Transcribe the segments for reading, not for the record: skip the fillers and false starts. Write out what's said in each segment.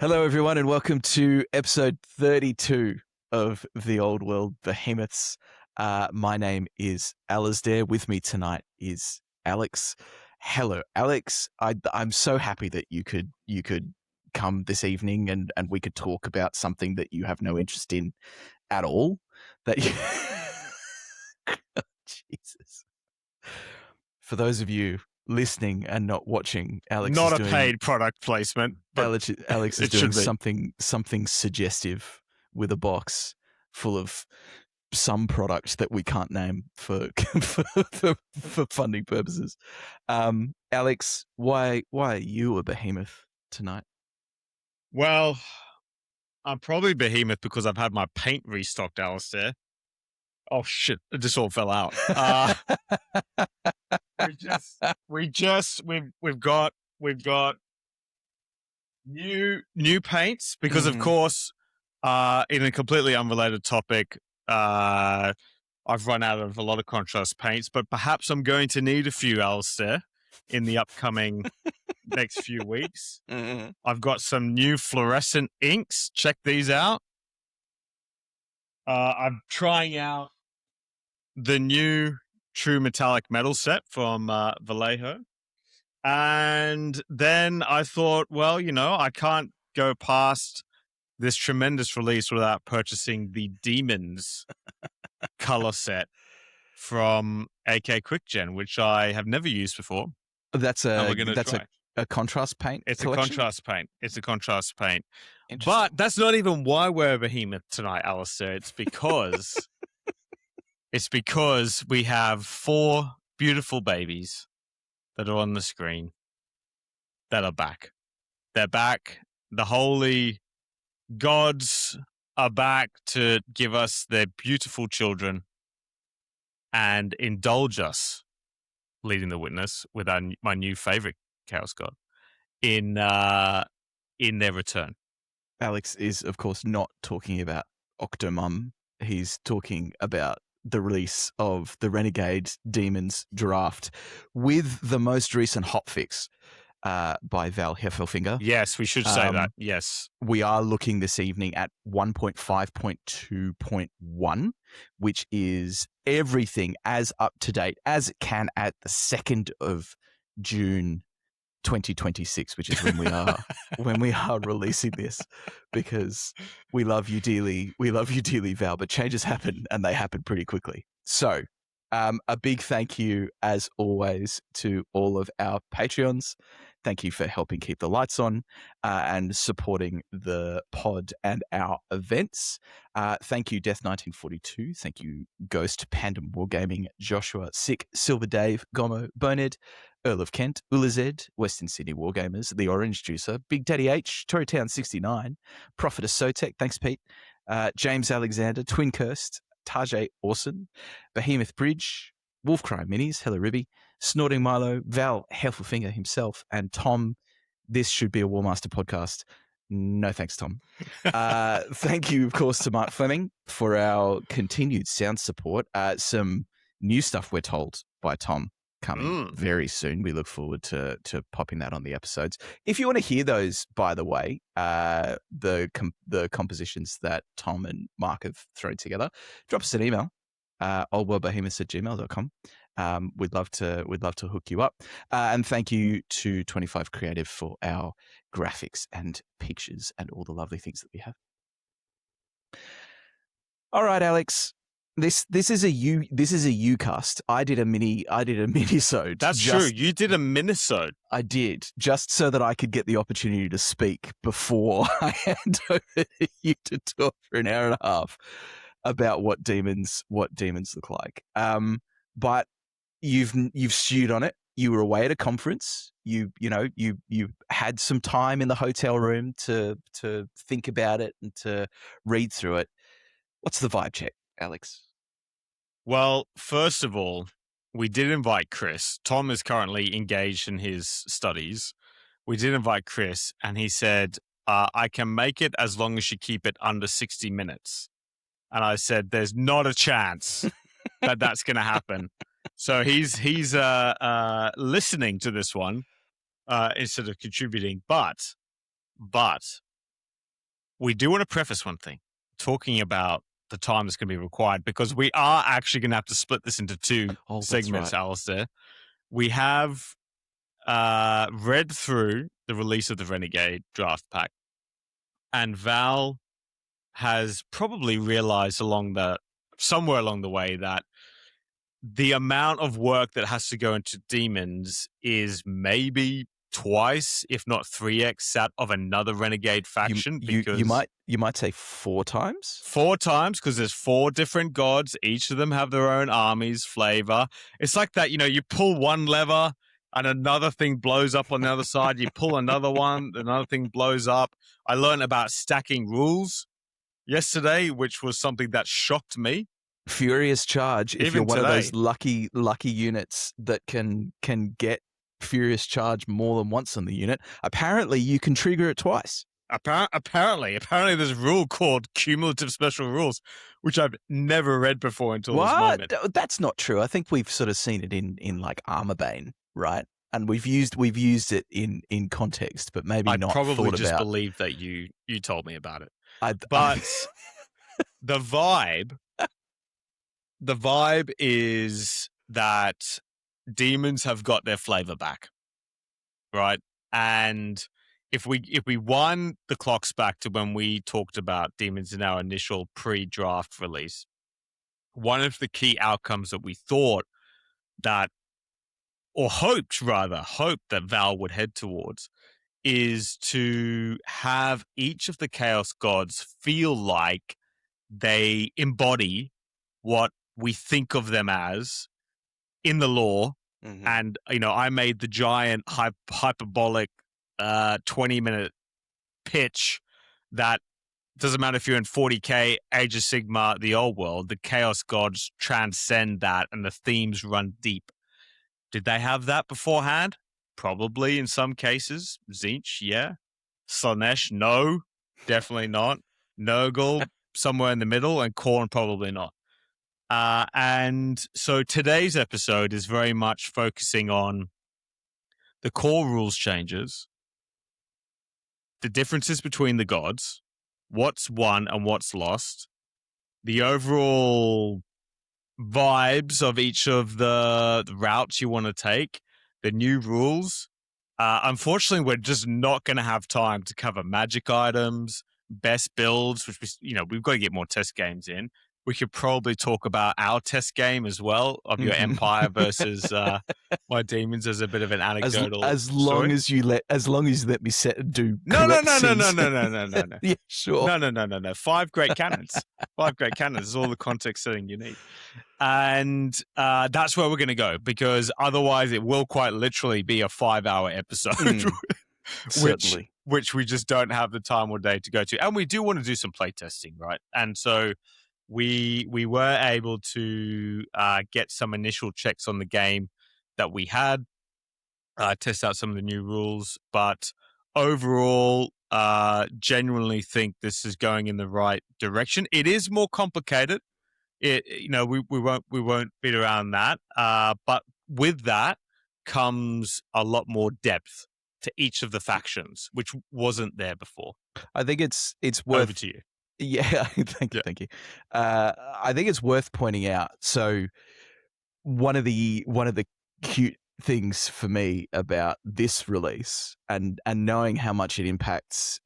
Hello, everyone, and welcome to episode 32 of The Old World Behemoths. My name is Alasdair. With me tonight is Alex. Hello, Alex. I'm so happy that you could come this evening and we could talk about something that you have no interest in at all. That you... Jesus. For those of you listening and not watching, Alex not is a doing... paid product placement. But Alex is doing something suggestive with a box full of some product that we can't name for funding purposes. Alex, why are you a behemoth tonight? Well, I'm probably behemoth because I've had my paint restocked, Alistair. Oh shit! It just all fell out. We've got new paints because, of course, in a completely unrelated topic, I've run out of a lot of contrast paints, but perhaps I'm going to need a few, Alistair, in the upcoming next few weeks. Mm-hmm. I've got some new fluorescent inks. Check these out. I'm trying out the new True Metallic Metal set from Vallejo. And then I thought, well, I can't go past this tremendous release without purchasing the Demons color set from AK QuickGen, which I have never used before. That's a contrast paint. It's collection? a contrast paint. But that's not even why we're a behemoth tonight, Alistair. It's because we have 4 beautiful babies that are on the screen that are back. They're back. The holy gods are back to give us their beautiful children and indulge us, leading the witness, with my new favorite Chaos God in their return. Alex is, of course, not talking about Octomum. He's talking about the release of the Renegades Daemons draft with the most recent hotfix by Val Heffelfinger. Yes, we should say that. Yes. We are looking this evening at 1.5.2.1, which is everything as up to date as it can at the 2nd of June 2026, which is when we are releasing this, because we love you dearly, Val, but changes happen and they happen pretty quickly. So a big thank you as always to all of our Patreons. Thank you for helping keep the lights on and supporting the pod and our events. Thank you, Death1942. Thank you, Ghost, Pandem Wargaming, Joshua, Sick, Silver Dave, Gomo, Boned, Earl of Kent, Ulazed, Western Sydney Wargamers, The Orange Juicer, Big Daddy H, Torytown 69, Prophetess Sotek, thanks Pete, James Alexander, Twin Cursed, Tajay Orson, Behemoth Bridge, Wolfcry Minis, Hello Ribby, Snorting Milo, Val Heffelfinger himself, and Tom. This should be a Warmaster podcast. No thanks, Tom. Thank you, of course, to Mark Fleming for our continued sound support. Some new stuff we're told by Tom coming very soon. We look forward to popping that on the episodes. If you want to hear those, by the way, the compositions that Tom and Mark have thrown together, drop us an email, oldworldbehemoths@gmail.com. We'd love to hook you up. And thank you to 25 Creative for our graphics and pictures and all the lovely things that we have. All right, Alex. This is a U cast. I did a mini-sode. That's true. You did a mini-sode. I did, just so that I could get the opportunity to speak before I hand over to you to talk for an hour and a half about what demons look like. But you've stewed on it. You were away at a conference. You had some time in the hotel room to think about it and to read through it. What's the vibe check, Alex? Well, first of all, we did invite Chris. Tom is currently engaged in his studies. We did invite Chris, and he said, I can make it as long as you keep it under 60 minutes. And I said, there's not a chance that that's going to happen. So he's listening to this one instead of contributing. But we do want to preface one thing, talking about the time that's going to be required, because we are actually going to have to split this into two segments, right. Alistair. We have read through the release of the Renegade draft pack, and Val has probably realized somewhere along the way that the amount of work that has to go into Demons is maybe twice, if not 3x, that of another Renegade faction. You might say 4 times. 4 times, because there's 4 different gods. Each of them have their own armies, flavor. It's like that, you pull one lever and another thing blows up on the other side. You pull another one, another thing blows up. I learned about stacking rules yesterday, which was something that shocked me. Furious Charge, if Even you're one today. of those lucky units that can get Furious Charge more than once on the unit, apparently you can trigger it twice. Apparently there's a rule called cumulative special rules, which I've never read before until this moment. That's not true. I think we've sort of seen it in like Armorbane, right? And we've used it in context, but maybe not. I probably just about. believe that you told me about it. But the vibe is that demons have got their flavor back, right? And if we wind the clocks back to when we talked about demons in our initial pre-draft release, one of the key outcomes that we thought that, or hoped that Val would head towards, is to have each of the Chaos Gods feel like they embody what we think of them as in the lore. Mm-hmm. And, I made the giant hyperbolic 20-minute pitch that doesn't matter if you're in 40K, Age of Sigmar, the old world, the Chaos Gods transcend that and the themes run deep. Did they have that beforehand? Probably in some cases. Tzeentch, yeah. Slaanesh, no, definitely not. Nurgle, somewhere in the middle, and Khorne, probably not. And so today's episode is very much focusing on the core rules changes, the differences between the gods, what's won and what's lost, the overall vibes of each of the routes you want to take, the new rules. Unfortunately, we're just not going to have time to cover magic items, best builds, which we've got to get more test games in. We could probably talk about our test game as well of your Empire versus my Demons as a bit of an anecdotal. As long as you let me do. No. Yeah, sure. No. 5 great cannons. 5 great cannons is all the context setting you need. And that's where we're going to go, because otherwise it will quite literally be a 5-hour episode, which we just don't have the time or day to go to. And we do want to do some play testing, right? And so we were able to get some initial checks on the game that we had, test out some of the new rules, but overall, genuinely think this is going in the right direction. It is more complicated. We won't beat around that. But with that comes a lot more depth to each of the factions, which wasn't there before. I think it's worth. Over to you. Yeah, thank you. I think it's worth pointing out. So one of the cute things for me about this release and knowing how much it impacts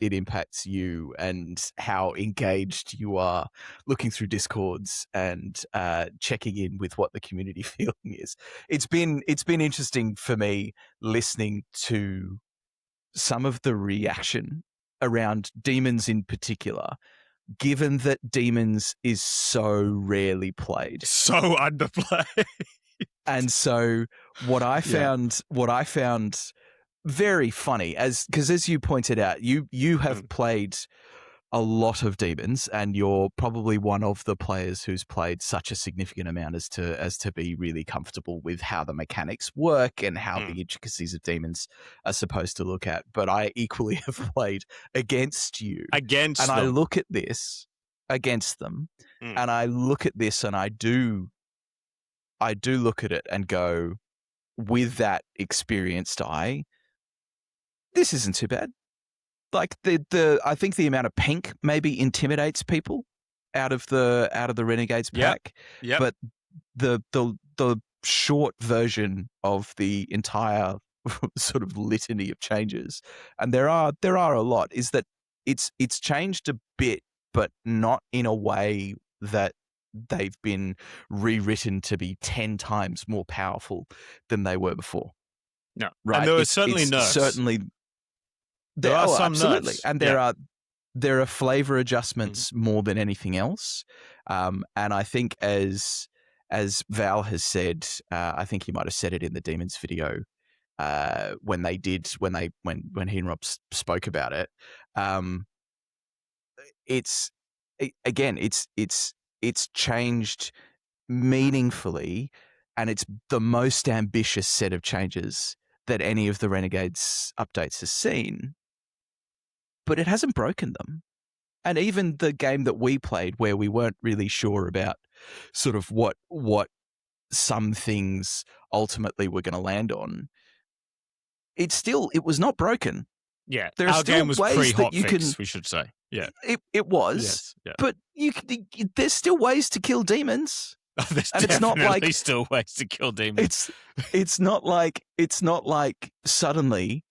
you and how engaged you are looking through Discords and checking in with what the community feeling is. It's been interesting for me listening to some of the reaction around Demons in particular, given that Demons is so rarely played. So underplayed. And so what I found very funny, because as you pointed out, you have played a lot of Demons, and you're probably one of the players who's played such a significant amount as to be really comfortable with how the mechanics work and how the intricacies of Demons are supposed to look at. But I equally have played against you. And I look at this against them, and I look at this and I do look at it and go, with that experienced eye, this isn't too bad. like the I think the amount of pink maybe intimidates people out of the Renegades pack. Yep. But the short version of the entire sort of litany of changes, and there are a lot, is that it's changed a bit, but not in a way that they've been rewritten to be 10 times more powerful than they were before. No, right. And there are certainly nerfs. Certainly, there are some absolutely, nerfs. And there are flavor adjustments more than anything else. And I think as Val has said, I think he might have said it in the Demons video when he and Rob spoke about it. It's changed meaningfully, and it's the most ambitious set of changes that any of the Renegades updates has seen, but it hasn't broken them. And even the game that we played, where we weren't really sure about sort of what some things ultimately were going to land on, it was not broken. Yeah, there are still game was ways that you pre-hotfix, can. We should say, yeah, it was. Yes, yeah. But there's still ways to kill demons. There's and it's not like still ways to kill demons. It's not like suddenly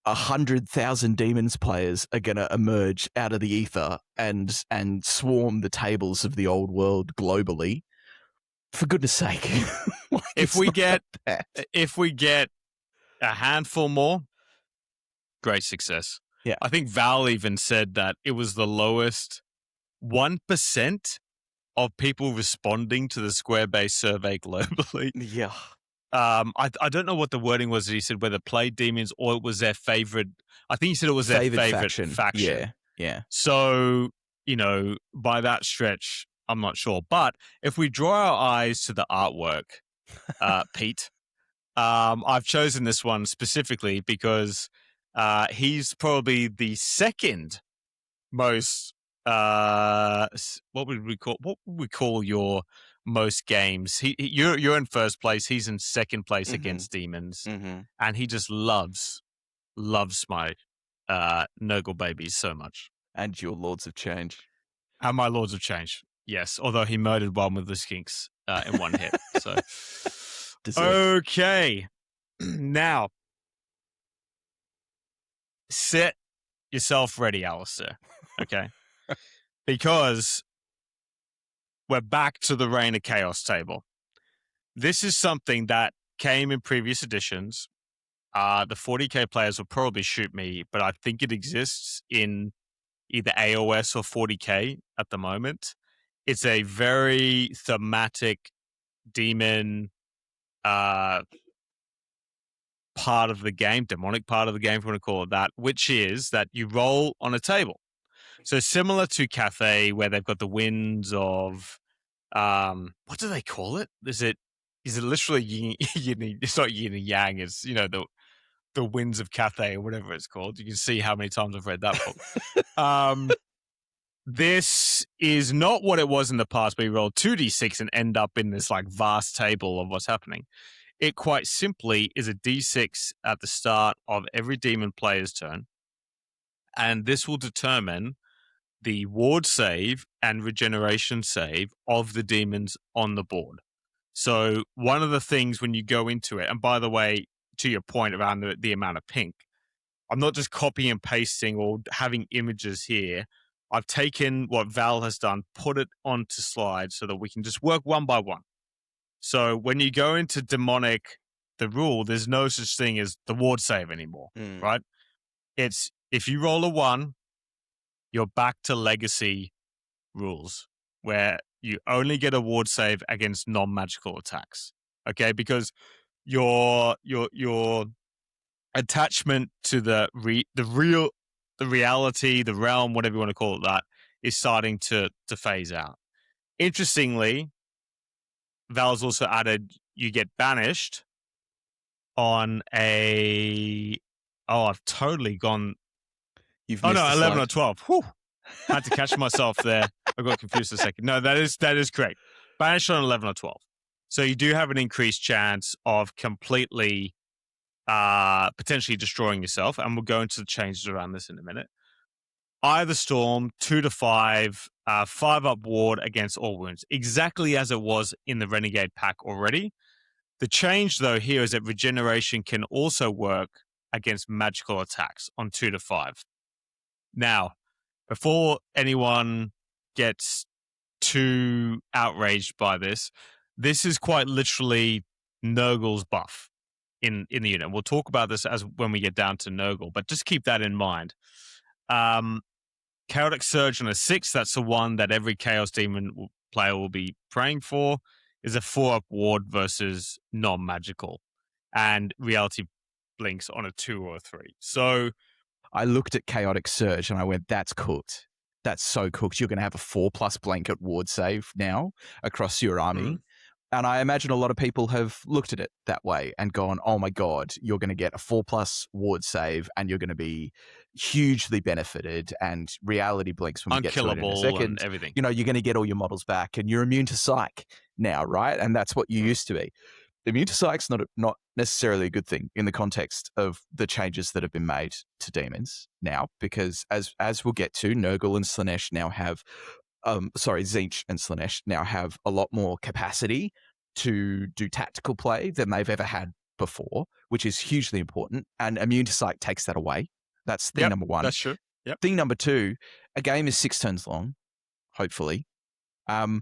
100,000 demons players are going to emerge out of the ether and swarm the tables of the old world globally. For goodness sake, if we get a handful more, great success. Yeah, I think Val even said that it was the lowest 1% of people responding to the Square-based survey globally. Yeah. I don't know what the wording was that he said, whether played demons or it was their favorite. I think he said it was their favorite faction. Yeah. So, by that stretch, I'm not sure. But if we draw our eyes to the artwork, Pete, I've chosen this one specifically because he's probably the second most what would we call your most games? You're in first place. He's in second place against Demons, and he just loves my Nurgle babies so much. And your Lords of Change. And my Lords of Change, yes. Although he murdered one with the skinks in one hit. So okay, now set yourself ready, Alistair. Okay. Because we're back to the Reign of Chaos table. This is something that came in previous editions. The 40k players will probably shoot me, but I think it exists in either AOS or 40k at the moment. It's a very thematic demon part of the game, demonic part of the game, if you want to call it that, which is that you roll on a table. So similar to Cathay, where they've got the winds of, what do they call it? Is it literally yin, it's not yin and yang, it's, the winds of Cathay or whatever it's called. You can see how many times I've read that book. This is not what it was in the past, where you roll 2d6 and end up in this like vast table of what's happening. It quite simply is a d6 at the start of every demon player's turn. And this will determine the ward save and regeneration save of the demons on the board. So one of the things when you go into it, and by the way, to your point around the amount of pink, I'm not just copying and pasting or having images here. I've taken what Val has done, put it onto slides so that we can just work one by one. So when you go into demonic, the rule, there's no such thing as the ward save anymore, right? It's if you roll a 1, you're back to legacy rules, where you only get a ward save against non-magical attacks. Okay, because your attachment to the reality, the realm, whatever you want to call it, that is starting to phase out. Interestingly, Val's also added you get banished on a. Oh, I've totally gone. You've missed 11 or 12. Whew. Had to catch myself there. I got confused for a second. No, that is correct. Banished on 11 or 12. So you do have an increased chance of completely potentially destroying yourself, and we'll go into the changes around this in a minute. Eye of the Storm, 2 to 5, 5-up ward against all wounds, exactly as it was in the Renegade pack already. The change, though, here is that regeneration can also work against magical attacks on 2 to 5. Now, before anyone gets too outraged by this, this is quite literally Nurgle's buff in the unit. We'll talk about this as when we get down to Nurgle, but just keep that in mind. Chaotic Surge on a 6, that's the one that every Chaos Demon player will be praying for, is a 4-up ward versus non-magical. And Reality Blinks on a 2 or a 3. So I looked at Chaotic Surge and I went, that's cooked. That's so cooked. You're going to have a 4+ blanket ward save now across your army. And I imagine a lot of people have looked at it that way and gone, oh my God, you're going to get a 4+ ward save and you're going to be hugely benefited, and Reality Blinks when we get to it in a second. And everything. You know, you're going to get all your models back and you're immune to psych now, right? And that's what you used to be. Immune to psych's not necessarily a good thing in the context of the changes that have been made to demons now, because as we'll get to, Nurgle and Slaanesh now have Tzeentch and Slaanesh now have a lot more capacity to do tactical play than they've ever had before, which is hugely important. And immune to psych takes that away. That's thing number one. That's true. Yep. Thing number two, a game is 6 turns long, hopefully. The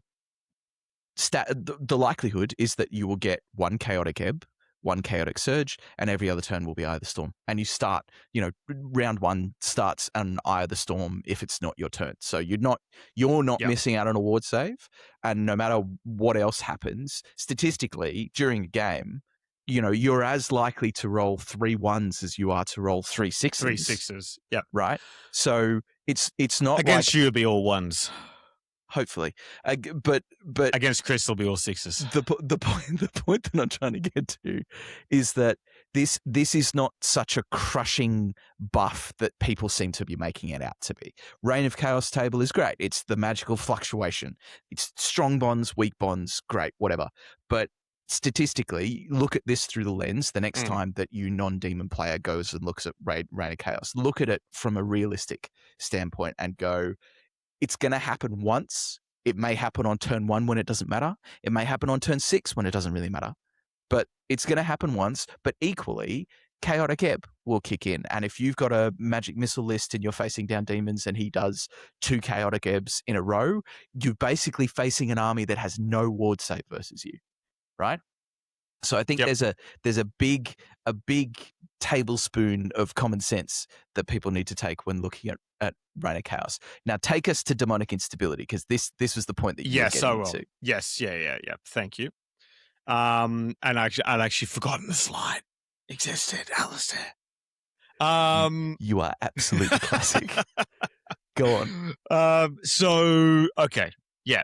likelihood is that you will get 1 chaotic ebb, 1 chaotic surge, and every other turn will be Eye of the Storm. And you start, round 1 starts an Eye of the Storm if it's not your turn. So you're not missing out on a ward save. And no matter what else happens, statistically during a game, you're as likely to roll 3 1s as you are to roll 3 6s. 3 6s. Yeah. Right. So it's not against you. It'll be all 1s. Hopefully, but against Chris, it'll be all 6s. The point that I'm trying to get to is that this is not such a crushing buff that people seem to be making it out to be. Reign of Chaos table is great. It's the magical fluctuation. It's strong bonds, weak bonds, great, whatever. But statistically, look at this through the lens. The next time that you non-demon player goes and looks at Reign of Chaos, look at it from a realistic standpoint and go, it's going to happen once. It may happen on turn 1 when it doesn't matter. It may happen on turn 6 when it doesn't really matter. But it's going to happen once. But equally, Chaotic Ebb will kick in. And if you've got a magic missile list and you're facing down demons and he does 2 Chaotic Ebbs in a row, you're basically facing an army that has no ward save versus you, right? So I think there's a big tablespoon of common sense that people need to take when looking at Reign of Chaos. Now take us to demonic instability, because this was the point that you were getting into. Yes, yeah. Thank you. And I'd actually forgotten this line existed, Alistair. You are absolutely classic. Go on. So okay, yeah.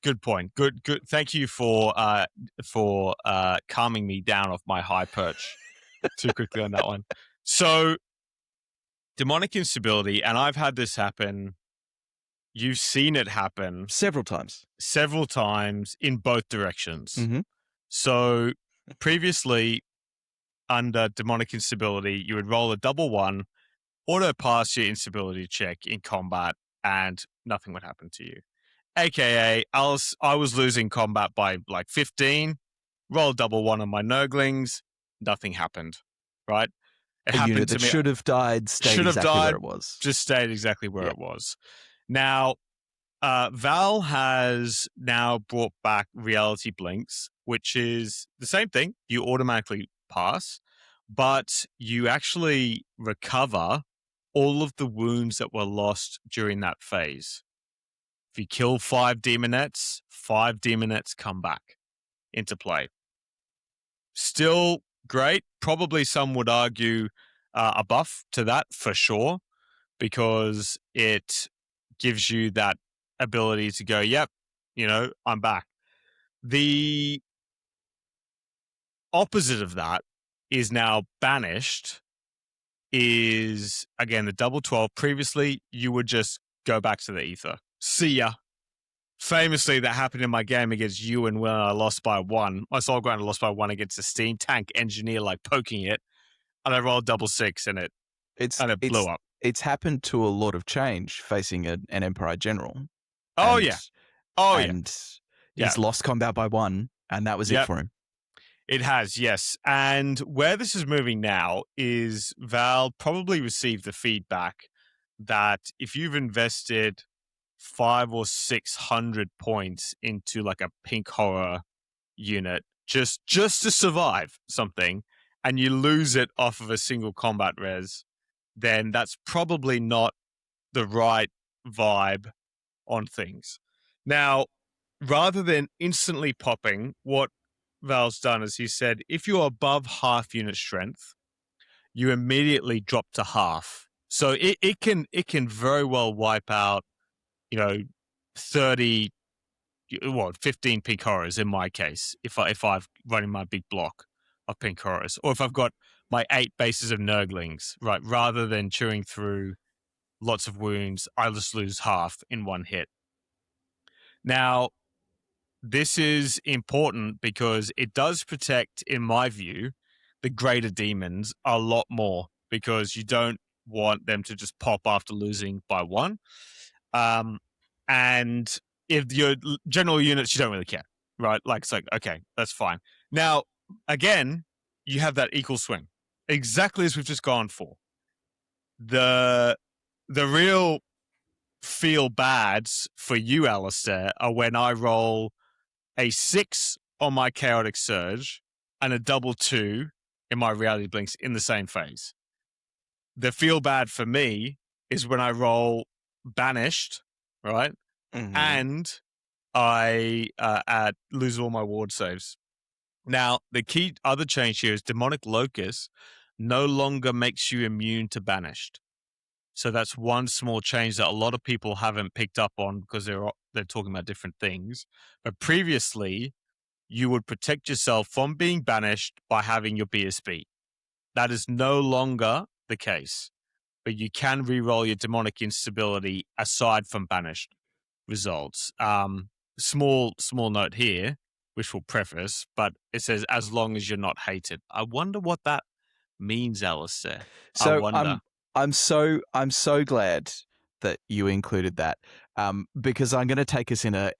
Good point. Good. Thank you for calming me down off my high perch too quickly on that one. So, demonic instability, and I've had this happen. You've seen it happen several times in both directions. Mm-hmm. So, previously, under demonic instability, you would roll a double 1, auto pass your instability check in combat, and nothing would happen to you. AKA, I was losing combat by like 15, rolled double 1 on my Nurglings, nothing happened, right? It happened to me. Should have died, where it was. Just stayed exactly where it was. Now, Val has now brought back Reality Blinks, which is the same thing. You automatically pass, but you actually recover all of the wounds that were lost during that phase. If you kill 5 demonettes, 5 demonettes come back into play. Still great. Probably some would argue a buff to that for sure, because it gives you that ability to go, yep, I'm back. The opposite of that is now Banished, is, again, the double 12. Previously, you would just go back to the ether. See ya. Famously, that happened in my game against you, and when I lost by 1. My Soul Grinder lost by 1 against a steam tank engineer, like poking it. and I rolled double 6 and it blew up. It's happened to a lot of change facing an Empire general. Oh, and, yeah. Oh, yeah. And he's lost combat by 1, and that was it for him. It has, yes. And where this is moving now is Val probably received the feedback that if you've invested 500 or 600 points into like a pink horror unit just to survive something, and you lose it off of a single combat res, then that's probably not the right vibe on things. Now, rather than instantly popping, what Val's done is he said, if you're above half unit strength, you immediately drop to half. So it can very well wipe out, 30, 15 pink horrors in my case, if I've running my big block of pink horrors, or if I've got my 8 bases of Nurglings, right? Rather than chewing through lots of wounds, I just lose half in one hit. Now, this is important because it does protect, in my view, the greater demons a lot more, because you don't want them to just pop after losing by 1. And if your general units, you don't really care, right? Like, it's like, okay, that's fine. Now, again, you have that equal swing, exactly as we've just gone for. The real feel bads for you, Alistair, are when I roll a 6 on my Chaotic Surge and a double 2 in my Reality Blinks in the same phase. The feel bad for me is when I roll Banished, right? Mm-hmm. And I lose all my ward saves. Now, the key other change here is Demonic Locust no longer makes you immune to Banished. So that's one small change that a lot of people haven't picked up on because they're talking about different things. But previously, you would protect yourself from being banished by having your BSB. That is no longer the case. But you can re-roll your demonic instability aside from banished results. Small note here, which we'll preface, but it says as long as you're not hated. I wonder what that means, Alistair. So I wonder. I'm so glad that you included that, because I'm going to take us in a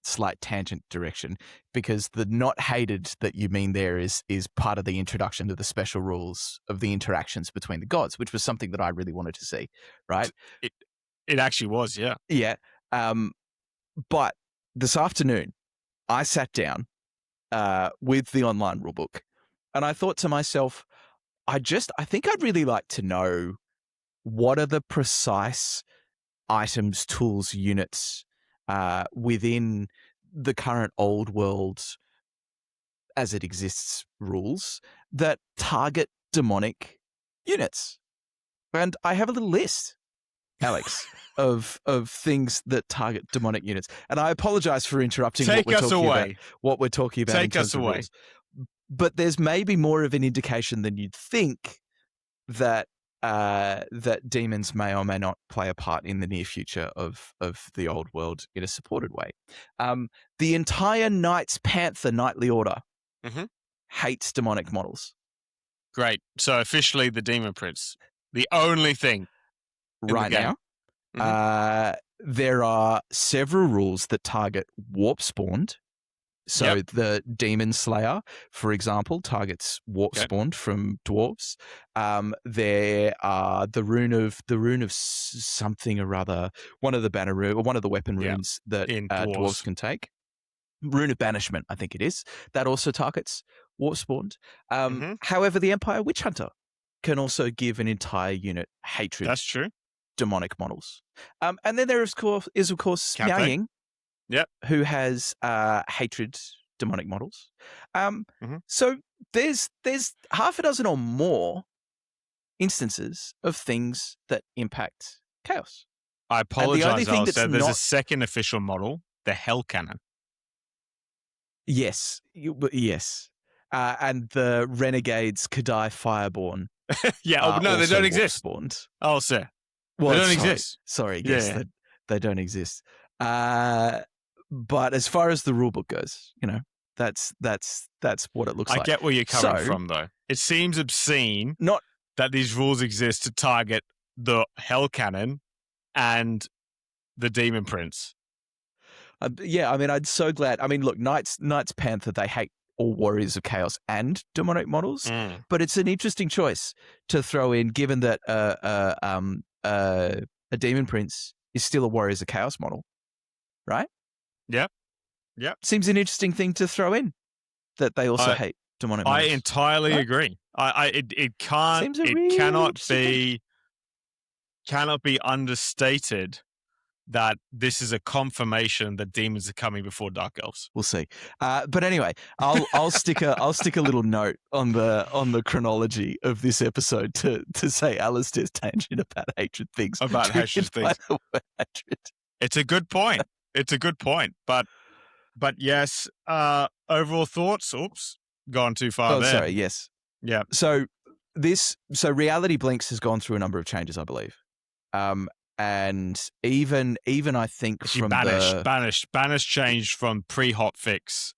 slight tangent direction, because the not hated that you mean there is part of the introduction to the special rules of the interactions between the gods, which was something that I really wanted to see, right? It actually was, yeah. Yeah. But this afternoon, I sat down with the online rulebook, and I thought to myself, I think I'd really like to know what are the precise items, tools, units within the current old world as it exists rules that target demonic units. And I have a little list, Alex, of things that target demonic units. And I apologize for interrupting what we're talking about in terms of rules. But there's maybe more of an indication than you'd think that demons may or may not play a part in the near future of the old world in a supported way. The entire Knights Panther Knightly Order hates demonic models. Great. So officially the Demon Prince, the only thing right now. There are several rules that target warp spawned. So the Demon Slayer, for example, targets warp spawned from dwarves. There are the rune of something or other, one of the banner rune, or one of the weapon runes that dwarves can take. Rune of Banishment, I think it is. That also targets warp spawned. However, the Empire Witch Hunter can also give an entire unit hatred. That's true. Demonic models. And then there is, of course, Miao Ying. Yep. Who has hatred demonic models. So there's half a dozen or more instances of things that impact chaos. I apologize, Alistair. There's a second official model, the Hell Cannon. Yes. Yes. And the Renegades Kadai Fireborn. No, they don't exist. Spawned. Oh, sir. Well, they don't exist. Sorry, yes, they don't exist. But as far as the rulebook goes, that's what it looks like. I get where you're coming from, though. It seems obscene that these rules exist to target the Hell Cannon and the Demon Prince. Yeah, I mean, I'm so glad. I mean, look, Knights Panther, they hate all Warriors of Chaos and demonic models, but it's an interesting choice to throw in, given that a Demon Prince is still a Warriors of Chaos model, right? Yep. Seems an interesting thing to throw in, that they also hate demonic models. I entirely agree. It cannot be understated that this is a confirmation that demons are coming before dark elves. We'll see. But anyway, I'll stick a little note on the chronology of this episode to say Alistair's tangent about hatred things. It's a good point. But yes, overall thoughts. Oops, gone too far there. Sorry. Yes. Yeah. So Reality Blinks has gone through a number of changes, I believe. And even I think from Banished changed from pre-hotfix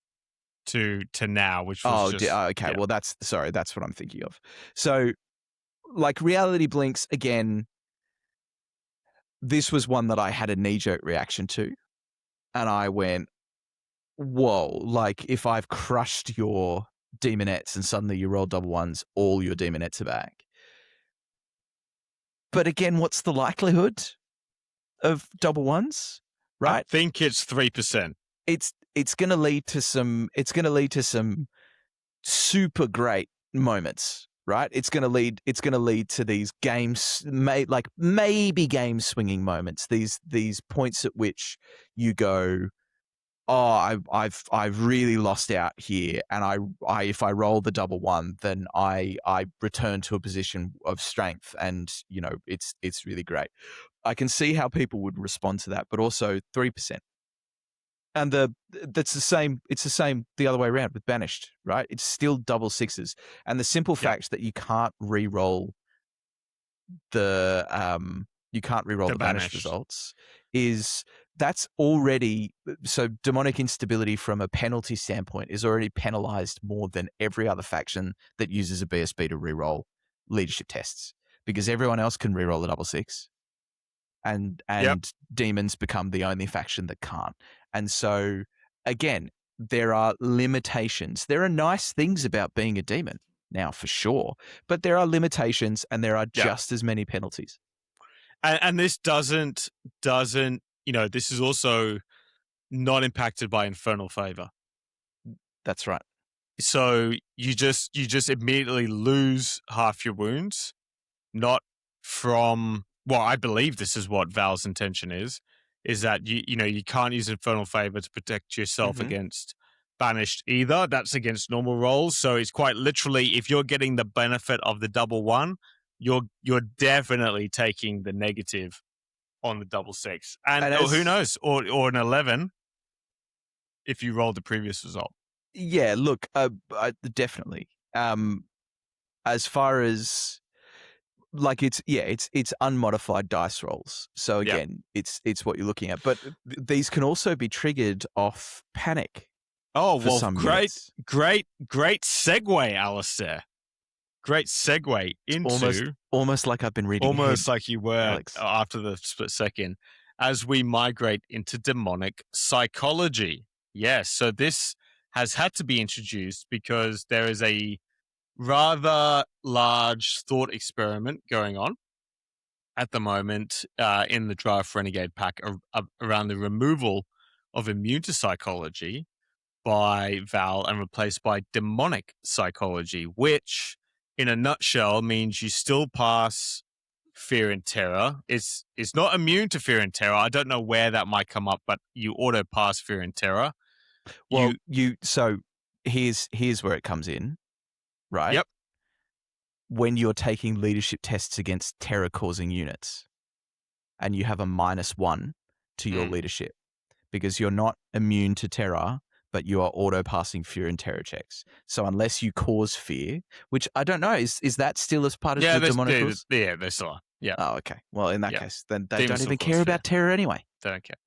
to now, which was okay. Yeah. Well, that's what I'm thinking of. So, like Reality Blinks again, this was one that I had a knee-jerk reaction to, and I went, "Whoa!" Like if I've crushed your demonettes and suddenly you roll double ones, all your demonettes are back. But again, what's the likelihood of double ones? Right? I think it's 3%. It's going to lead to some. It's going to lead to some super great moments. Right? It's going to lead to these games, maybe game swinging moments. These points at which you go, oh, I've really lost out here, and I if I roll the double one, then I return to a position of strength, and it's really great. I can see how people would respond to that, but also 3%, and that's the same. It's the same the other way around with Banished, right? It's still double sixes, and the simple fact that you can't re-roll the Banished results is. That's already so demonic instability from a penalty standpoint is already penalized more than every other faction that uses a BSB to reroll leadership tests, because everyone else can reroll a double six, and demons become the only faction that can't. And so again, there are limitations. There are nice things about being a demon now, for sure, but there are limitations, and there are just as many penalties. And this doesn't. This is also not impacted by infernal favor. That's right. So you just immediately lose half your wounds, not from. Well, I believe this is what Val's intention is that you can't use infernal favor to protect yourself against Banished either. That's against normal rolls. So it's quite literally, if you're getting the benefit of the double one, you're definitely taking the negative on the double six, and who knows, or an 11 if you rolled the previous result. Yeah, look, definitely. As far as like it's unmodified dice rolls. So again, it's what you're looking at, but these can also be triggered off panic. Oh well, great segue, Alistair. Great segue into almost like I've been reading. Almost like you were, Alex, after the split second, as we migrate into demonic psychology. Yes, so this has had to be introduced because there is a rather large thought experiment going on at the moment in the Draft Renegade pack around the removal of immune to psychology by Val and replaced by demonic psychology, which in a nutshell means you still pass fear and terror. It's not immune to fear and terror. I don't know where that might come up, but you auto pass fear and terror. Well, so here's where it comes in, right? Yep. When you're taking leadership tests against terror-causing units, and you have a -1 to your leadership, because you're not immune to terror, but you are auto-passing fear and terror checks. So unless you cause fear, which I don't know, is that still as part of the demonic rules? Yeah, they still are. Yeah. Oh, okay. Well, in that case, then they don't even care about terror anyway. They don't care.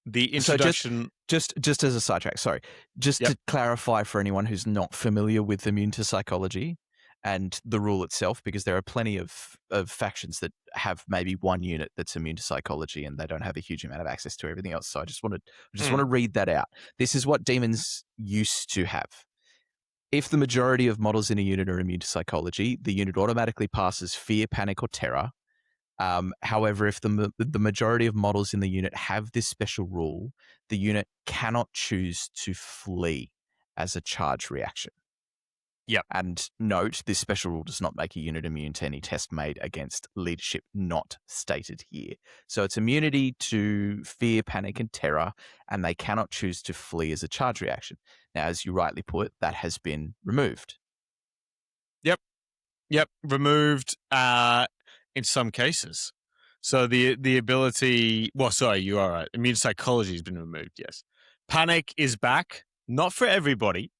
The introduction... So just as a sidetrack, sorry. Just to clarify for anyone who's not familiar with immune to psychology, and the rule itself, because there are plenty of factions that have maybe one unit that's immune to psychology and they don't have a huge amount of access to everything else. So I just want to read that out. This is what demons used to have. If the majority of models in a unit are immune to psychology, the unit automatically passes fear, panic, or terror. However, if the majority of models in the unit have this special rule, the unit cannot choose to flee as a charge reaction. Yep. And note, this special rule does not make a unit immune to any test made against leadership not stated here. So it's immunity to fear, panic, and terror, and they cannot choose to flee as a charge reaction. Now, as you rightly put, that has been removed. Yep, removed in some cases. So the ability... Well, sorry, you are right. Immune psychology has been removed, yes. Panic is back, not for everybody.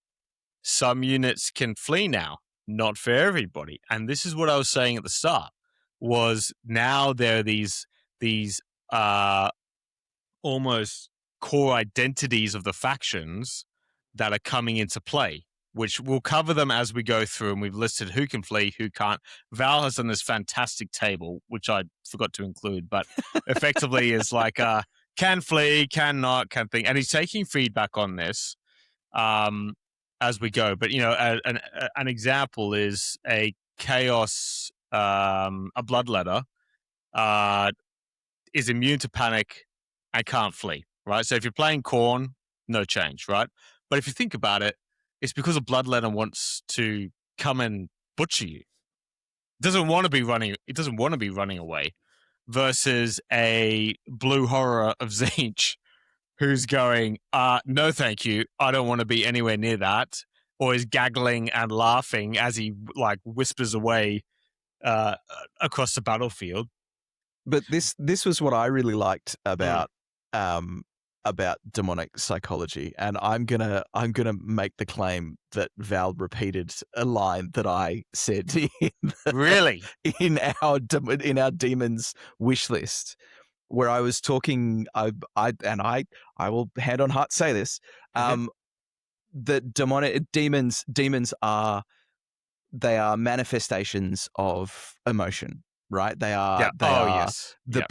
Some units can flee now, not for everybody. And this is what I was saying at the start, was now there are these almost core identities of the factions that are coming into play, which we'll cover them as we go through, and we've listed who can flee, who can't. Val has done this fantastic table, which I forgot to include, but effectively is like can flee, can not, can thing. And he's taking feedback on this as we go. But, an example is a chaos, a bloodletter is immune to panic and can't flee, right? So if you're playing Khorne, no change, right? But if you think about it, it's because a bloodletter wants to come and butcher you. It doesn't want to be running away. Versus a blue horror of Tzeentch who's going, no, thank you. I don't want to be anywhere near that. Or is gaggling and laughing as he whispers away across the battlefield. But this was what I really liked about demonic psychology, and I'm gonna make the claim that Val repeated a line that I said in our demons wish list, where I was talking. I will hand on heart say this. That demons are manifestations of emotion. Right, they are the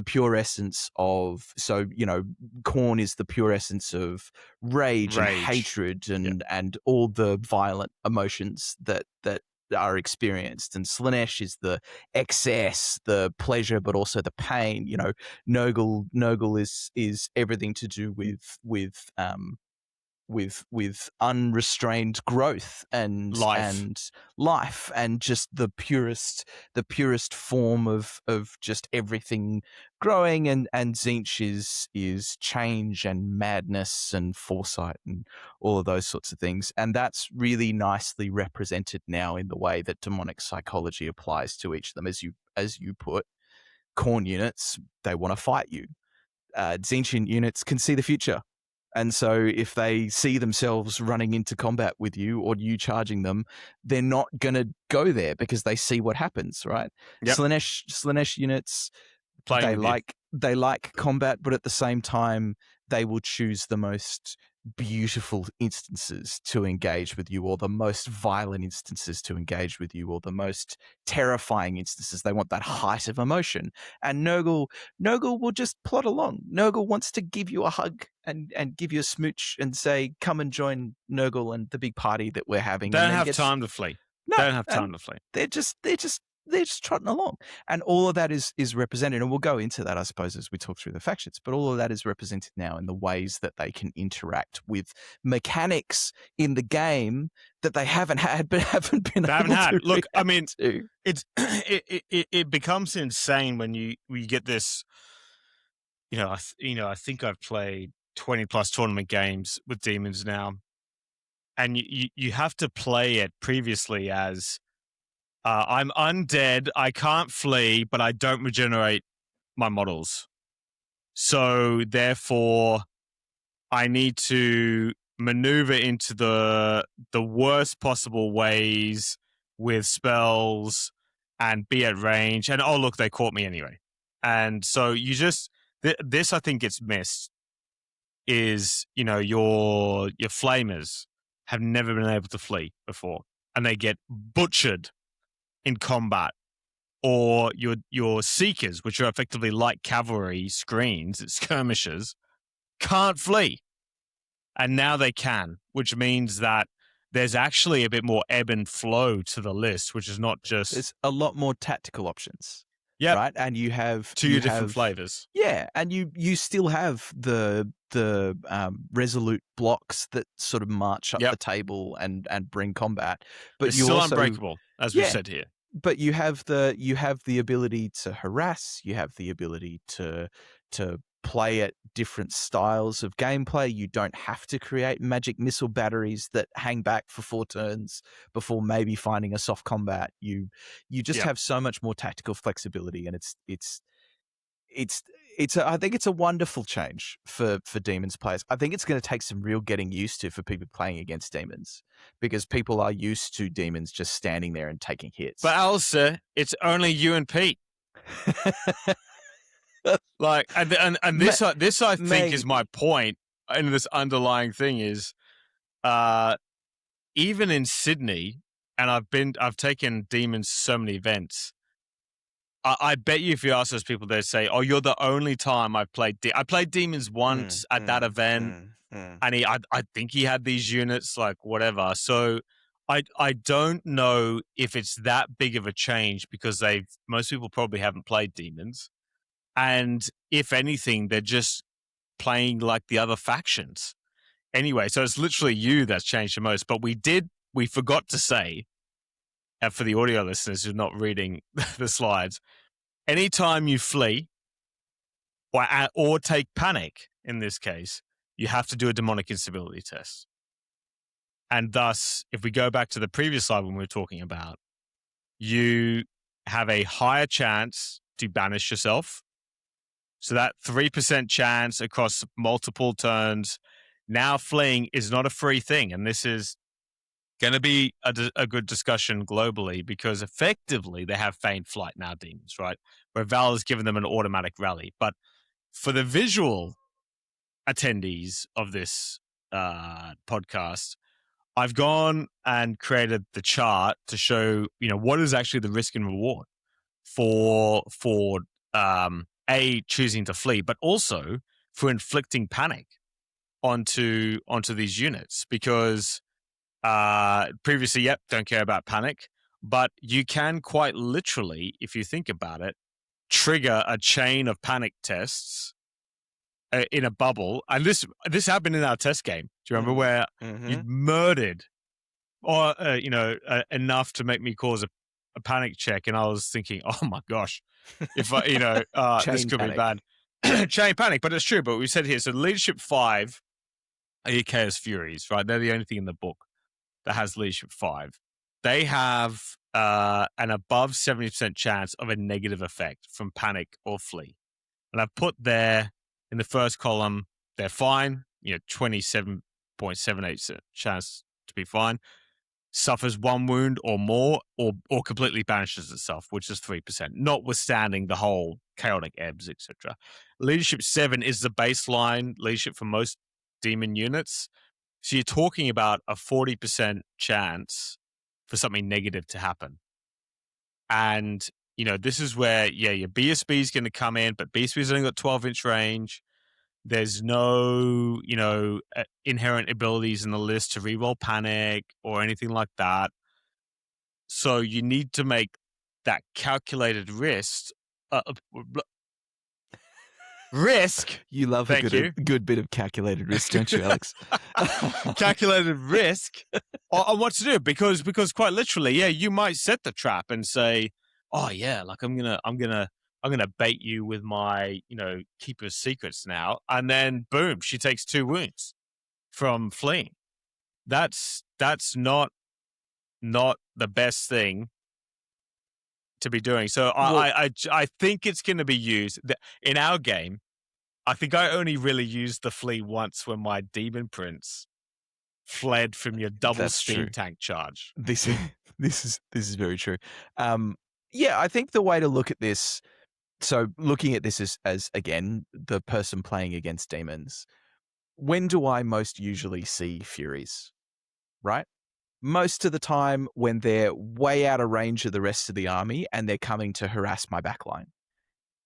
pure essence of. So Khorne is the pure essence of rage. And hatred and all the violent emotions that are experienced. And Slaanesh is the excess, the pleasure, but also the pain. Nurgle is everything to do with unrestrained growth and life and just the purest form of just everything growing, and Tzeentch is change and madness and foresight and all of those sorts of things, and that's really nicely represented now in the way that demonic psychology applies to each of them. As you put, Khorne units, they want to fight you. Tzeentch units can see the future. And so if they see themselves running into combat with you or you charging them, they're not going to go there because they see what happens, right? Yep. Slaanesh units, they like combat, but at the same time, they will choose the most beautiful instances to engage with you, or the most violent instances to engage with you, or the most terrifying instances. They want that height of emotion. And Nurgle will just plod along. Nurgle wants to give you a hug and give you a smooch and say, come and join Nurgle and the big party that we're having. They don't have time to flee. No, they don't have time to flee. They're just trotting along. And all of that is represented, and we'll go into that, I suppose, as we talk through the factions, but all of that is represented now in the ways that they can interact with mechanics in the game that they haven't had, but haven't been able to. Look, I mean, it becomes insane when you get this, I think I've played 20 plus tournament games with demons now, and you have to play it previously as, I'm undead, I can't flee, but I don't regenerate my models. So therefore, I need to maneuver into the worst possible ways with spells and be at range. And oh, look, they caught me anyway. And so you just, this I think gets missed, is, your flamers have never been able to flee before. and they get butchered in combat, or your seekers, which are effectively like cavalry screens, skirmishers, can't flee. And now they can, which means that there's actually a bit more ebb and flow to the list, which is not just... There's a lot more tactical options. Yep. Right? And you have... Two different flavors. Yeah, and you still have the resolute blocks that sort of march up the table and bring combat. But it's you still also, unbreakable, as we said here. But you have the ability to harass, you have the ability to play at different styles of gameplay. You don't have to create magic missile batteries that hang back for 4 turns before maybe finding a soft combat. You just have so much more tactical flexibility, and I think it's a wonderful change for Demons players. I think it's going to take some real getting used to for people playing against Demons, because people are used to Demons just standing there and taking hits. But Alistair, it's only you and Pete. Like, and this I think is my point, and this underlying thing is, even in Sydney, and I've taken Demons to so many events. I bet you if you ask those people, they say, "Oh, you're the only time I've played. I played Demons once at that event, and I think he had these units, like whatever." So I don't know if it's that big of a change, because most people probably haven't played Demons. And if anything, they're just playing like the other factions. Anyway, so it's literally you that's changed the most. But we forgot to say, and for the audio listeners who are not reading the slides, anytime you flee or take panic, in this case, you have to do a demonic instability test. And thus, if we go back to the previous slide when we were talking about, you have a higher chance to banish yourself. So that 3% chance across multiple turns. Now fleeing is not a free thing. And this is going to be a good discussion globally, because effectively they have feigned flight now, Demons, right? Where Val has given them an automatic rally. But for the visual attendees of this podcast, I've gone and created the chart to show, what is actually the risk and reward for choosing to flee, but also for inflicting panic onto these units, because previously, don't care about panic, but you can quite literally, if you think about it, trigger a chain of panic tests in a bubble. And this happened in our test game. Do you remember where you murdered or enough to make me cause a panic check? And I was thinking, oh my gosh, if I, this could be bad. Chain panic, but it's true. But we said here, so leadership 5 are your Chaos Furies, right? They're the only thing in the book that has leadership 5. They have an above 70% chance of a negative effect from panic or flee. And I've put there in the first column, they're fine, 27.78% chance to be fine. Suffers 1 wound or more, or completely banishes itself, which is 3%, notwithstanding the whole chaotic ebbs, etc. Leadership 7 is the baseline leadership for most demon units. So you're talking about a 40% chance for something negative to happen. And, this is where, your BSB is going to come in, but BSB's only got 12-inch range. There's no, inherent abilities in the list to reroll panic or anything like that. So you need to make that calculated risk. You love a good bit of calculated risk, don't you, Alex? Calculated risk on what to do, because quite literally, you might set the trap and say, oh yeah, like I'm gonna bait you with my keeper's secrets now, and then boom, she takes 2 wounds from fleeing. That's not the best thing to be doing. So I think it's going to be used in our game. I think I only really used the flee once when my demon prince fled from your double steam tank charge. This is very true. I think the way to look at this, so looking at this as again the person playing against demons, when do I most usually see Furies? Right? most of the time when they're way out of range of the rest of the army and they're coming to harass my backline.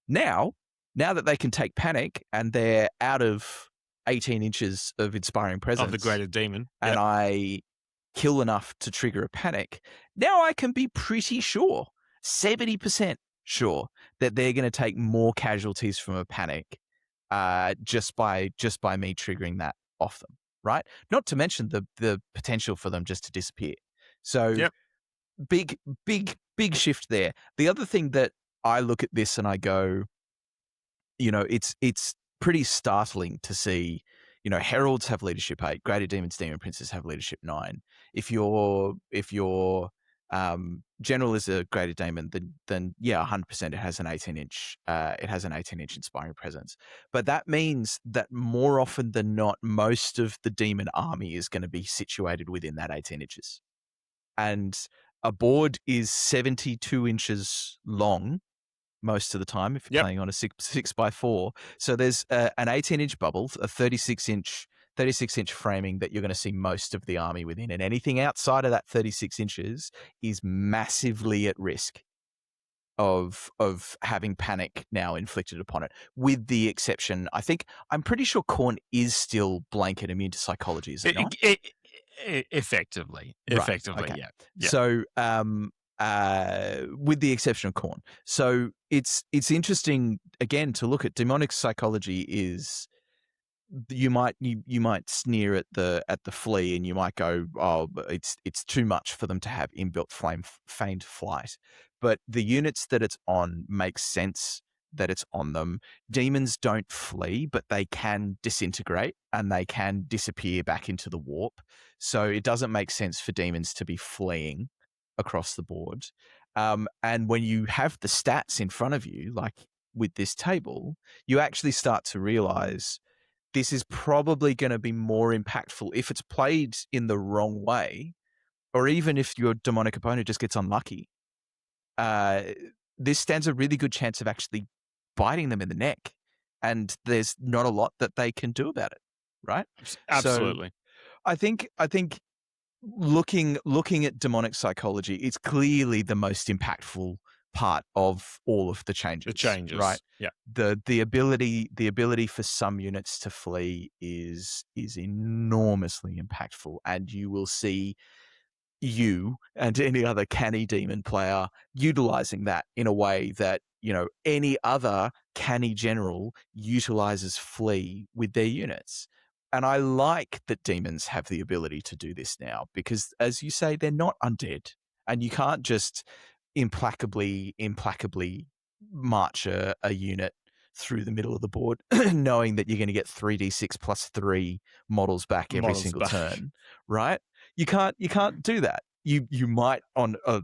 Now that they can take panic and they're out of 18 inches of inspiring presence Of the greater demon. and I kill enough to trigger a panic, now I can be pretty sure, 70% sure, that they're going to take more casualties from a panic just by me triggering that off them, right? Not to mention the potential for them just to disappear. So big shift there. The other thing that I look at this and I go, it's pretty startling to see, heralds have leadership 8, greater demons, demon princes have leadership 9. If your general is a greater demon, then 100% it has an 18-inch inspiring presence. But that means that more often than not, most of the demon army is going to be situated within that 18 inches. And a board is 72 inches long most of the time if you're playing on a 6x4. So there's an 18-inch bubble, a 36-inch framing that you're going to see most of the army within. And anything outside of that 36 inches is massively at risk of having panic now inflicted upon it, with the exception, I'm pretty sure Khorne is still blanket immune to psychology, is it not? Effectively, okay. Yeah. So, with the exception of Khorne. So it's interesting again to look at demonic psychology. Is you might sneer at the flea and you might go, oh, it's too much for them to have inbuilt feigned flight. But the units that it's on makes sense that it's on them. Demons don't flee, but they can disintegrate and they can disappear back into the warp. So it doesn't make sense for demons to be fleeing across the board. And when you have the stats in front of you, like with this table, you actually start to realize this is probably going to be more impactful if it's played in the wrong way, or even if your demonic opponent just gets unlucky. This stands a really good chance of actually biting them in the neck, and there's not a lot that they can do about it, right? Absolutely. So I think looking at demonic psychology, it's clearly the most impactful part of all of the changes. Right? Yeah. The ability for some units to flee is enormously impactful, and you will see you and any other canny demon player utilizing that in a way that any other canny general utilizes flee with their units. And I like that demons have the ability to do this now, because as you say, they're not undead, and you can't just implacably march a unit through the middle of the board knowing that you're going to get 3d6 plus 3 models back every single turn, right? You can't do that. You might on a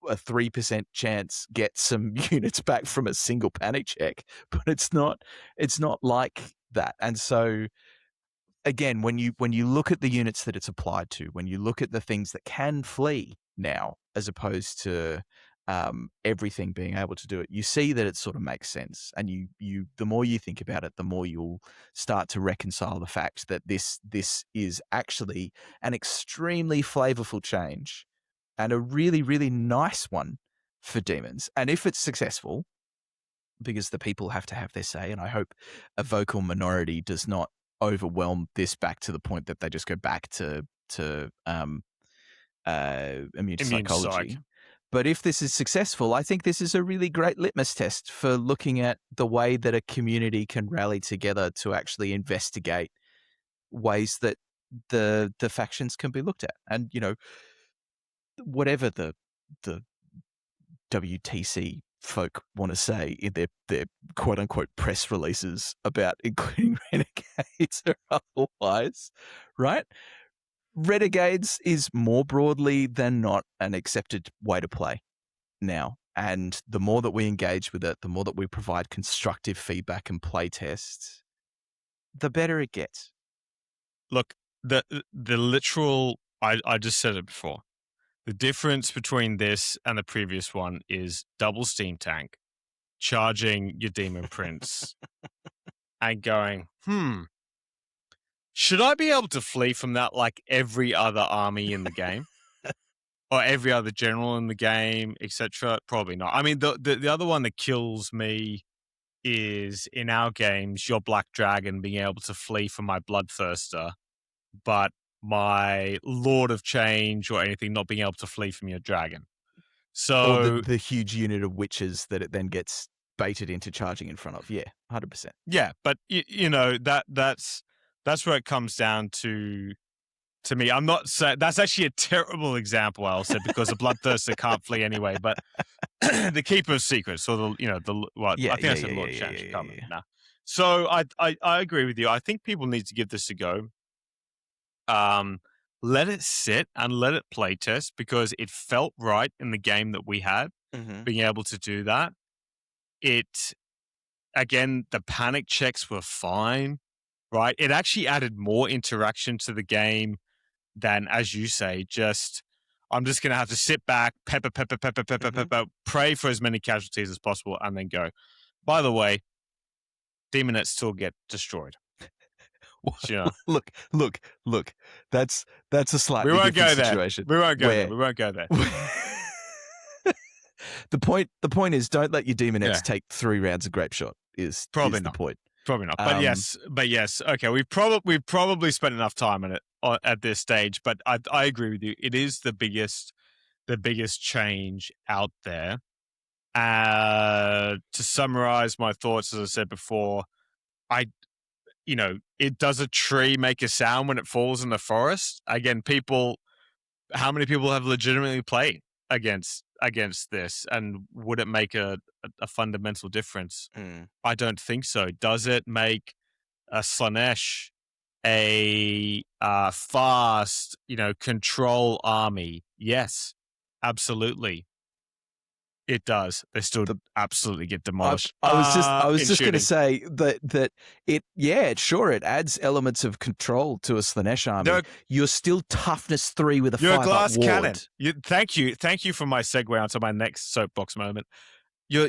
3% chance get some units back from a single panic check, but it's not like that. And so again, when you look at the units that it's applied to, when you look at the things that can flee now, as opposed to everything being able to do it, you see that it sort of makes sense. And you the more you think about it, the more you'll start to reconcile the fact that this is actually an extremely flavorful change and a really, really nice one for demons. And if it's successful, because the people have to have their say, and I hope a vocal minority does not overwhelm this back to the point that they just go back to immune psychology. Psych. But if this is successful, I think this is a really great litmus test for looking at the way that a community can rally together to actually investigate ways that the factions can be looked at. And whatever the WTC folk want to say in their quote unquote press releases about including renegades or otherwise, right? Renegades is more broadly than not an accepted way to play now. And the more that we engage with it, the more that we provide constructive feedback and play tests, the better it gets. Look, the literal, I just said it before. The difference between this and the previous one is double steam tank, charging your demon prince and going, should I be able to flee from that like every other army in the game? or every other general in the game, etc.? Probably not. I mean, the other one that kills me is in our games, your Black Dragon being able to flee from my Bloodthirster, but my Lord of Change or anything not being able to flee from your dragon. Or So the huge unit of witches that it then gets baited into charging in front of. Yeah, 100%. yeah, but you know that's where it comes down to me. I'm not saying that's actually a terrible example, I'll say, because the Bloodthirster can't flee anyway. But the Keeper of Secrets, or I think I said Lord of Change coming now. So I agree with you. I think people need to give this a go. Let it sit and let it play test, because it felt right in the game that we had, being able to do that. Again, the panic checks were fine, right? It actually added more interaction to the game than, as you say, I'm just going to have to sit back, pepper, pray for as many casualties as possible, and then go. By the way, Demonettes still get destroyed. You know? Look. That's a slightly different situation. We won't go there. The point is, don't let your Demonettes take 3 rounds of grape shot. Is probably the point. Probably not. But yes. Okay, we've probably spent enough time on it at this stage. But I agree with you. It is the biggest change out there. To summarize my thoughts, as I said before, does a tree make a sound when it falls in the forest? Again, how many people have legitimately played against this, and would it make a fundamental difference? I don't think so. Does it make a Slaanesh a fast, control army? Yes, absolutely. It does. They still absolutely get demolished. I was just going to say that it adds elements of control to a Slaanesh army. You're still toughness 3 with a 5-up ward. You're a glass cannon. Thank you for my segue onto my next soapbox moment. You're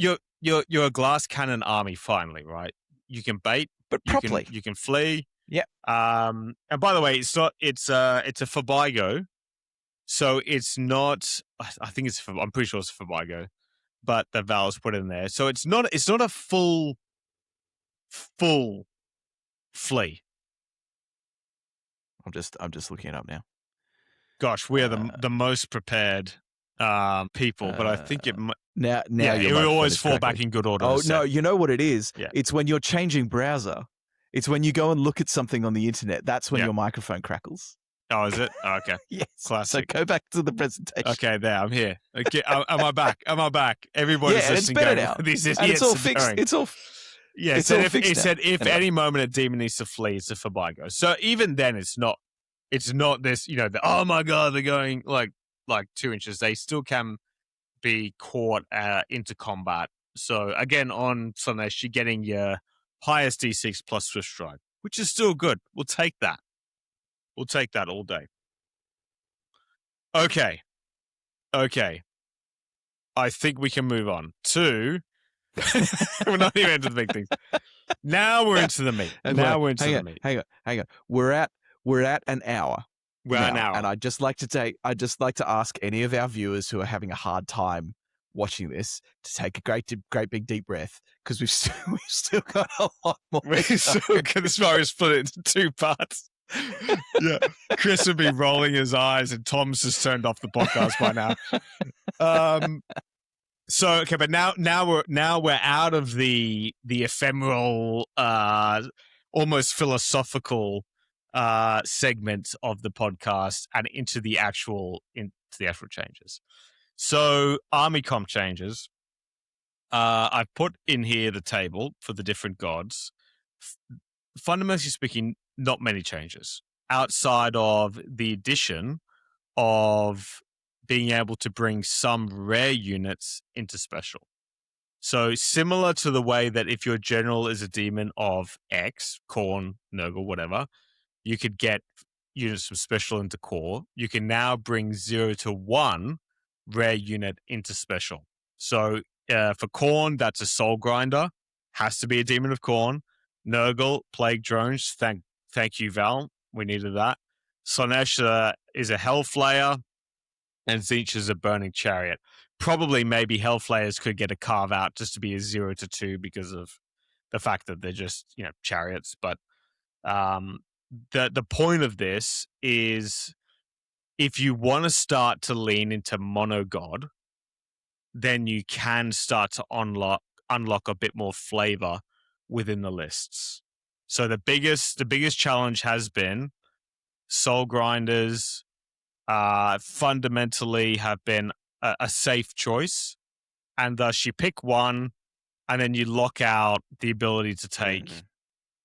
a glass cannon army finally, right? You can bait, but properly. You can flee. Yeah. And by the way, it's a Fabigo. So it's not. I think it's. I'm pretty sure it's Fabigo, but the Val's put it in there. So it's not. It's not a full flee. I'm just looking it up now. Gosh, we are the most prepared people, but I think it. Now it will always fall back in good order. Oh no, you know what it is? Yeah. It's when you're changing browser. It's when you go and look at something on the internet. That's when your microphone crackles. Oh, is it? Oh, okay. Yes. Classic. So go back to the presentation. Okay, there. I'm here. Okay, am I back? Everybody's listening. It's better now. These idiots and it's all fixed. It's all. Yeah. It's so all fixed. It said if any moment a demon needs to flee, it's a Fabigo. So even then, it's not. It's not this. Oh my god, they're going like 2 inches. They still can be caught into combat. So again, on Slaanesh, you're getting your highest D6 plus Swift Stride, which is still good. We'll take that. We'll take that all day. Okay. I think we can move on to. We're not even into the big things. Now we're into the meat. Hang on. We're at an hour. We're at an hour, and I'd just like to ask any of our viewers who are having a hard time watching this to take a great big deep breath, because we've still got a lot more. This is why we split it into 2 parts. Yeah, Chris would be rolling his eyes, and Tom's just turned off the podcast by now. So okay, but now we're out of the ephemeral, almost philosophical segment of the podcast and into the actual changes. So army comp changes. I've put in here the table for the different gods. Fundamentally speaking, not many changes outside of the addition of being able to bring some rare units into special. So similar to the way that if your general is a demon of X, Khorne, Nurgle, whatever, you could get units from special into core. You can now bring 0 to 1 rare unit into special. So for Khorne, that's a Soul Grinder. Has to be a demon of Khorne. Nurgle, Plague Drones. Thank you, Val. We needed that. Slaanesh is a Hellflayer. and Tzeentch is a burning chariot. Probably maybe Hellflayers could get a carve out just to be a 0-2 because of the fact that they're just, chariots. But the point of this is, if you want to start to lean into mono god, then you can start to unlock a bit more flavor within the lists. So the biggest challenge has been soul grinders fundamentally have been a safe choice, and thus you pick one and then you lock out the ability to take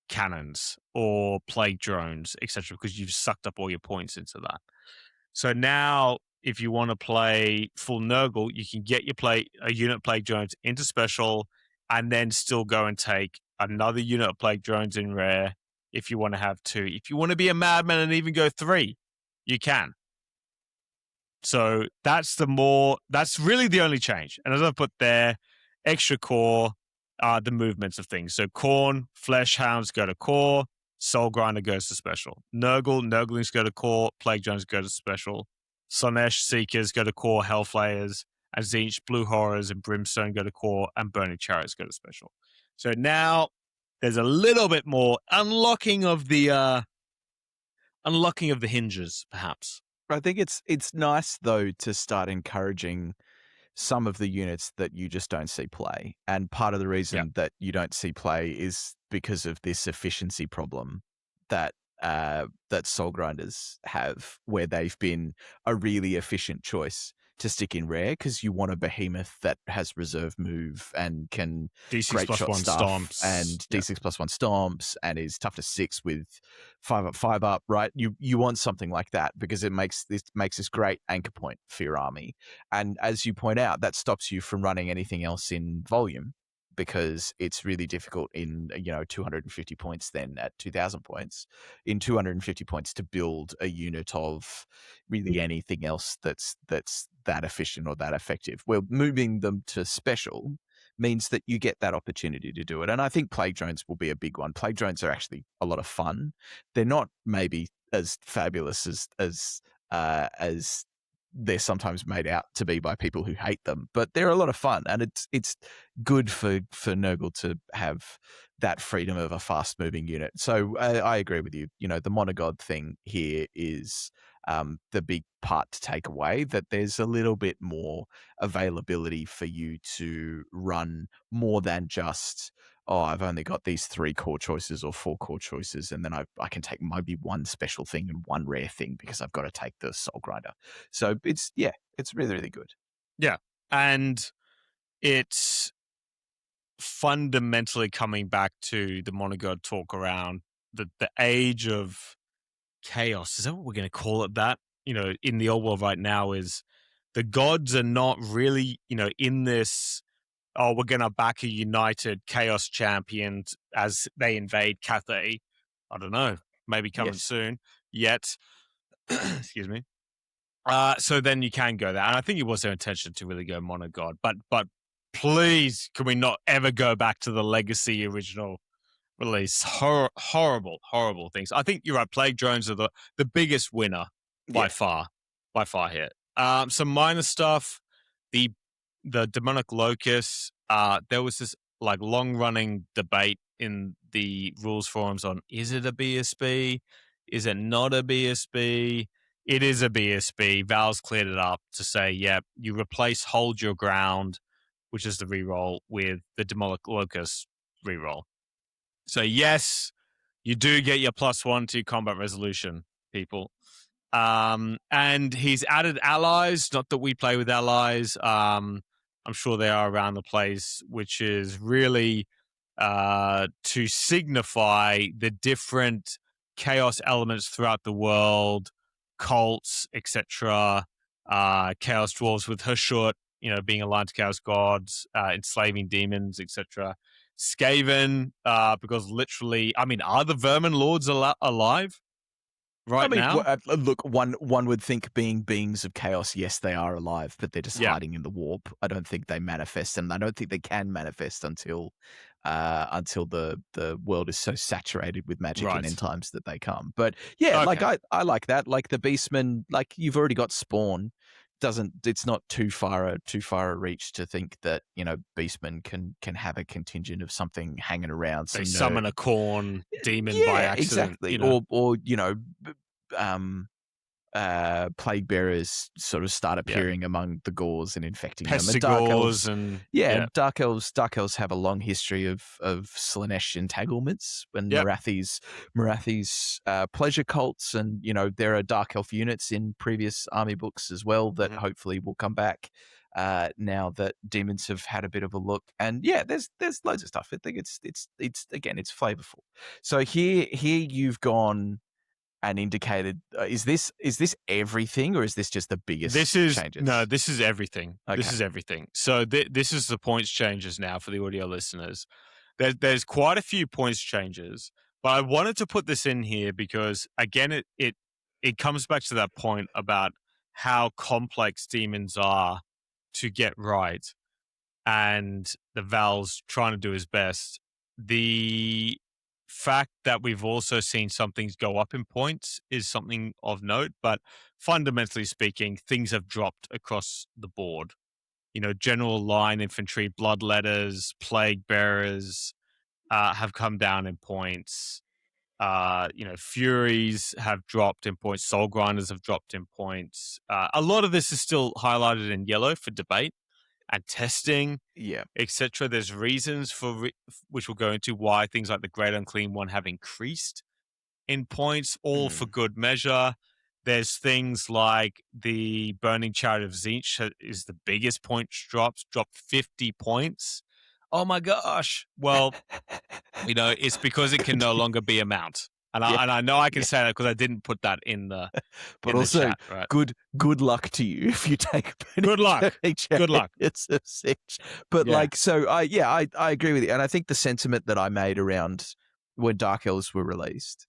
cannons or plague drones, etc., because you've sucked up all your points into that. So now, if you want to play full Nurgle, you can get a unit of plague drones into special, and then still go and take another unit of plague drones in rare. If you want to have 2, if you want to be a madman and even go 3, you can. So that's really the only change. And as I put there, extra core are the movements of things. So Khorne, Flesh Hounds go to core, Soul Grinder goes to special. Nurglings go to core, Plague Drones go to special. Slaanesh Seekers go to core, Hellflayers, and Tzeentch Blue Horrors and Brimstone go to core, and Burning Chariots go to special. So now there's a little bit more unlocking of the hinges, perhaps. I think it's nice, though, to start encouraging some of the units that you just don't see play. And part of the reason that you don't see play is because of this efficiency problem that Soul Grinders have, where they've been a really efficient choice to stick in rare, because you want a behemoth that has reserve move and can D6 plus 1 stomps and D6 plus 1 stomps and is tough to 6 with 5 up, right? You want something like that, because it makes this great anchor point for your army. And as you point out, that stops you from running anything else in volume, because it's really difficult in 250 points, then at 2,000 points, in 250 points to build a unit of really anything else that's that efficient or that effective. Well, moving them to special means that you get that opportunity to do it. And I think Plague Drones will be a big one. Plague Drones are actually a lot of fun. They're not maybe as fabulous as they're sometimes made out to be by people who hate them, but they're a lot of fun, and it's good for Nurgle to have that freedom of a fast moving unit. So I agree with you. The monogod thing here is the big part to take away, that there's a little bit more availability for you to run more than just, I've only got these 3 core choices or 4 core choices, and then I can take maybe one special thing and one rare thing because I've got to take the Soul Grinder. So it's really, really good. Yeah. And it's fundamentally coming back to the monogod talk around the age of chaos. Is that what we're going to call it? That, in the old world right now, is the gods are not really, in this, we're going to back a united chaos champion as they invade Cathay. I don't know, maybe coming soon yet. Excuse me. So then you can go there. And I think it was their intention to really go monogod. But please, can we not ever go back to the Legacy original release? Horrible things. I think you're right. Plague Drones are the biggest winner by far here. Some minor stuff. The Demonic Locusts, there was this long running debate in the rules forums on, is it a BSB? Is it not a BSB? It is a BSB. Val's cleared it up to say, you replace Hold Your Ground, which is the reroll, with the Demonic Locust reroll. So yes, you do get your +1 to combat resolution, people. And he's added allies. Not that we play with allies. I'm sure they are around the place, which is really to signify the different chaos elements throughout the world, cults, etc. Chaos dwarves with Hashut, being aligned to chaos gods, enslaving demons, etc. Skaven, because literally, are the vermin lords alive? Now? Look, one would think, being beings of chaos, yes, they are alive, but they're just hiding in the warp. I don't think they manifest, and I don't think they can manifest until the world is so saturated with magic in end times that they come. But I like that. Like the Beastmen, you've already got Spawn it's not too far a reach to think that, you know, Beastmen can have a contingent of something hanging around. They summon a Khorne demon by accident. Exactly. You know? Or you know, plague bearers sort of start appearing among the Gauls and infecting them. And dark elves, dark elves have a long history of Slaanesh entanglements and Morathi's pleasure cults, and you know there are dark elf units in previous army books as well that hopefully will come back now that demons have had a bit of a look. And there's loads of stuff. I think it's again, it's flavorful. So here you've gone and indicated, is this everything, or is this just the biggest changes? No, this is everything. Okay. This is everything. So this is the points changes now for the audio listeners. There's quite a few points changes, but I wanted to put this in here because, again, it comes back to that point about how complex demons are to get right, and the Val's trying to do his best. The fact that we've also seen some things go up in points is something of note, but fundamentally speaking, things have dropped across the board. You know, general line infantry, bloodletters, plague bearers have come down in points. You know, furies have dropped in points. Soul grinders have dropped in points. A lot of this is still highlighted in yellow for debate and testing, etc. There's reasons for which we'll go into why things like the Great Unclean one have increased in points, all for good measure. There's things like the Burning Chariot of Tzeentch is the biggest points dropped 50 points. Oh my gosh. Well, you know, it's because it can no longer be a mount. And I know I can say that because I didn't put that in the but also the chat, right? Good luck to you if you take good luck. It's a Tzeentch. But like, so I agree with you, and I think the sentiment that I made around when Dark Elves were released,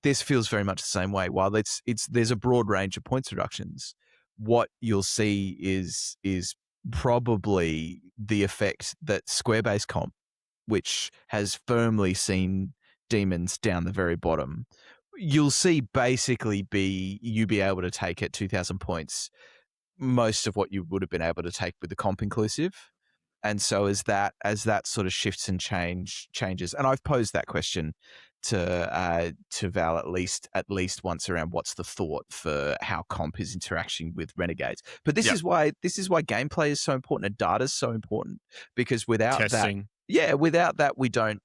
this feels very much the same way. While there's a broad range of points reductions, what you'll see is probably the effect that square base comp, which has firmly seen demons down the very bottom, you'll see basically you be able to take at 2,000 points most of what you would have been able to take with the comp inclusive. And so as that sort of shifts and changes, and I've posed that question to Val at least once around what's the thought for how comp is interacting with Renegades. But this is why gameplay is so important and data is so important, because without testing. Without that, we don't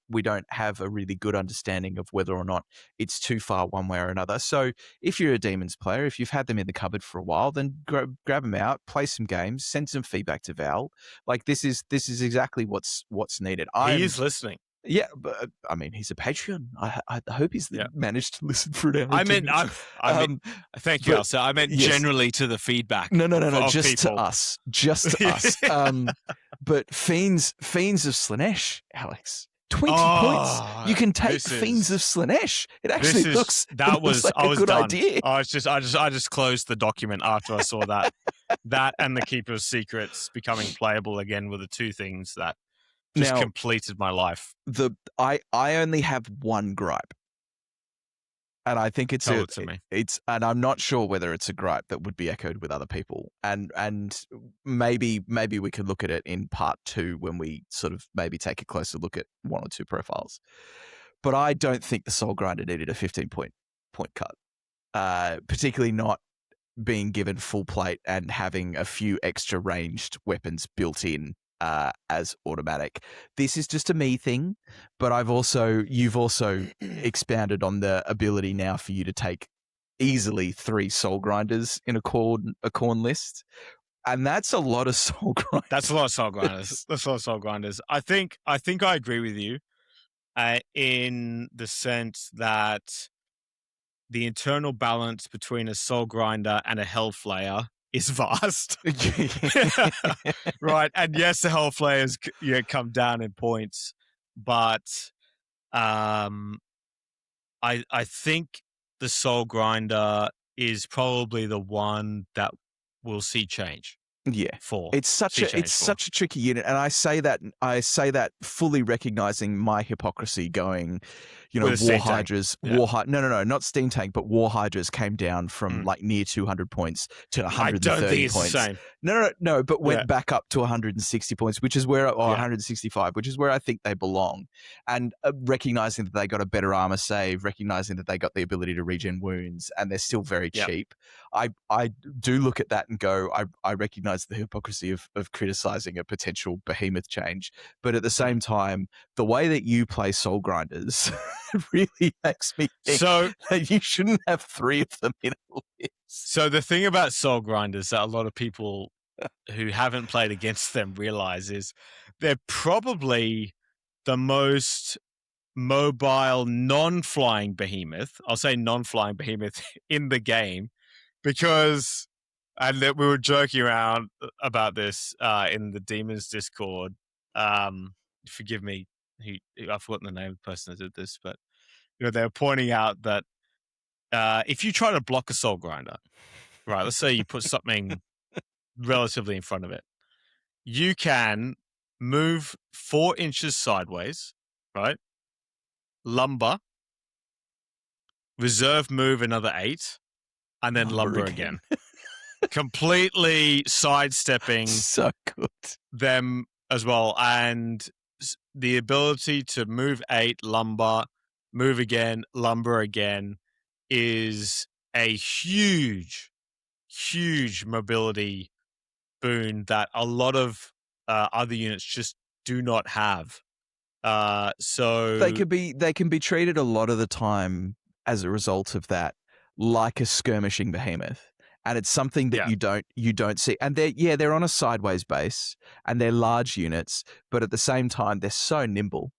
have a really good understanding of whether or not it's too far one way or another. So if you're a Demons player, if you've had them in the cupboard for a while, then grab them out, play some games, send some feedback to Val. Like this is exactly what's needed. He is listening. Yeah, but I mean, he's a Patreon. I hope he's managed to listen for an hour. I mean, thank you, Elsa. I meant generally to the feedback. No, just people. Just to us. But Fiends of Slaanesh, Alex, 20 points. You can take Fiends of Slaanesh. It actually looks like a good idea. I just closed the document after I saw that. That and the Keeper's Secrets becoming playable again were the two things that just completed my life. I only have one gripe, and I think it's and I'm not sure whether it's a gripe that would be echoed with other people, and maybe we could look at it in part 2 when we sort of maybe take a closer look at one or two profiles. But I don't think the Soul Grinder needed a 15 point cut, particularly not being given full plate and having a few extra ranged weapons built in as automatic. This is just a me thing, but you've also expounded on the ability now for you to take easily 3 Soul Grinders in a Khorne list, and that's a lot of Soul Grinders. That's a lot of Soul Grinders. That's a lot of Soul Grinders. I think I agree with you in the sense that the internal balance between a Soul Grinder and a Hellflayer is vast. Right. And yes, the Hellflayers come down in points, but I think the Soul Grinder is probably the one that we'll see change. It's such a tricky unit, and I say that fully recognizing my hypocrisy, going, you know, With a War steam tank. Hydras, Yeah. no, not Steam Tank, but War Hydras came down from like near 200 points to 130 I don't think it's points. the same. No, but went Yeah. back up to 160 points, which is where, or Yeah. 165, which is where I think they belong. And recognizing that they got a better armor save, recognizing that they got the ability to regen wounds, and they're still very Yep. cheap. I do look at that and go, I recognize the hypocrisy of criticizing a potential behemoth change, but at the same time, the way that you play Soul Grinders really makes me think So that you shouldn't have 3 of them in a list. So the thing about Soul Grinders that a lot of people who haven't played against them realize is they're probably the most mobile non-flying behemoth. I'll say non-flying behemoth in the game because, and that we were joking around about this in the Demons Discord. Forgive me, I've forgotten the name of the person that did this, but you know they were pointing out that if you try to block a Soul Grinder, right? Let's say you put something relatively in front of it. You can move 4 inches sideways, right? Lumber, reserve move another 8, and then lumber again. Completely sidestepping So good. them as well. And the ability to move 8, lumber, move again, lumber again is a huge mobility boon that a lot of other units just do not have. So they can be treated a lot of the time as a result of that like a skirmishing behemoth, and it's something that you don't see. And they're on a sideways base and they're large units, but at the same time they're so nimble,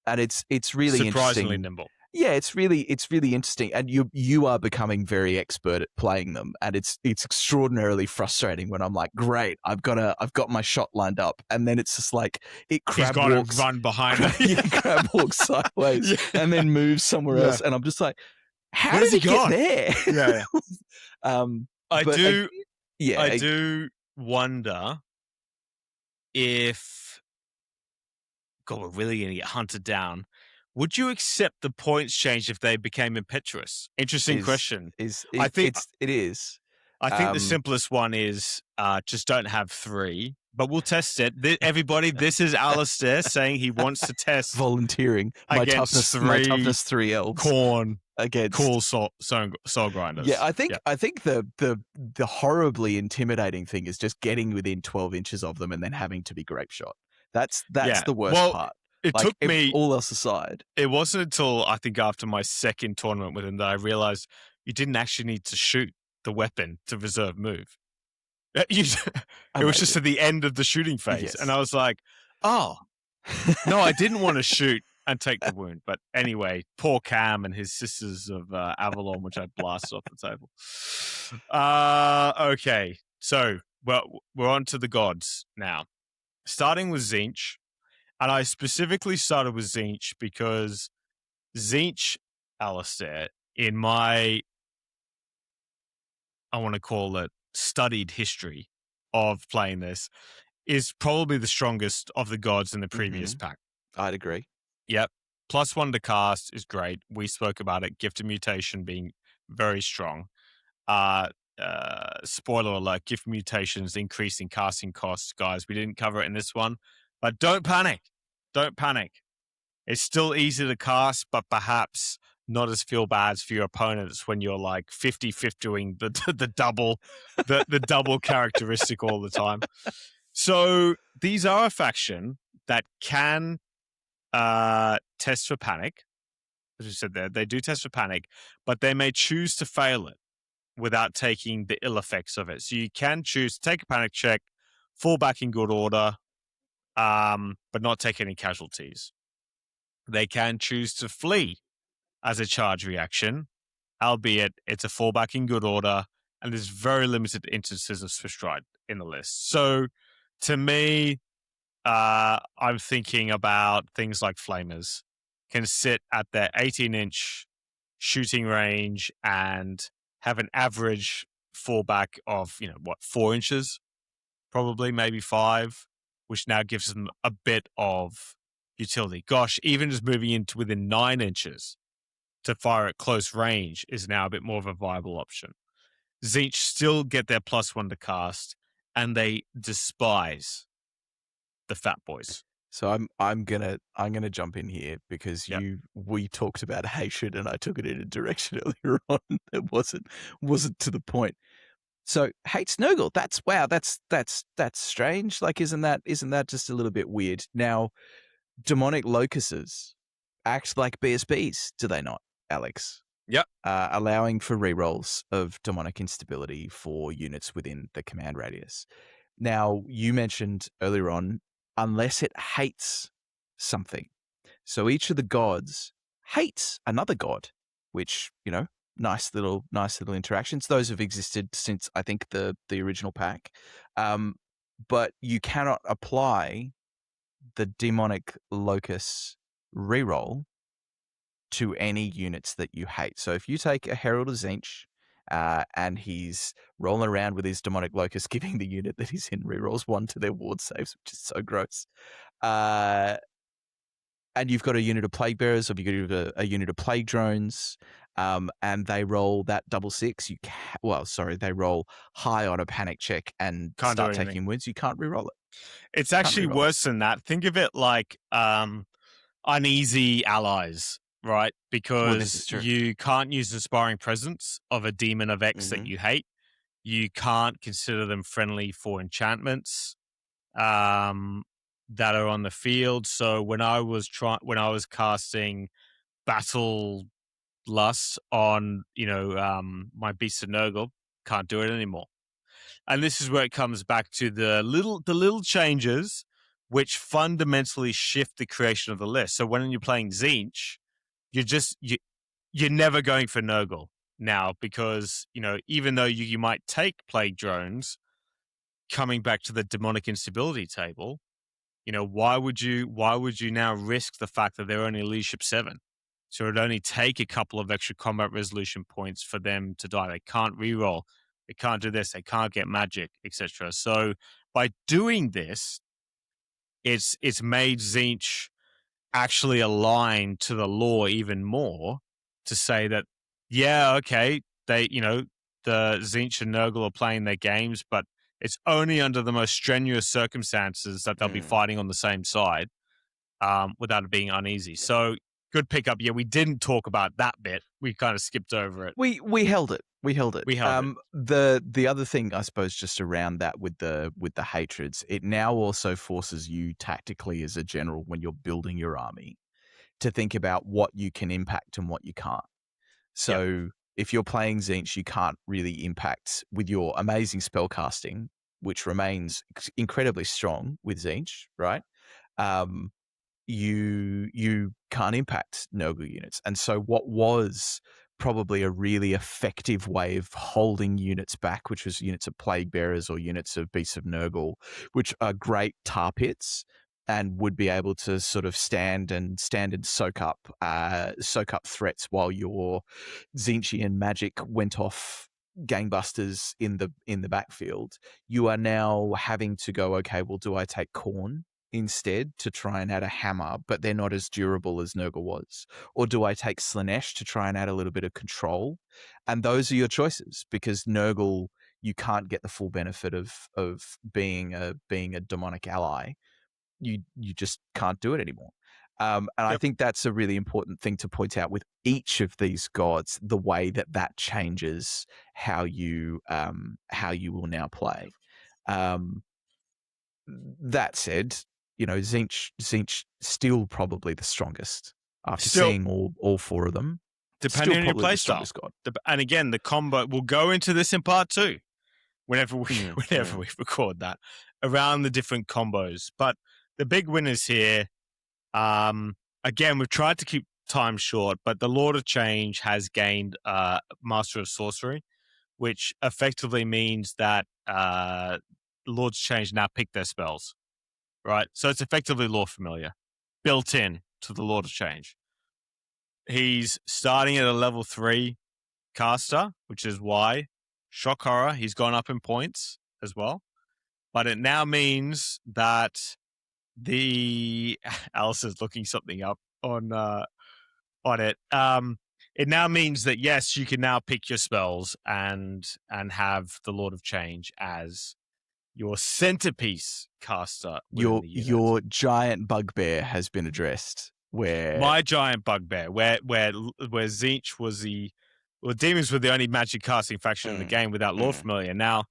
and it's really surprisingly interesting. nimble. Yeah, it's really interesting, and you are becoming very expert at playing them, and it's extraordinarily frustrating when I'm like, great, I've got my shot lined up, and then it's just like it crab walks, run behind it. crab walks sideways, and then moves somewhere else, and I'm just like, how Where's did he he gone? get there? I I do wonder if, God, we're really going to get hunted down. Would you accept the points change if they became impetuous? Interesting question. I think it is. I think the simplest one is just don't have 3, but we'll test it. Everybody, this is Alistair saying he wants to test volunteering my toughness 3 elves Khorne against cool soul grinders. Yeah, I think the horribly intimidating thing is just getting within 12 inches of them and then having to be grape shot. That's the worst part. It took me, all else aside. It wasn't until I think after my second tournament with him that I realized you didn't actually need to shoot the weapon to reserve move. It was just at the end of the shooting phase. Yes. And I was like, oh, no, I didn't want to shoot and take the wound. But anyway, poor Cam and his Sisters of Avalon, which I blasted off the table. Okay, so we're on to the gods now. Starting with Tzeentch. And I specifically started with Tzeentch because Tzeentch, Alistair, in my, I want to call it, studied history of playing this, is probably the strongest of the gods in the previous pack. I'd agree. Yep. +1 to cast is great. We spoke about it. Gift of Mutation being very strong. Spoiler alert, Gift Mutations increasing casting costs, guys. We didn't cover it in this one. But don't panic. Don't panic. It's still easy to cast, but perhaps not as feel bad for your opponents when you're like 50-50ing the double the double characteristic all the time. So these are a faction that can test for panic. As you said there, they do test for panic, but they may choose to fail it without taking the ill effects of it. So you can choose to take a panic check, fall back in good order, but not take any casualties. They can choose to flee as a charge reaction, albeit it's a fallback in good order, and there's very limited instances of Swift Stride in the list. So to me, I'm thinking about things like Flamers can sit at their 18-inch shooting range and have an average fallback of, 4 inches, probably, maybe 5, which now gives them a bit of utility. Gosh, even just moving into within 9 inches to fire at close range is now a bit more of a viable option. Tzeentch still get their +1 to cast, and they despise the fat boys. So I'm gonna jump in here because we talked about hatred and I took it in a direction earlier on that wasn't to the point. So hates Nurgle. That's strange. Like, isn't that just a little bit weird? Now, demonic locusts act like BSBs, do they not, Alex? Yep. Allowing for rerolls of demonic instability for units within the command radius. Now, you mentioned earlier on, unless it hates something. So each of the gods hates another god, which, nice little interactions. Those have existed since, I think, the original pack. But you cannot apply the demonic locust reroll to any units that you hate. So if you take a Herald of Tzeentch, and he's rolling around with his demonic locust, giving the unit that he's in rerolls 1 to their ward saves, which is so gross. And you've got a unit of plague bearers, or you've got a unit of plague drones, and they roll that 6/6. They roll high on a panic check and start taking wounds. You can't reroll it. It's actually worse than that. Think of it like uneasy allies. Right, because you can't use Inspiring Presence of a demon of X that you hate. You can't consider them friendly for enchantments that are on the field. So when I was casting Battle Lust on my Beast of Nurgle, can't do it anymore. And this is where it comes back to the little changes which fundamentally shift the creation of the list. So when you're playing Tzeentch, you're never going for Nurgle now because, even though you might take plague drones, coming back to the demonic instability table, why would you now risk the fact that they're only leadership 7? So it'd only take a couple of extra combat resolution points for them to die. They can't reroll. They can't do this. They can't get magic, etc. So by doing this, it's made Tzeentch actually align to the law even more to say that, they, the Tzeentch and Nurgle are playing their games, but it's only under the most strenuous circumstances that they'll be fighting on the same side without it being uneasy. So good pickup. Yeah, we didn't talk about that bit. We kind of skipped over it. We held it. We held it. The other thing, I suppose, just around that with the hatreds, it now also forces you tactically as a general when you're building your army to think about what you can impact and what you can't. So if you're playing Tzeentch, you can't really impact with your amazing spellcasting, which remains incredibly strong with Tzeentch, right? You can't impact Nurgle units. And so what was probably a really effective way of holding units back, which was units of plague bearers or units of beasts of Nurgle, which are great tar pits and would be able to sort of stand and soak up threats while your Tzeentchian magic went off gangbusters in the backfield. You are now having to go, okay, well, do I take Khorne instead to try and add a hammer, but they're not as durable as Nurgle was? Or do I take Slaanesh to try and add a little bit of control? And those are your choices, because Nurgle, you can't get the full benefit of being a demonic ally. You just can't do it anymore. And I think that's a really important thing to point out with each of these gods, the way that changes how you will now play. That said, Tzeentch still probably the strongest after seeing all 4 of them. Depending on your playstyle. And again, the combo, we'll go into this in part 2 whenever we record that, around the different combos. But the big winners here, again, we've tried to keep time short, but the Lord of Change has gained Master of Sorcery, which effectively means that Lords of Change now pick their spells, right? So it's effectively lore familiar, built in to the Lord of Change. He's starting at a level 3 caster, which is why, shock horror, he's gone up in points as well. But it now means that Alice is looking something up on it. it now means that yes, you can now pick your spells and have the Lord of Change as your centerpiece caster. Within the unit. Your giant bugbear has been addressed. Where my giant bugbear, where Tzeentch was Demons were the only magic casting faction in the game without Lore Familiar. Now,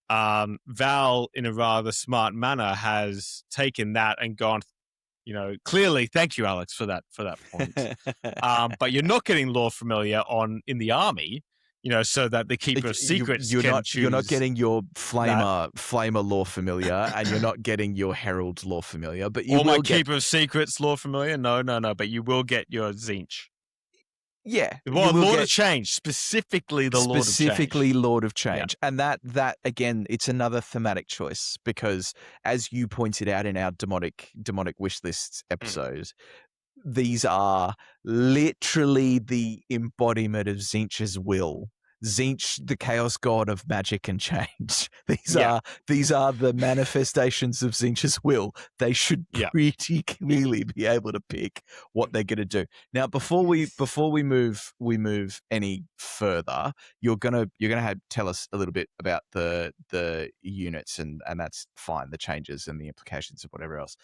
Val, in a rather smart manner, has taken that and gone. Clearly, thank you, Alex, for that point. But you're not getting Lore Familiar in the army. So that the Keeper of Secrets can choose. You're not getting your Flamer Lore Familiar, and you're not getting your Herald Lore Familiar. But you or will my Keeper of Secrets Lore Familiar. No. But you will get your Tzeentch. Yeah. Well, Lord of Change, specifically the Lord of Change. Specifically Lord of Change. Yeah. And that again, it's another thematic choice because, as you pointed out in our demonic wish lists episode, these are literally the embodiment of Tzeentch's will. Tzeentch, the chaos god of magic and change. These are the manifestations of Tzeentch's will. They should pretty clearly be able to pick what they're going to do. Now, before we move any further, you're gonna tell us a little bit about the units, and that's fine, the changes and the implications of whatever else.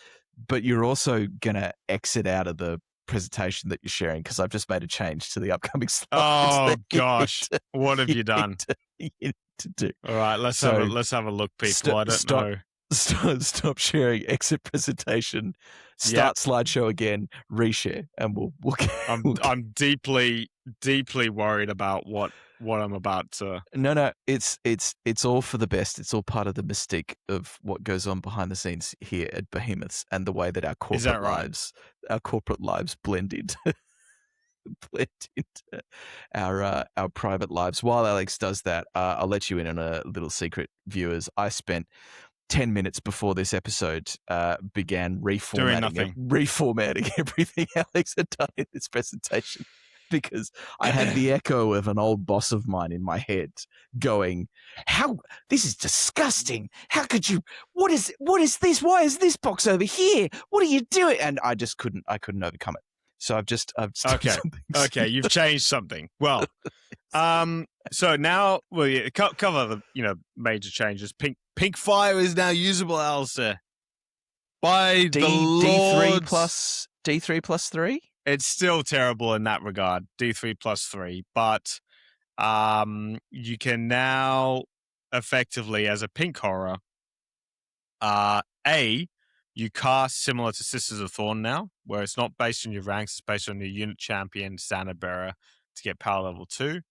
But you're also gonna exit out of the presentation that you're sharing because I've just made a change to the upcoming slides. Oh gosh, what have you done? You need to do. All right, let's have a look, people. I don't know. Stop sharing. Exit presentation. Start slideshow again. Reshare, and we'll. I'm deeply worried about what I'm about to. No, it's all for the best. It's all part of the mystique of what goes on behind the scenes here at Behemoths and the way that our corporate lives blend into our private lives. While Alex does that, I'll let you in on a little secret, viewers. I spent 10 minutes before this episode began reformatting everything Alex had done in this presentation. Because I had the echo of an old boss of mine in my head going, this is disgusting. How could you, what is this? Why is this box over here? What are you doing? And I couldn't overcome it. So I've okay. You've changed something. Well, so now cover the, major changes. Pink Fire is now usable, Alistair. By D3 plus 3? It's still terrible in that regard, D3 plus 3, but you can now effectively, as a pink horror, you cast similar to Sisters of Thorn now, where it's not based on your ranks, it's based on your unit champion, standard bearer, to get power level 2.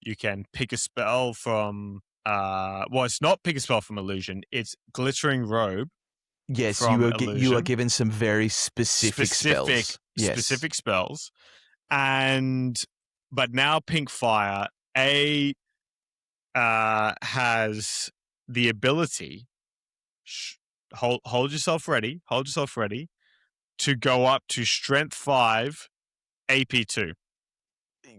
You can pick a spell from, it's not pick a spell from Illusion, it's Glittering Robe. Yes, you are given some very specific spells. Specific spells. But now Pink Fire, has the ability, hold yourself ready, to go up to Strength 5, AP 2.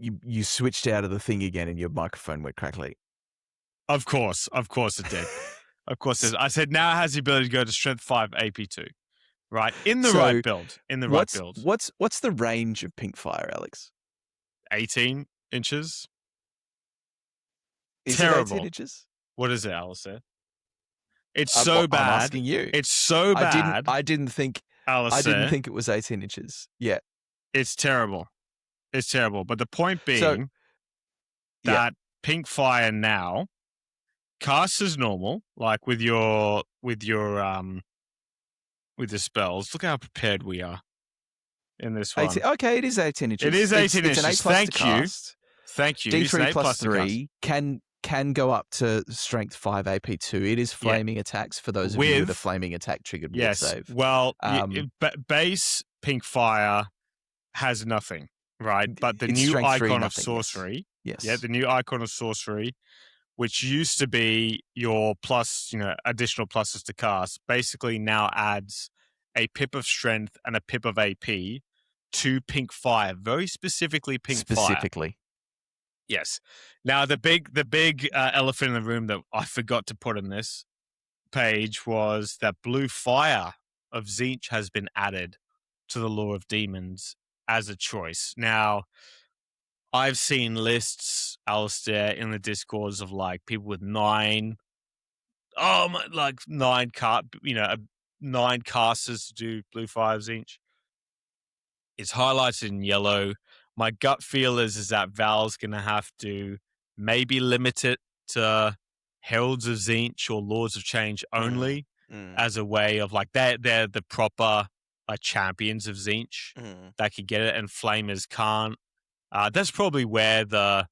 You switched out of the thing again and your microphone went crackly. Of course it did. Of course it did. I said now it has the ability to go to Strength 5, AP 2. Right, right build. Right build. What's the range of Pink Fire, Alex? 18 inches. Is terrible. It 18 inches? What is it, Alistair? It's so bad. I'm asking you. It's so bad. I didn't think it was 18 inches. Yeah. It's terrible. But the point being that Pink Fire now casts as normal, like with your spells. Look how prepared we are in this one. Okay, it is 18 inches. It is 18 inches. It's an A+ Thank you. Thank you. D3 plus 3 can go up to Strength 5 AP 2. It is flaming attacks for those of you with a flaming attack triggered will save. Well, base Pink Fire has nothing, right? But the new icon of sorcery, the new icon of sorcery, which used to be your plus, additional pluses to cast, basically now adds a pip of strength and a pip of AP to Pink Fire, very specifically Pink Fire. Yes. Now the big elephant in the room that I forgot to put in this page was that Blue Fire of Tzeentch has been added to the Lore of Demons as a choice. Now, I've seen lists, Alistair, in the Discords of like people with 9 casters to do blue 5s each. It's highlighted in yellow. My gut feel is that Val's going to have to maybe limit it to Heralds of Tzeentch or Lords of Change only as a way of like they're the proper champions of Tzeentch that could get it, and Flamers can't. That's probably where the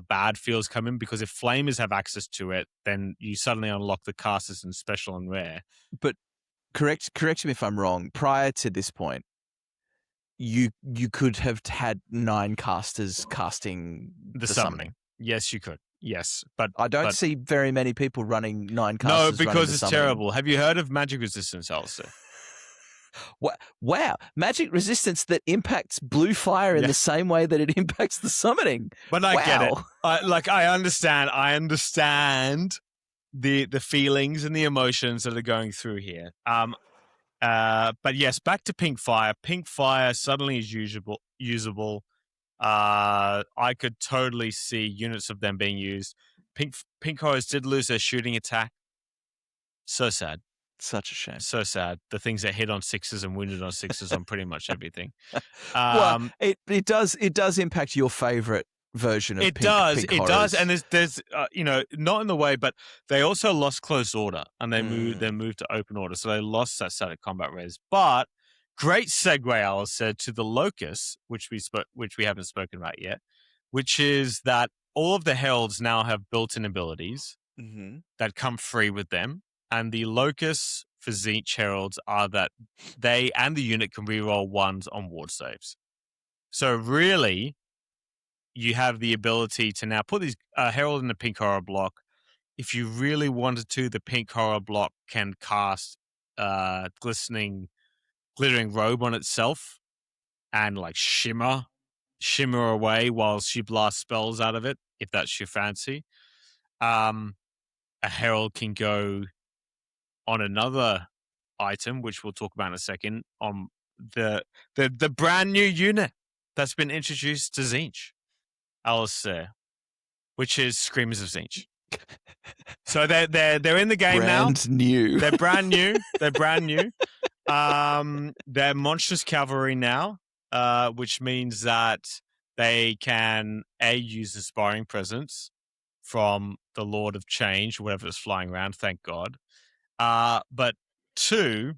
bad feels come in, because if Flamers have access to it, then you suddenly unlock the casters in special and rare. But correct me if I'm wrong. Prior to this point, you could have had 9 casters casting the summoning. Yes, you could. Yes, but I don't see very many people running 9 casters. No, because it's summoning. terrible. Have you heard of magic resistance, Alistair? Wow, magic resistance that impacts blue fire in the same way that it impacts the summoning. But I get it. I understand. I understand the feelings and the emotions that are going through here. But yes, back to pink fire. Pink fire suddenly is usable. I could totally see units of them being used. Pink horrors did lose their shooting attack. So sad. Such a shame. So sad. The things that hit on 6s and wounded on 6s on pretty much everything. Well, it does impact your favorite version of pink horrors. It does, and there's not in the way, but they also lost close order, and they moved to open order, so they lost that static combat res. But great segue, Alice said, to the Locusts, which we haven't spoken about yet, which is that all of the heralds now have built-in abilities that come free with them, and the Locusts for Tzeentch heralds are that they and the unit can reroll 1s on ward saves. So really, you have the ability to now put these herald in the pink horror block. If you really wanted to, the pink horror block can cast glittering robe on itself and like shimmer away while she blasts spells out of it, if that's your fancy. A herald can go on another item, which we'll talk about in a second, on the brand new unit that's been introduced to Tzeentch, Alistair, which is Screamers of Tzeentch. So they're in the game brand now. New. They're brand new. They're brand new. They're monstrous cavalry now, which means that they can use the sparring presence from the Lord of Change, whatever is flying around. Thank God. But 2,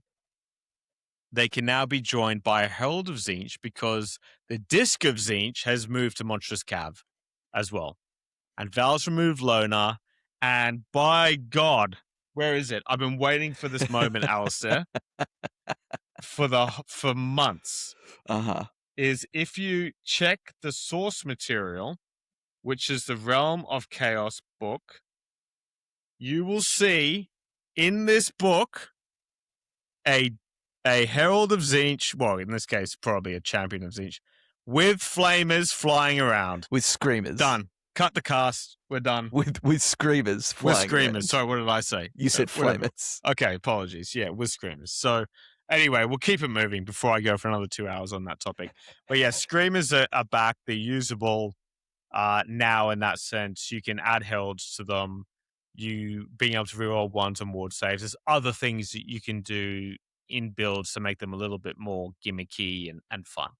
they can now be joined by a Herald of Tzeentch, because the Disc of Tzeentch has moved to Monstrous Cav as well. And Val's removed Loner, and by God, where is it? I've been waiting for this moment, Alistair, for months. Is if you check the source material, which is the Realm of Chaos book, you will see in this book a Herald of Tzeentch, well, in this case, probably a Champion of Tzeentch, with flamers flying around. With screamers. Done. Cut the cast. We're done. With screamers flying With screamers. around. Sorry, what did I say? You said flamers. Okay, apologies. Yeah, with screamers. So anyway, we'll keep it moving before I go for another 2 hours on that topic. But yeah, screamers are back. They're usable now in that sense. You can add heralds to them. You being able to reroll 1s and ward saves. There's other things that you can do in builds to make them a little bit more gimmicky and fun.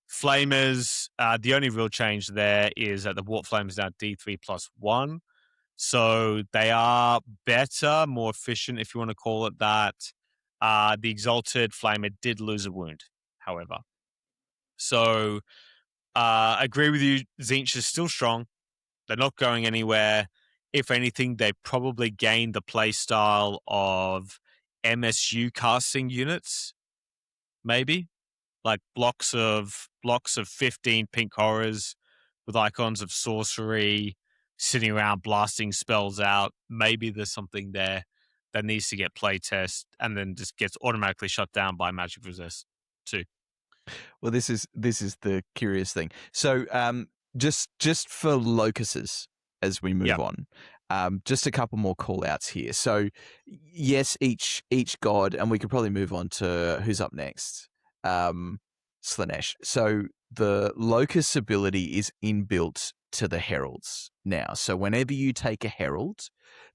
Flamers, the only real change there is that the Warp Flame is now D3+1. So they are better, more efficient, if you want to call it that. The Exalted Flamer did lose a wound, however. So I agree with you. Tzeentch is still strong. They're not going anywhere. If anything, they probably gained the playstyle of MSU casting units, maybe. Like blocks of 15 pink horrors with icons of sorcery sitting around blasting spells out. Maybe there's something there that needs to get playtest and then just gets automatically shut down by Magic Resist too. Well, this is the curious thing. So just for locusts as we move on, just a couple more call outs here. So yes, each god, and we could probably move on to who's up next. Slaanesh. So the Locust ability is inbuilt to the heralds now. So whenever you take a herald,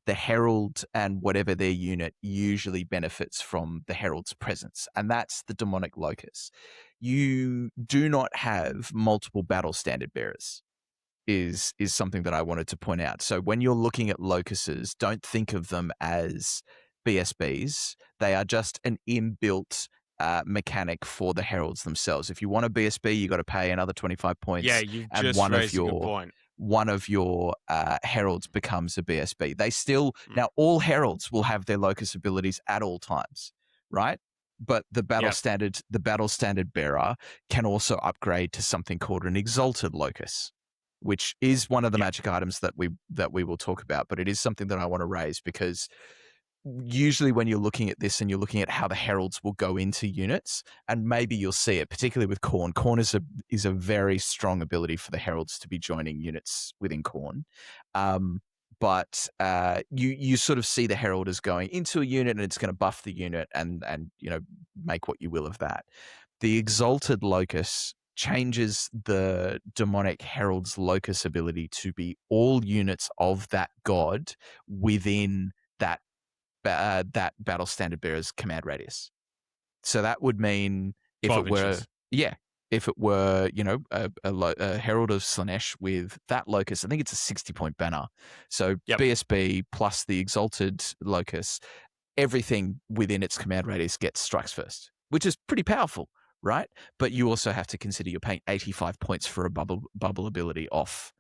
the herald and whatever their unit usually benefits from the herald's presence, and that's the demonic locust. You do not have multiple battle standard bearers. Is something that I wanted to point out. So when you're looking at locusts, don't think of them as BSBs. They are just an inbuilt mechanic for the heralds themselves. If you want a BSB, you got to pay another 25 points. Yeah, you've and just raised a good point. One of your heralds becomes a BSB. They still now all heralds will have their locust abilities at all times, right? But the battle standard bearer can also upgrade to something called an exalted locust, which is one of the magic items that we will talk about. But it is something that I want to raise because usually when you're looking at this and you're looking at how the heralds will go into units, and maybe you'll see it, particularly with Khorne. Khorne is a very strong ability for the heralds to be joining units within Khorne. But you sort of see the herald as going into a unit and it's going to buff the unit and make what you will of that. The exalted locust changes the demonic herald's locust ability to be all units of that god within that battle standard bearer's command radius. So that would mean if it were a herald of Slaanesh with that locust, I think it's a 60-point banner. So BSB plus the exalted locust, everything within its command radius strikes first, which is pretty powerful, right? But you also have to consider you're paying 85 points for a bubble ability off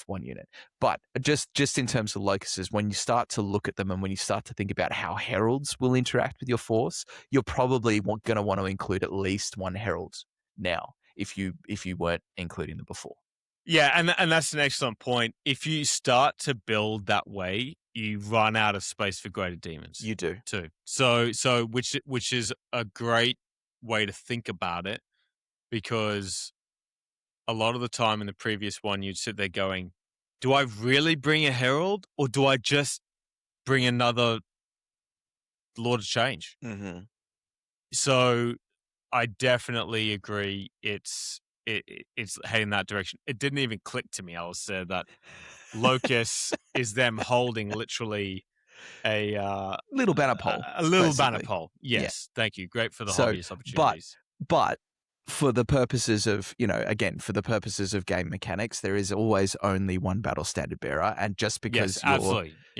one unit. But just in terms of locusts, when you start to look at them and when you start to think about how heralds will interact with your force, you're probably going to want to include at least one herald now if you weren't including them before. Yeah, and that's an excellent point. If you start to build that way, you run out of space for greater demons. You do too. So which is a great way to think about it, because a lot of the time in the previous one, you'd sit there going, do I really bring a herald or do I just bring another Lord of Change? Mm-hmm. So I definitely agree. It's heading that direction. It didn't even click to me. I was said that Locust is them holding literally a little banner pole. A little basically. Banner pole. Yes. Yeah. Thank you. Great for the hobbyist opportunities. But for the purposes of, for the purposes of game mechanics, there is always only one battle standard bearer, and just because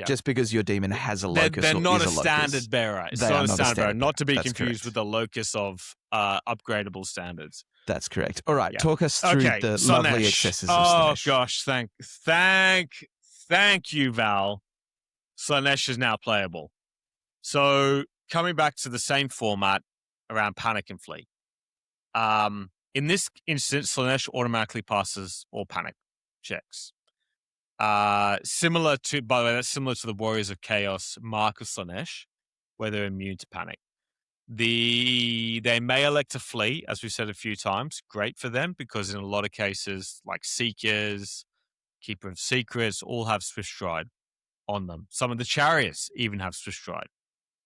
just because your demon has a locust, they're not a standard locust, bearer. It's not a standard bearer. Not to be confused with the locust of upgradable standards. That's correct. All right, talk us through the Slaanesh. Lovely excesses of Slaanesh. Oh gosh, thank you, Val. Slaanesh is now playable. So coming back to the same format around Panic and Flee. In this instance, Slaanesh automatically passes all panic checks. Similar to the Warriors of Chaos mark of Slaanesh, where they're immune to panic. They may elect to flee, as we've said a few times. Great for them, because in a lot of cases, like Seekers, Keeper of Secrets, all have Swift Stride on them. Some of the Chariots even have Swift Stride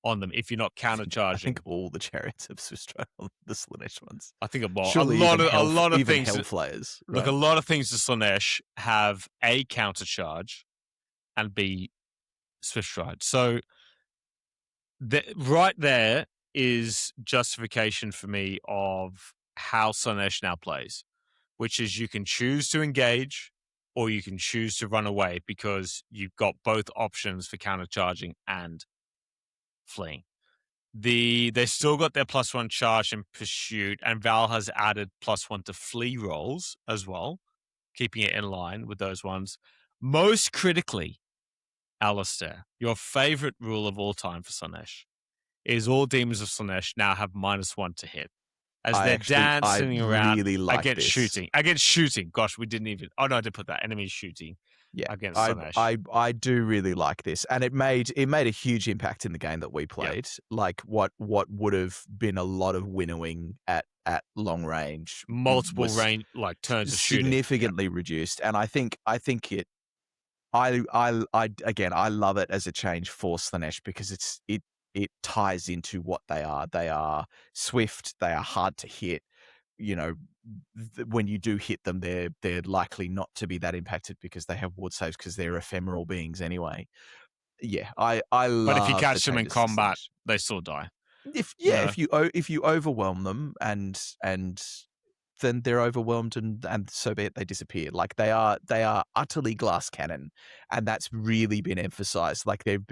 on them if you're not countercharging. I think all the Chariots have Swift Stride on the Slaanesh ones. I think a lot of things. Hellflayers. Right? Look, a lot of things to Slaanesh have A, countercharge, and B, Swift Stride. So right there is justification for me of how Slaanesh now plays, which is you can choose to engage or you can choose to run away, because you've got both options for countercharging and fleeing. They still got their +1 charge and pursuit, and Val has added +1 to flee rolls as well, keeping it in line with those ones. Most critically, Alistair, your favorite rule of all time for Slaanesh is all demons of Slaanesh now have -1 to hit. As they're dancing around really like against this. Against shooting. Gosh, we didn't even... Oh, no, I did put that. Enemy shooting against Slaanesh. I do really like this. And it made a huge impact in the game that we played. Yep. Like what would have been a lot of winnowing at long range. Multiple range, like turns of shooting. Significantly reduced. And I think it... I love it as a change for Slaanesh, because it ties into what they are. They are swift. They are hard to hit. when you do hit them, they're likely not to be that impacted because they have ward saves because they're ephemeral beings anyway. Yeah, I love. But if you the catch them in changes to combat, Slaanesh. they still die. If Yeah. if you overwhelm them and then they're overwhelmed and so be it, they disappear. Like they are utterly glass cannon, and that's really been emphasized. Like they've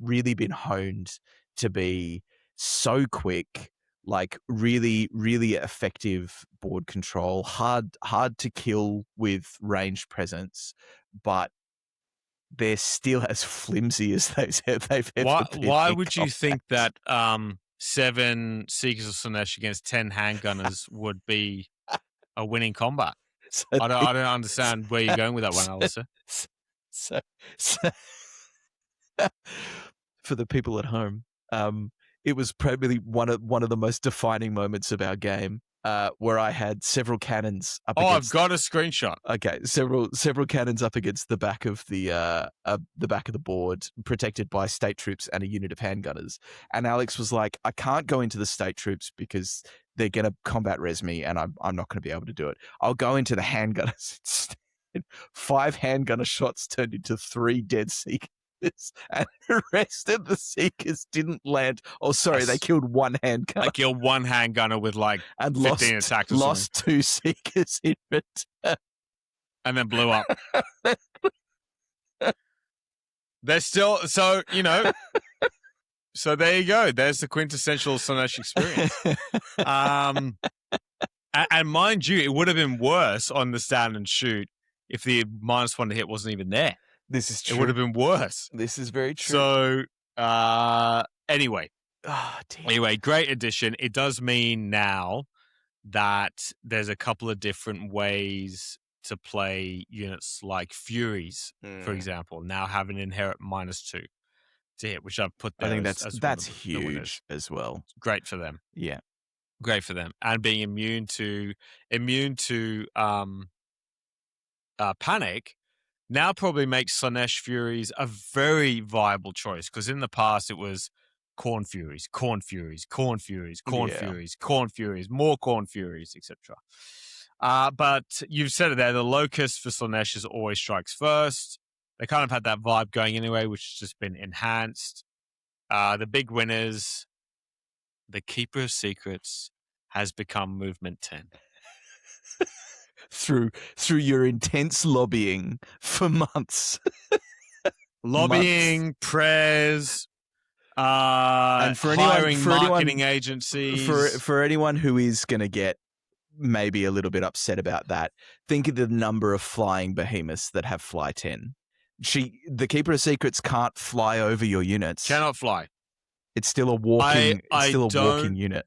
really been honed to be so quick, like really effective board control, hard to kill with ranged presence, but they're still as flimsy as they've ever been. Why would you think that 7 Seekers of Slaanesh against 10 handgunners would be a winning combat? So I don't understand where you're going with that one, Alistair. So for the people at home, it was probably one of the most defining moments of our game, where I had several cannons up against. I've got a screenshot. Okay, several cannons up against the back of the back of the board, protected by state troops and a unit of handgunners. And Alex was like, "I can't go into the state troops because they're going to combat res me, and I'm not going to be able to do it. I'll go into the handgunners instead." 5 handgunner shots turned into 3 dead Seekers, and the rest of the Seekers didn't land. Oh, sorry, they killed 1 handgunner. They killed 1 handgunner with like and 15 attacks. Lost 2 Seekers in return. And then blew up. They're still, so, you know, so there you go. There's the quintessential Slaanesh experience. And mind you, it would have been worse on the stand and shoot if the -1 to hit wasn't even there. This is true. It would have been worse. This is very true. So, anyway. Oh, dear. Anyway, great addition. It does mean now that there's a couple of different ways to play units like Furies, for example, now have an inherent -2 to hit, which I've put there. I think as that's huge as well. Great for them. Yeah. Great for them. And being immune to panic now probably makes Slaanesh Furies a very viable choice, because in the past it was Khorne Furies, Khorne Furies, Khorne Furies, Khorne Furies, Khorne Furies, more Khorne Furies, etc. But you've said it there, the Locust for Slaanesh is always strikes first. They kind of had that vibe going anyway, which has just been enhanced. The big winners, the Keeper of Secrets has become Movement 10. Through your intense lobbying for months. Lobbying, prayers, and for hiring marketing agencies. For anyone who is going to get maybe a little bit upset about that, think of the number of flying behemoths that have fly 10. The Keeper of Secrets can't fly over your units. Cannot fly. It's still a walking. Walking unit.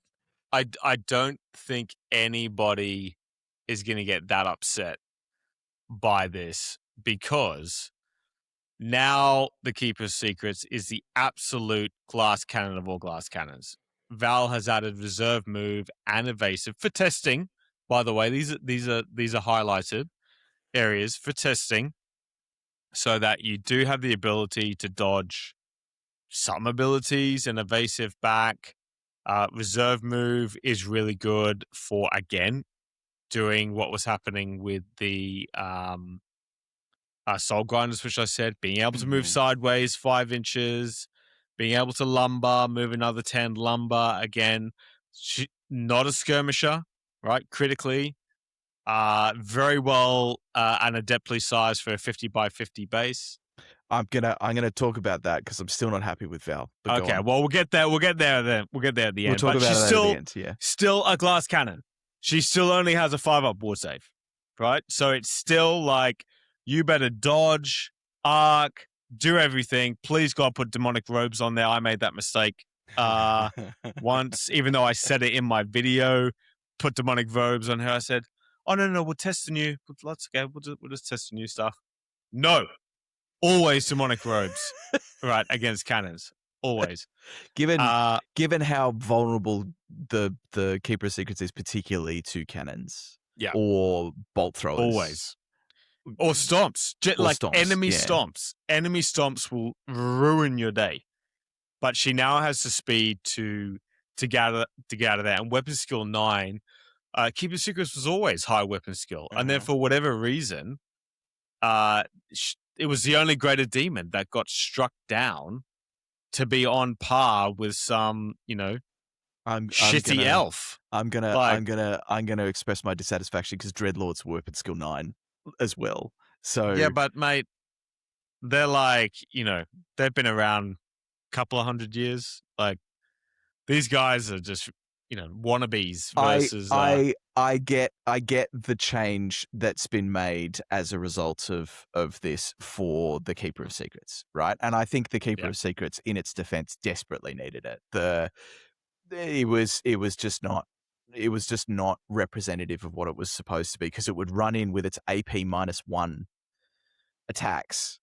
I don't think anybody is going to get that upset by this, because now the Keeper of Secrets is the absolute glass cannon of all glass cannons. Val has added reserve move and evasive for testing. By the way, these are highlighted areas for testing, so that you do have the ability to dodge some abilities and evasive back. Reserve move is really good for, again, doing what was happening with the Soul Grinders, which I said, being able to move sideways 5 inches, being able to lumber, move another 10 lumber. Again, not a skirmisher, right? Critically, very well and adeptly sized for a 50 by 50 base. I'm gonna talk about that because I'm still not happy with Val. Okay, well we'll get there. We'll get there then. We'll get there at the end. We'll talk about it at the end. Yeah, still a glass cannon. She still only has a 5-up ward save, right? So it's still like, you better dodge, arc, do everything. Please God, put demonic robes on there. I made that mistake once, even though I said it in my video. Put demonic robes on her. I said, "Oh no, we're testing you. Let's go. We'll just test the new stuff." No. Always demonic robes, right, against cannons. Always. Given how vulnerable the Keeper of Secrets is, particularly to cannons, or bolt throwers, always, or stomps, enemy stomps. Enemy stomps will ruin your day. But she now has the speed to get out of there, and weapon skill 9 Keeping Secrets was always high weapon skill. And then Mhm. for whatever reason, it was the only greater demon that got struck down to be on par with some, I'm shitty gonna elf. I'm gonna Like, I'm gonna I'm gonna express my dissatisfaction because Dreadlord's weapon skill 9 as well. yeah, So but mate, they're like, they've been around a couple of 100 years. Like, these guys are just, wannabes versus. I get the change that's been made as a result of this for the Keeper of Secrets, right? And I think the Keeper Yeah. of Secrets, in its defense, desperately needed it. It was just not representative of what it was supposed to be, because it would run in with its AP -1 attacks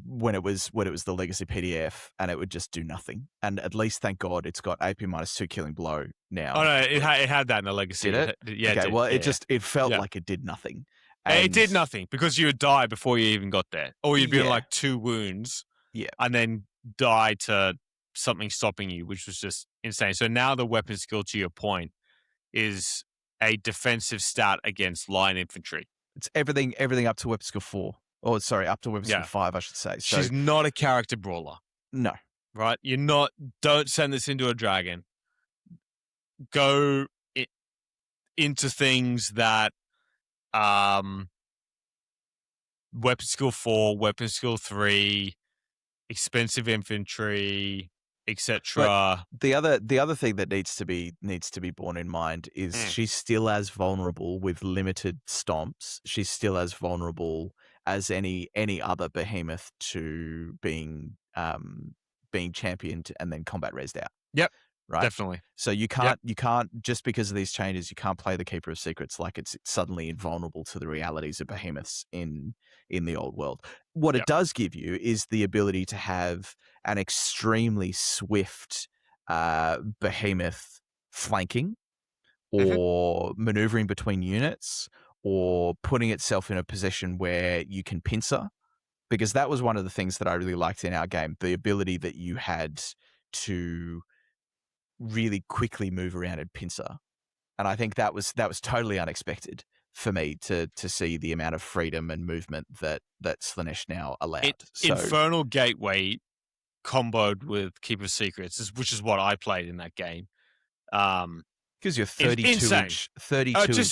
when it was the Legacy PDF, and it would just do nothing. And at least, thank God, it's got AP -2 Killing Blow now. Oh no, it had that in the Legacy. Did it? Yeah, okay. it did. Well, Yeah, it felt yeah. like it did nothing. It did And nothing because you would die before you even got there, or you'd be in Yeah. like 2 wounds, Yeah. and then die to something stopping you, which was just insane. So now the weapon skill, to your point, is a defensive stat against line infantry. It's everything up to weapon skill 4. Oh, sorry, up to weapon skill 5, I should say. So She's not a character brawler, no. right? You're not. Don't send this into a dragon. Go into things that weapon skill 4, weapon skill 3, expensive infantry, etc. The other thing that needs to be borne in mind is she's still as vulnerable with limited stomps. She's still as vulnerable as any other behemoth to being championed and then combat rezzed out. Yep. Right. Definitely. So you can't just because of these changes, you can't play the Keeper of Secrets like it's suddenly invulnerable to the realities of behemoths in the old world. What it does give you is the ability to have an extremely swift behemoth flanking or maneuvering between units or putting itself in a position where you can pincer, because that was one of the things that I really liked in our game, the ability that you had to really quickly move around and pincer. And I think that was totally unexpected for me to see the amount of freedom and movement that Slaanesh now allowed. Infernal Gateway comboed with Keeper of Secrets, which is what I played in that game. Gives you a 32-inch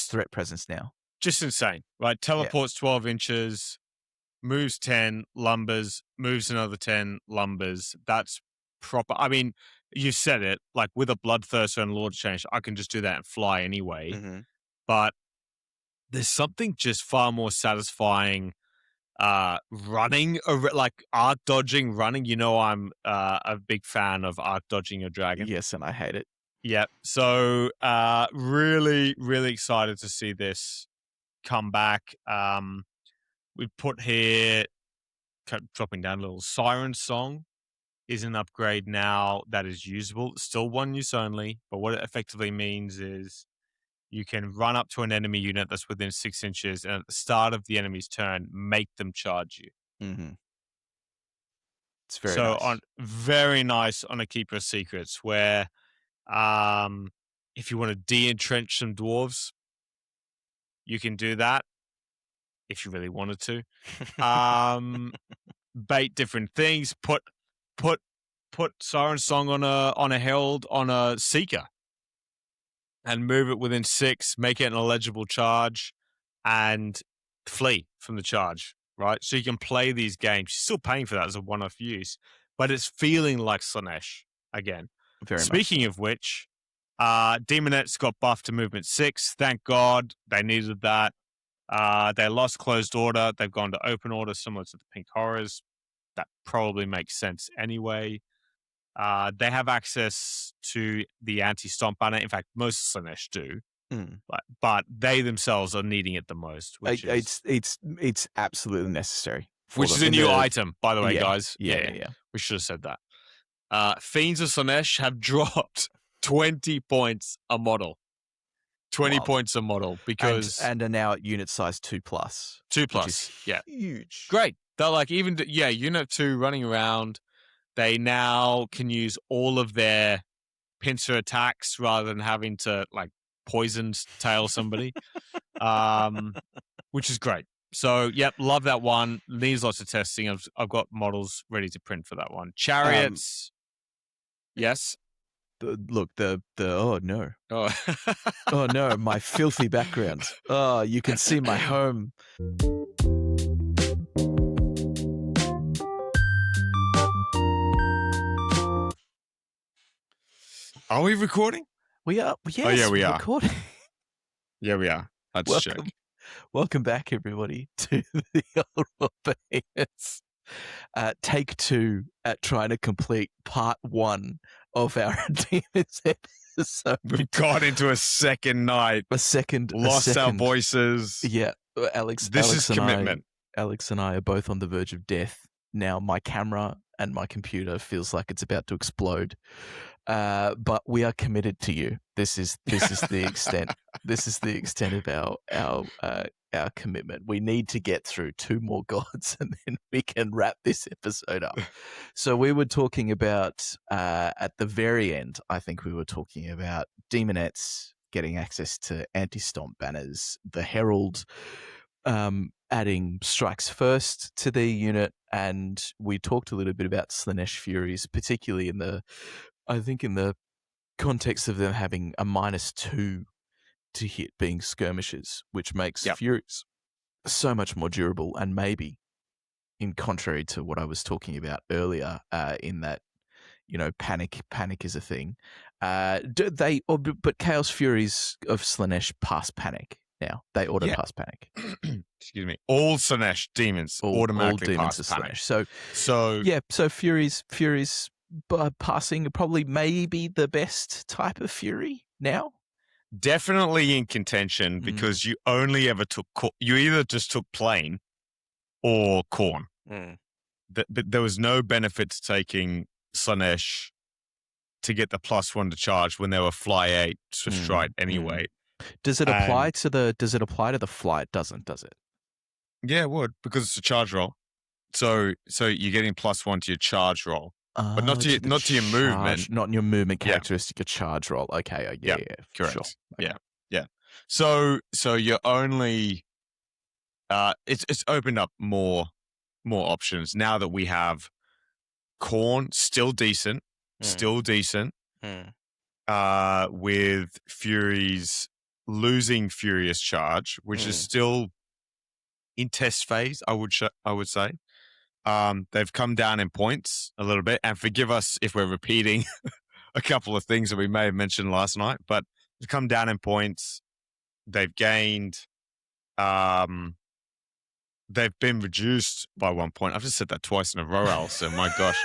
threat presence now. Just insane, right? Teleports 12 inches, moves 10, lumbers, moves another 10, lumbers. That's proper. I mean, you said it, like with a Bloodthirster and Lord Change, I can just do that and fly anyway. But there's something just far more satisfying running, like arc dodging, running. I'm a big fan of arc dodging your dragon. Yes, and I hate it. Yep. So really, really excited to see this come back. We've put here, dropping down a little, Siren Song is an upgrade now that is usable. Still 1 use only, but what it effectively means is you can run up to an enemy unit that's within 6 inches, and at the start of the enemy's turn, make them charge you. It's very nice. Very nice on a Keeper of Secrets, where if you want to de-entrench some dwarves, you can do that if you really wanted to. Bait different things. Put Siren Song on a herald, on a seeker, and move it within 6. Make it an eligible charge, and flee from the charge. Right, so you can play these games. You're still paying for that as a one-off use, but it's feeling like Slaanesh again. Speaking of which, Demonettes got buffed to movement 6. Thank God, they needed that. They lost closed order. They've gone to open order, similar to the Pink Horrors. That probably makes sense anyway. They have access to the anti-stomp banner. In fact, most Slaanesh do. But they themselves are needing it the most. It's absolutely necessary. Which is a new item, by the way, guys. Yeah. We should have said that. Fiends of Slaanesh have dropped 20 points a model. 20 points a model, because and are now at unit size 2+. 2+, yeah, huge. Great. They're like, unit 2 running around. They now can use all of their pincer attacks rather than having to like poisoned tail somebody, which is great. So, yep, love that one. Needs lots of testing. I've got models ready to print for that one. Chariots. Yes. Oh no. Oh. Oh no, my filthy background. Oh, you can see my home. Are we recording? We are. Yes, oh, yeah, we are. Recording. Yeah, we are. Let's check. Welcome back, everybody, to the Old World Behemoths. Take 2 at trying to complete part 1 of our Demons episode. We've got into a second night. Lost our voices. Yeah, Alex. This Alex is commitment. Alex and I are both on the verge of death. Now my camera and my computer feels like it's about to explode. But we are committed to you. This is the extent. This is the extent of our commitment. We need to get through 2 more gods, and then we can wrap this episode up. So we were talking about at the very end. I think we were talking about Demonettes getting access to anti-stomp banners, the Herald adding strikes first to their unit, and we talked a little bit about Slaanesh Furies, particularly in the context of them having a -2 to hit being skirmishers, which makes Furies so much more durable, and maybe, in contrary to what I was talking about earlier, in that, panic is a thing. But Chaos Furies of Slaanesh pass panic now. They auto pass panic. Excuse me. All Slaanesh demons automatically all pass panic. So Furies passing probably maybe the best type of Fury now. Definitely in contention because you only ever took you either just took plain or Khorne. But there was no benefit to taking Slaanesh to get the +1 to charge when they were fly 8 Swift Strike anyway. Does it apply to the flight? Doesn't, does it? Yeah, it would, because it's a charge roll. So you're getting +1 to your charge roll. But not to your movement. Not in your movement characteristic, a charge roll. Okay, yeah, correct. Sure. Okay. Yeah. So you're only it's opened up more options now that we have Khorne still decent, with Furies losing Furious Charge, which is still in test phase. I would say. They've come down in points a little bit, and forgive us if we're repeating a couple of things that we may have mentioned last night, but they've come down in points. They've gained, they've been reduced by 1 point. I've just said that twice in a row, Alison. My gosh.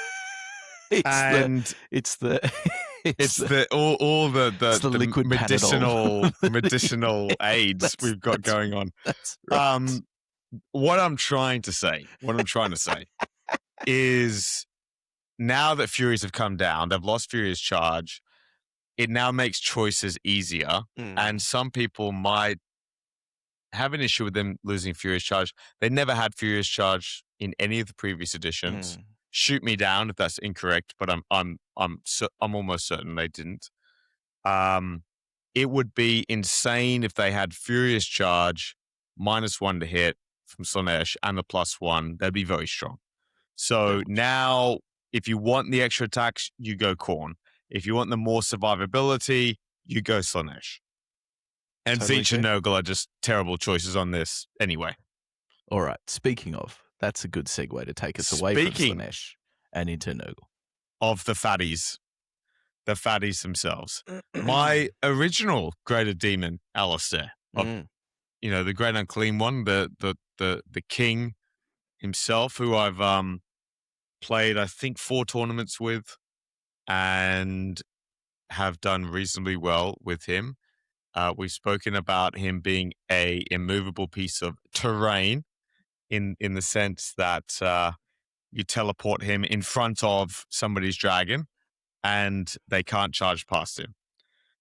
It's the liquid medicinal aids we've got going on. That's right. What I'm trying to say is now that Furies have come down, they've lost Furious Charge. It now makes choices easier, and some people might have an issue with them losing Furious Charge. They never had Furious Charge in any of the previous editions. Shoot me down if that's incorrect, but I'm almost certain they didn't. It would be insane if they had Furious Charge -1 to hit from Slaanesh and the +1. They'd be very strong. So now, if you want the extra attacks, you go Khorne. If you want the more survivability, you go Slaanesh. And Tzeentch and Nurgle are just terrible choices on this anyway. All right. Speaking of, that's a good segue to take us away from Slaanesh and into Nurgle. Of the fatties themselves. My original graded demon, Alistair, the great Unclean one, the king himself, who I've played, I think, 4 tournaments with and have done reasonably well with him. We've spoken about him being a immovable piece of terrain in the sense that you teleport him in front of somebody's dragon and they can't charge past him.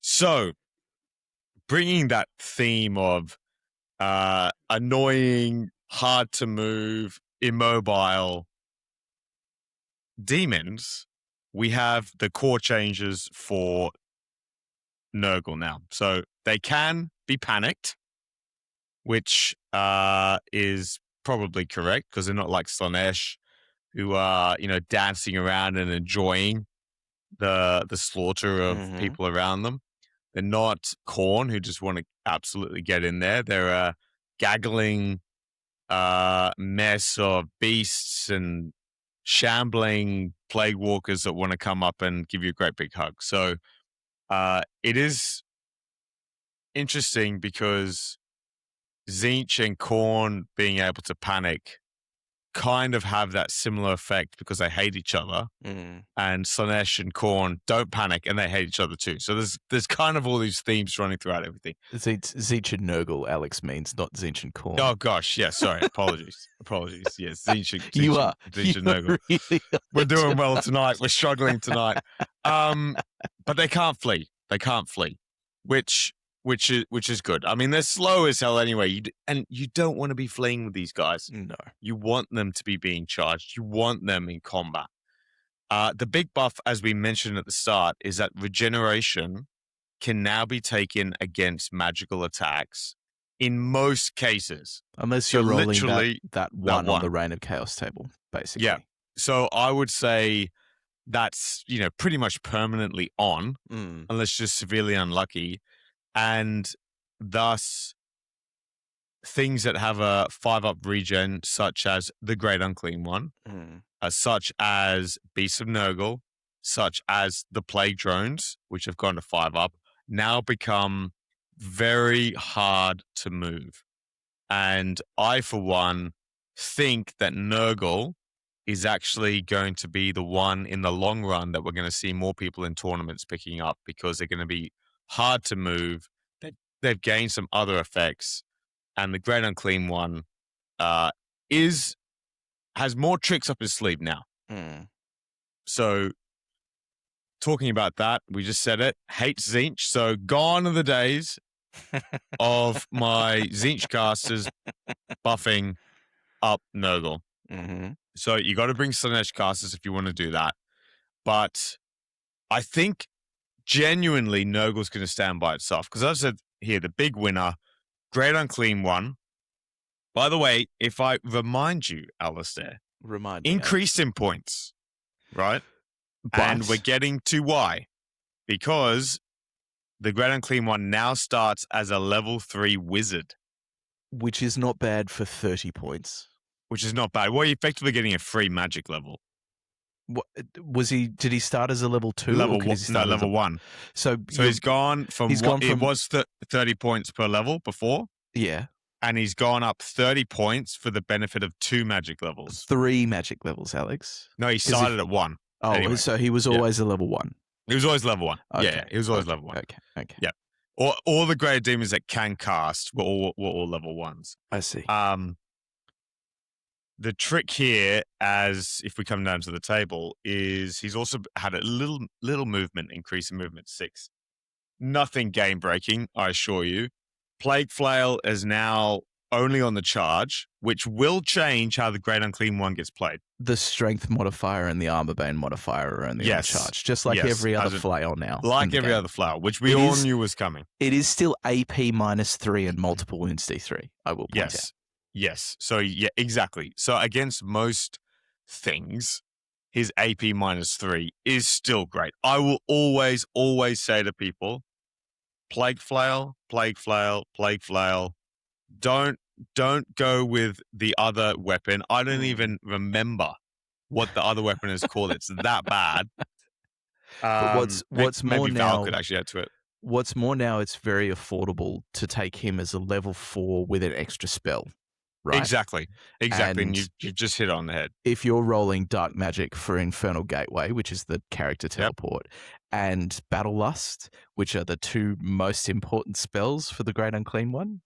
So, bringing that theme of annoying, hard to move, immobile demons, we have the core changes for Nurgle now. So they can be panicked, which is probably correct because they're not like Slaanesh, who are, dancing around and enjoying the slaughter of people around them. They're not Khorne, who just want to absolutely get in there. They're a gaggling mess of beasts and shambling plague walkers that want to come up and give you a great big hug. So it is interesting because Tzeentch and Khorne being able to panic kind of have that similar effect because they hate each other, and Slaanesh and Khorne don't panic and they hate each other too. So there's kind of all these themes running throughout everything. Tzeentch and Nurgle, Alex means, not Tzeentch and Khorne. Oh gosh, yeah, sorry, apologies. Yes, Tzeentch and Nurgle. Really We're doing well tonight. We're struggling tonight, but they can't flee. Which is good. I mean, they're slow as hell anyway, and you don't want to be fleeing with these guys. No. You want them to be being charged. You want them in combat. The big buff, as we mentioned at the start, is that regeneration can now be taken against magical attacks in most cases. Unless you're rolling that one on the Reign of Chaos table, basically. Yeah. So I would say that's, pretty much permanently on, unless you're severely unlucky. And thus, things that have a 5-up regen, such as the Great Unclean One, such as Beasts of Nurgle, such as the Plague Drones, which have gone to 5-up, now become very hard to move. And I, for one, think that Nurgle is actually going to be the one in the long run that we're going to see more people in tournaments picking up because they're going to be hard to move. They've gained some other effects, and the Great Unclean One has more tricks up his sleeve now. So, talking about that, we just said it. Hate Tzeentch, so gone are the days of my Tzeentch casters buffing up Nurgle. So you got to bring Slaanesh casters if you want to do that, but I think genuinely Nurgle's going to stand by itself because I've said here the big winner, Great Unclean One. By the way, if I remind you, Alistair, increased in points, right? And we're getting to why, because the Great Unclean One now starts as a level 3 wizard, which is not bad for 30 points. Which is not bad. Well, you're effectively getting a free magic level. What, did he start as a level 2? Level 1. So he's gone from it was 30 points per level before. Yeah. And he's gone up 30 points for the benefit of 2 magic levels. 3 magic levels, Alex. No, he started at 1. Oh, anyway. So he was always a level 1. He was always level 1. Okay. Yeah, he was always level 1. Okay. Yeah. All the great demons that can cast were all level 1s. I see. The trick here, as if we come down to the table, is he's also had a little movement, increase in movement 6. Nothing game breaking, I assure you. Plague Flail is now only on the charge, which will change how the Great Unclean One gets played. The strength modifier and the armor bane modifier are only on the charge, just like every other flail now. Like every other flail, which we all knew was coming. It is still AP -3 and multiple wounds D3, I will point out. Yes. So, yeah, exactly. So, against most things, his AP -3 is still great. I will always say to people, Plague Flail. Don't go with the other weapon. I don't even remember what the other weapon is called. It's that bad. But what's more maybe now? Val could actually add to it. What's more now? It's very affordable to take him as a level 4 with an extra spell. Right? Exactly. And you just hit it on the head. If you're rolling Dark Magic for Infernal Gateway, which is the character teleport, and Battle Lust, which are the 2 most important spells for the Great Unclean One,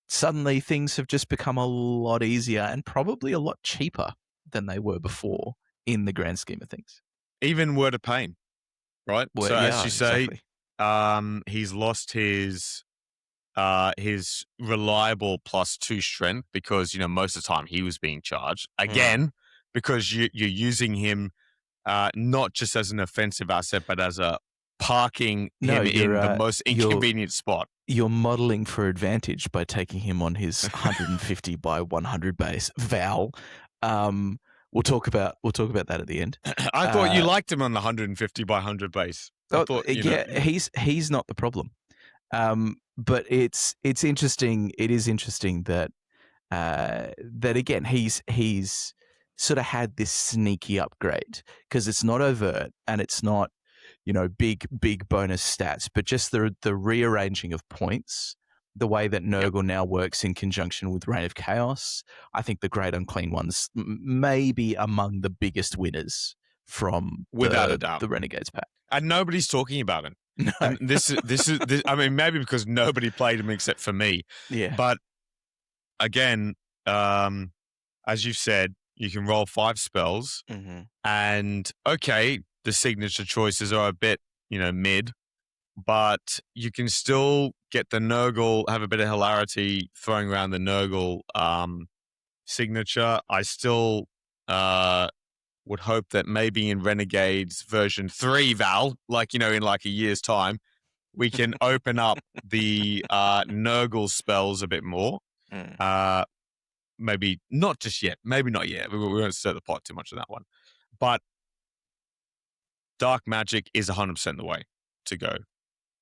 suddenly things have just become a lot easier and probably a lot cheaper than they were before in the grand scheme of things. Even Word of Pain, right? Well, so as you say, exactly. He's lost his reliable +2 strength because, most of the time he was being charged. Again, because you're using him not just as an offensive asset, but as a parking him in the most inconvenient spot. You're modeling for advantage by taking him on his 150 by 100 base. Val, we'll talk about that at the end. I thought you liked him on the 150 by 100 base. He's not the problem. But it's interesting. It is interesting that again he's sort of had this sneaky upgrade because it's not overt and it's not, big bonus stats, but just the rearranging of points, the way that Nurgle now works in conjunction with Reign of Chaos. I think the Great Unclean Ones may be among the biggest winners from without a doubt the Renegades pack, and nobody's talking about it. No. And this. I mean, maybe because nobody played him except for me. Yeah. But again, as you said, you can roll 5 spells, and okay, the signature choices are a bit, mid, but you can still get the Nurgle, have a bit of hilarity throwing around the Nurgle signature. I still would hope that maybe in Renegades version 3, Val, in like a year's time, we can open up the Nurgle spells a bit more. Maybe not just yet. Maybe not yet. We won't stir the pot too much on that one. But Dark Magic is 100% the way to go.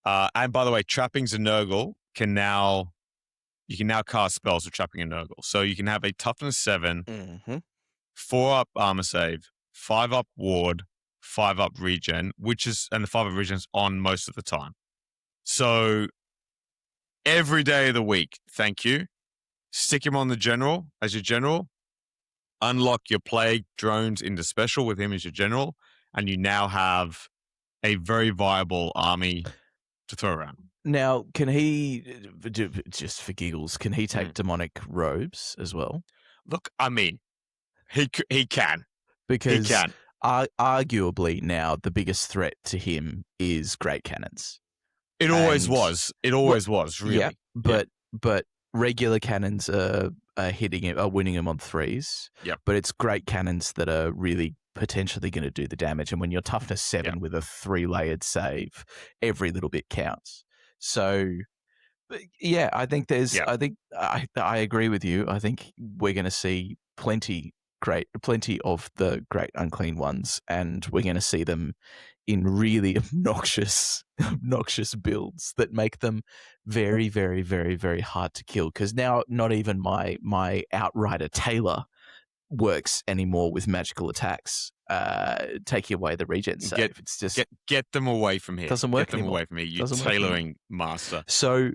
And by the way, Trappings and Nurgle you can now cast spells with Trapping and Nurgle. So you can have a toughness 7, 4 up armor save, 5 up ward, 5 up regen, and the 5 up regen's on most of the time. So every day of the week, thank you. Stick him on the general as your general. Unlock your plague drones into special with him as your general, and you now have a very viable army to throw around. Now, can he, just for giggles, can he take demonic robes as well? Look, I mean, he can. Because he can. Arguably now the biggest threat to him is great cannons. It always was. It always was, really. Yeah, but regular cannons are winning him on 3s. Yep. But it's great cannons that are really potentially going to do the damage. And when you're toughness 7 with a 3-layered save, every little bit counts. So, yeah, I think I agree with you. I think we're going to see plenty of the Great Unclean Ones, and we're going to see them in really obnoxious builds that make them very, very, very, very hard to kill. Because now not even my Outrider Taylor works anymore with magical attacks, taking away the regen save. It's just get them away from here. Doesn't work anymore. Get them away from me. You tailoring master. So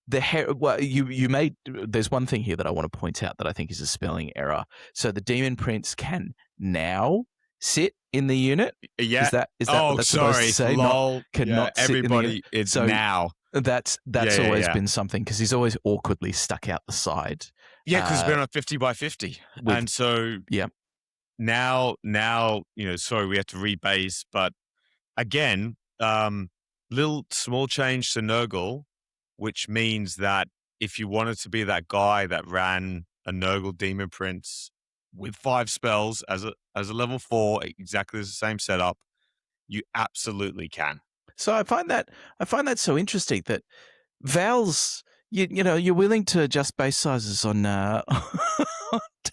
there's one thing here that I want to point out that I think is a spelling error. So the Demon Prince can now sit in the unit. Yeah. Is that what that's supposed to say? Lol. Cannot sit everybody. In the It's so now. That's always been something, because he's always awkwardly stuck out the side. Yeah, because it's been on 50 by 50, and so now sorry, we have to rebase, but again, little small change to Nurgle, which means that if you wanted to be that guy that ran a Nurgle Demon Prince with 5 spells as a level 4, exactly the same setup, you absolutely can. So I find that so interesting that Val's, you're willing to adjust base sizes on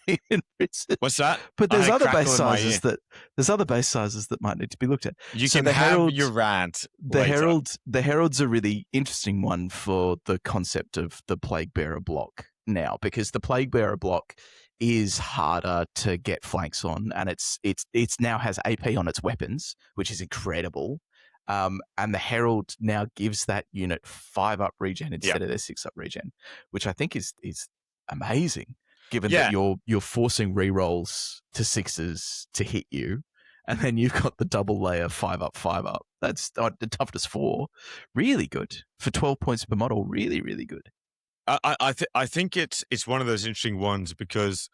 Demon Princes. What's that? But there's other base sizes that might need to be looked at. You can have your rant. The Herald's a really interesting one for the concept of the Plague Bearer block now, because the Plague Bearer block is harder to get flanks on, and it's now has AP on its weapons, which is incredible. And the Herald now gives that unit 5 up regen instead of their 6 up regen, which I think is amazing, given that you're forcing rerolls to 6s to hit you, and then you've got the double layer 5 up, 5 up. That's the toughness 4, really good for 12 points per model. Really, really good. I think it's one of those interesting ones because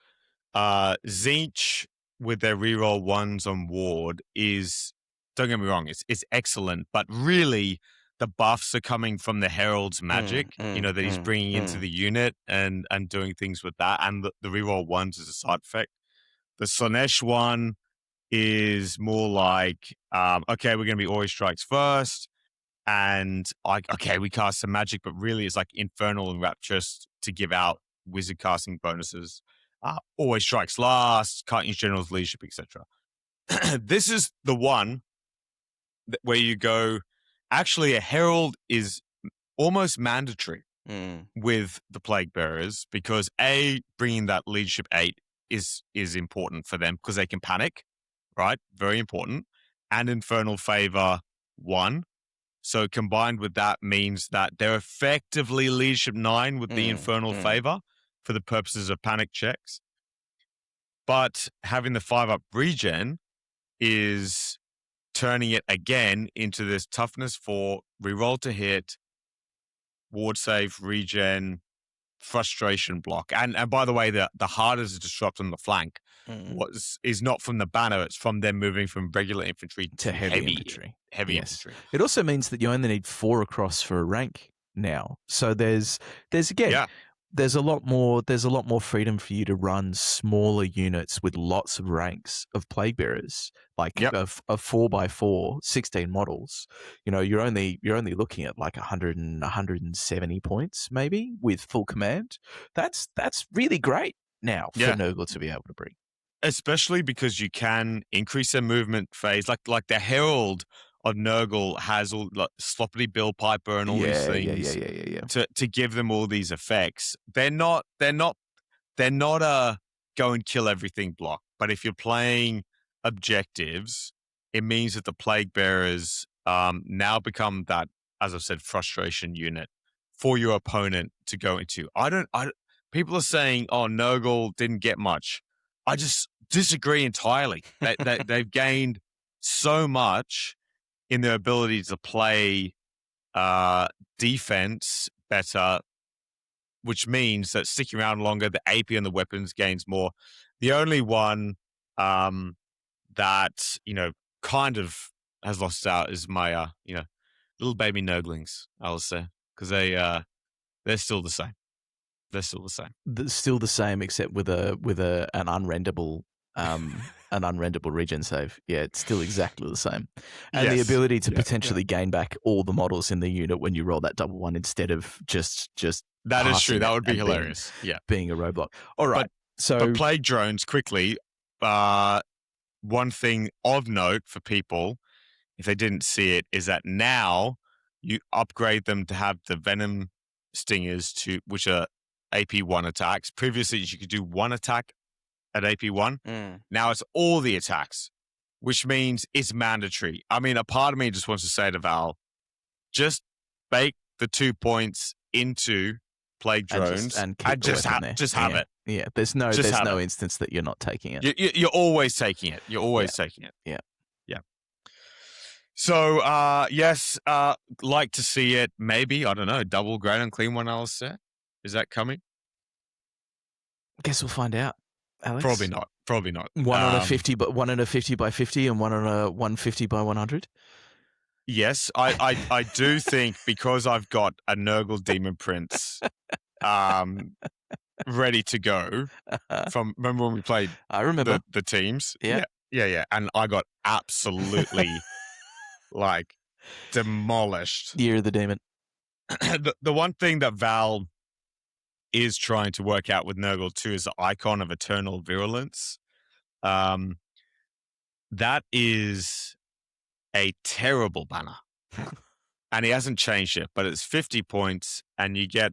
Tzeentch with their reroll 1s on ward is, don't get me wrong, it's excellent, but really the buffs are coming from the Herald's magic, that he's bringing into the unit and doing things with that, and the reroll 1s is a side effect. The Slaanesh one is more like, okay, we're going to be Ori Strikes first, and we cast some magic, but really it's like Infernal and Rapturous to give out wizard casting bonuses. Always strikes last, can't use general's leadership, etc. This is the one where you go, actually a herald is almost mandatory with the Plague Bearers, because bringing that leadership 8 is important for them because they can panic, right? Very important. And Infernal Favor 1. So combined with that means that they're effectively leadership 9 with the Infernal Favor for the purposes of panic checks. But having the 5-up regen is turning it again into this toughness 4, reroll to hit, ward save, regen, frustration block. And by the way, the hardest disrupt on the flank is not from the banner, it's from them moving from regular infantry to heavy infantry. Infantry. It also means that you only need 4 across for a rank now. So there's again, there's a lot more freedom for you to run smaller units with lots of ranks of Plague Bearers, like a 4x4, 16 models. You're only looking at like 100 and 170 points maybe with full command. That's really great now for Nurgle to be able to bring. Especially because you can increase their movement phase, like the Herald of Nurgle has all like Sloppity Bill Piper and all these things to give them all these effects. They're not a go and kill everything block. But if you're playing objectives, it means that the Plague Bearers now become that, as I've said, frustration unit for your opponent to go into. People are saying, oh, Nurgle didn't get much. I just disagree entirely. They've gained so much in their ability to play defense better, which means that sticking around longer, the AP and the weapons gains more. The only one that, kind of has lost out is my, little baby Nurglings, I'll say, because they're still the same. They're still the same. Still the same, except with an unrenderable regen save. Yeah, it's still exactly the same. And the ability to potentially gain back all the models in the unit when you roll that double one instead of just that is true. That would be hilarious. Being a roadblock. All right. But Plague Drones, quickly, one thing of note for people, if they didn't see it, is that now you upgrade them to have the Venom Stingers, which are AP1 attacks. Previously, you could do 1 attack at AP1. Now it's all the attacks, which means it's mandatory. I mean, a part of me just wants to say to Val, just bake the 2 points into Plague Drones and just have it. Yeah, there's no instance that you're not taking it. You're always taking it. You're always taking it. Yeah. So, yes, like to see it. Maybe, I don't know, double Great Unclean one, I'll say. Is that coming? Guess we'll find out, Alex. Probably not. One on a 50, but one on a 50 by 50 and one on a 150 by 100. Yes, I do think, because I've got a Nurgle Demon Prince ready to go from, remember when we played I remember the teams? Yeah. And I got absolutely demolished. Year of the Demon. The one thing that Val is trying to work out with Nurgle too is the Icon of Eternal Virulence. That is a terrible banner. And he hasn't changed it, but it's 50 points and you get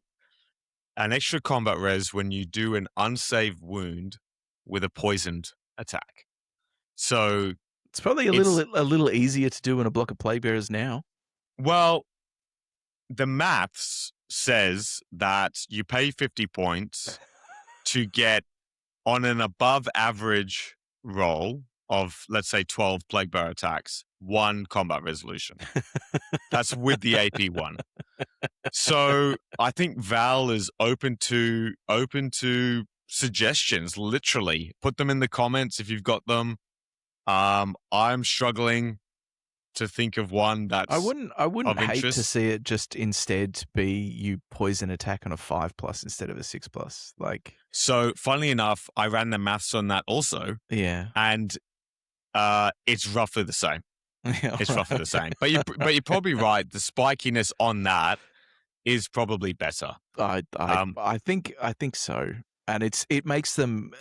an extra combat res when you do an unsaved wound with a poisoned attack. So it's probably a little easier to do in a block of Plague Bearers now. Well, the maths says that you pay 50 points to get on an above average roll of, let's say, 12 Plague Bearer attacks, 1 combat resolution. That's with the AP one. So I think Val is open to suggestions, literally. Put them in the comments if you've got them. I'm struggling to think of one that's I wouldn't hate interest. To see it just instead be you poison attack on a 5+ instead of a 6+. So funnily enough, I ran the maths on that also. Yeah. And it's roughly the same. It's roughly the same. But you're probably right. The spikiness on that is probably better. I think so, and it makes them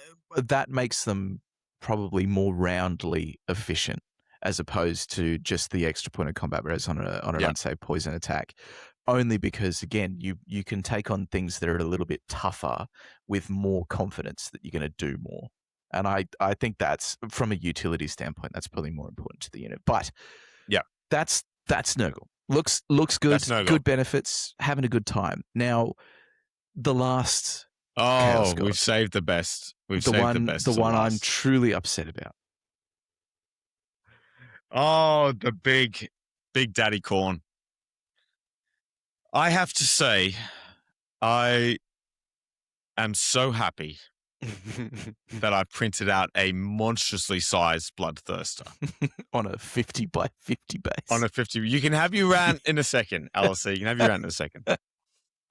probably more roundly efficient as opposed to just the extra point of combat res on an unsaved poison attack. Only because again, you can take on things that are a little bit tougher with more confidence that you're going to do more. And I think that's, from a utility standpoint, that's probably more important to the unit. But yeah, that's Nurgle. Looks good. Good benefits. Having a good time. Now, the last. Oh, we've saved the best. The one I'm truly upset about. Oh, the big daddy Khorne. I have to say, I am so happy that I printed out a monstrously sized Bloodthirster on a 50 by 50 base. On a 50, you can have your rant in a second, LC. You can have your rant in a second.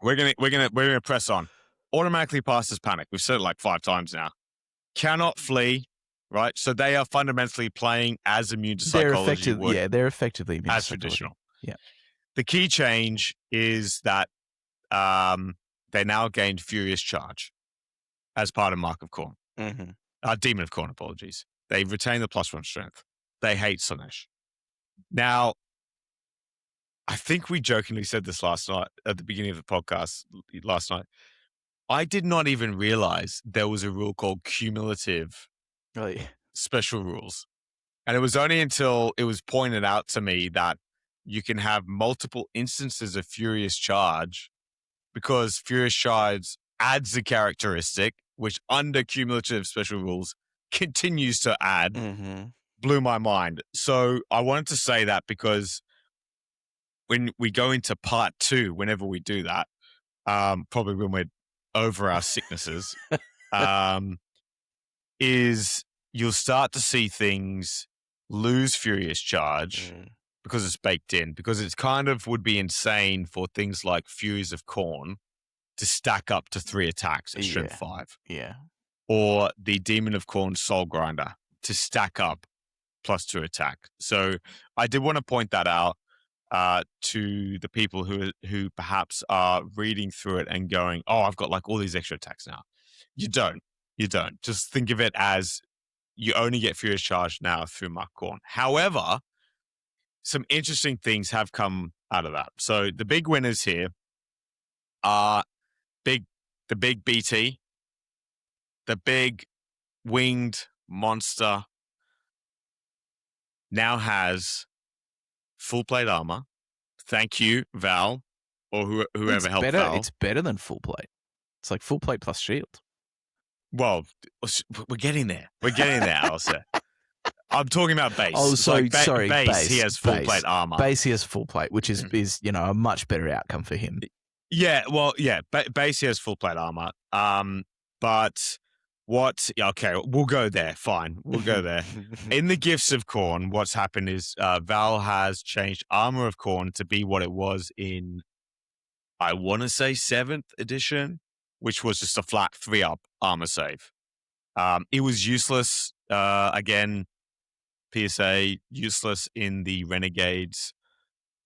We're gonna press on. Automatically passes panic. We've said it like 5 times now. Cannot flee, right? So they are fundamentally playing as immune to psychology. They're effectively immune as to psychology. traditional. Yeah. The key change is that they now gained Furious Charge as part of Mark of Khorne. Mm-hmm. Demon of Khorne, apologies. They retain the +1 strength. They hate Slaanesh. Now, I think we jokingly said this last night at the beginning of the podcast last night. I did not even realize there was a rule called cumulative special rules. And it was only until it was pointed out to me that you can have multiple instances of Furious Charge because Furious Charge adds a characteristic which under cumulative special rules continues to add. Mm-hmm. Blew my mind. So I wanted to say that because when we go into part 2, whenever we do that, probably when we're over our sicknesses, is you'll start to see things lose Furious Charge because it's baked in, because it's kind of would be insane for things like Furies of Khorne to stack up to 3 attacks at strength 5. Yeah. Or the Demon of Khorne Soul Grinder to stack up +2 attack. So I did want to point that out to the people who perhaps are reading through it and going, oh, I've got like all these extra attacks now. You don't. Just think of it as you only get Furious Charge now through Mark Khorne. However, some interesting things have come out of that. So the big winners here are the big BT, the big winged monster now has full plate armor. Thank you, Val, or whoever helped Val. It's better than full plate. It's like full plate plus shield. Well, we're getting there. Alistair. I'm talking about base. Oh, sorry. Base. He has full plate armor. Base, he has full plate, which is a much better outcome for him. Yeah, well, yeah. Base, he has full plate armor. But what? Okay, we'll go there. Fine, we'll go there. In the Gifts of Khorne, what's happened is Val has changed Armor of Khorne to be what it was in, I want to say 7th edition, which was just a flat 3-up armor save. It was useless. Again, PSA useless in the Renegades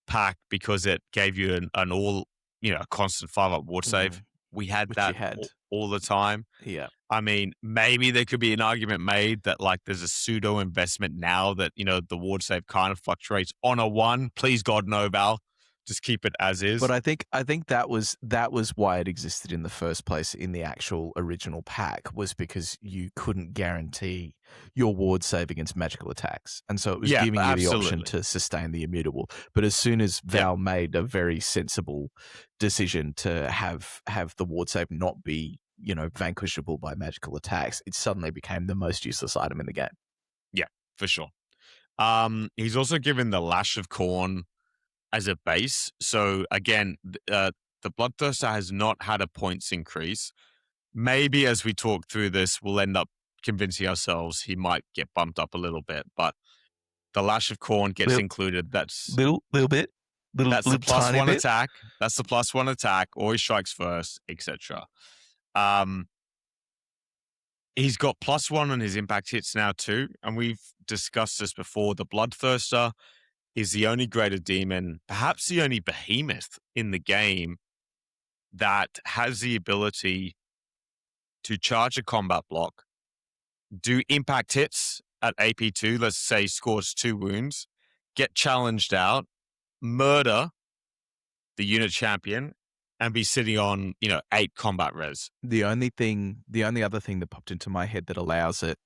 pack because it gave you an all, a constant 5-up ward save. We had that all the time. Yeah. I mean, maybe there could be an argument made that like there's a pseudo investment now that, the ward save kind of fluctuates on a 1. Please God, no, Val. Just keep it as is. But I think that was why it existed in the first place in the actual original pack, was because you couldn't guarantee your ward save against magical attacks. And so it was giving you the option to sustain the immutable. But as soon as Val made a very sensible decision to have the ward save not be, vanquishable by magical attacks, it suddenly became the most useless item in the game. Yeah, for sure. He's also given the Lash of Khorne as a base. So again, the Bloodthirster has not had a points increase. Maybe as we talk through this, we'll end up convincing ourselves he might get bumped up a little bit. But the Lash of Khorne gets included. That's little bit. That's the +1 attack. That's the +1 attack. Always strikes first, etc. he's got +1 on his impact hits now too, and we've discussed this before. The Bloodthirster is the only graded demon, perhaps the only behemoth in the game that has the ability to charge a combat block, do impact hits at AP2, let's say scores 2 wounds, get challenged out, murder the unit champion, and be sitting on, 8 combat res. The only other thing that popped into my head that allows it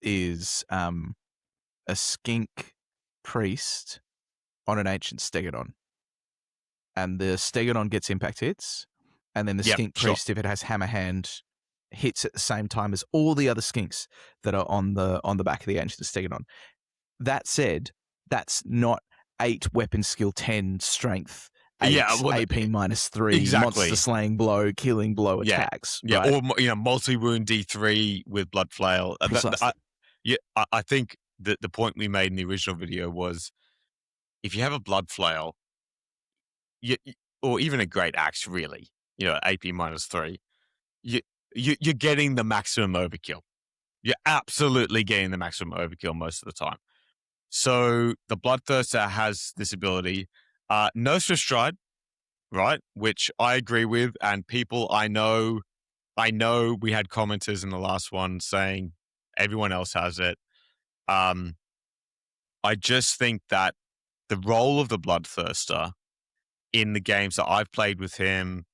is a skink priest on an ancient stegodon. And the stegodon gets impact hits, and then the skink priest, if it has hammer hand, hits at the same time as all the other skinks that are on the back of the ancient stegodon. That said, that's not 8 weapon skill 10 strength, 8 AP -3 exactly. monster slaying blow, killing blow attacks. Yeah, right? Or multi-wound D3 with blood flail. I think that the point we made in the original video was, if you have a blood flail, or even a great axe, really, AP -3, you're getting the maximum overkill. You're absolutely getting the maximum overkill most of the time. So the Bloodthirster has this ability. No Swift Stride, right? Which I agree with, and people I know we had commenters in the last one saying everyone else has it. I just think that the role of the Bloodthirster in the games that I've played with him,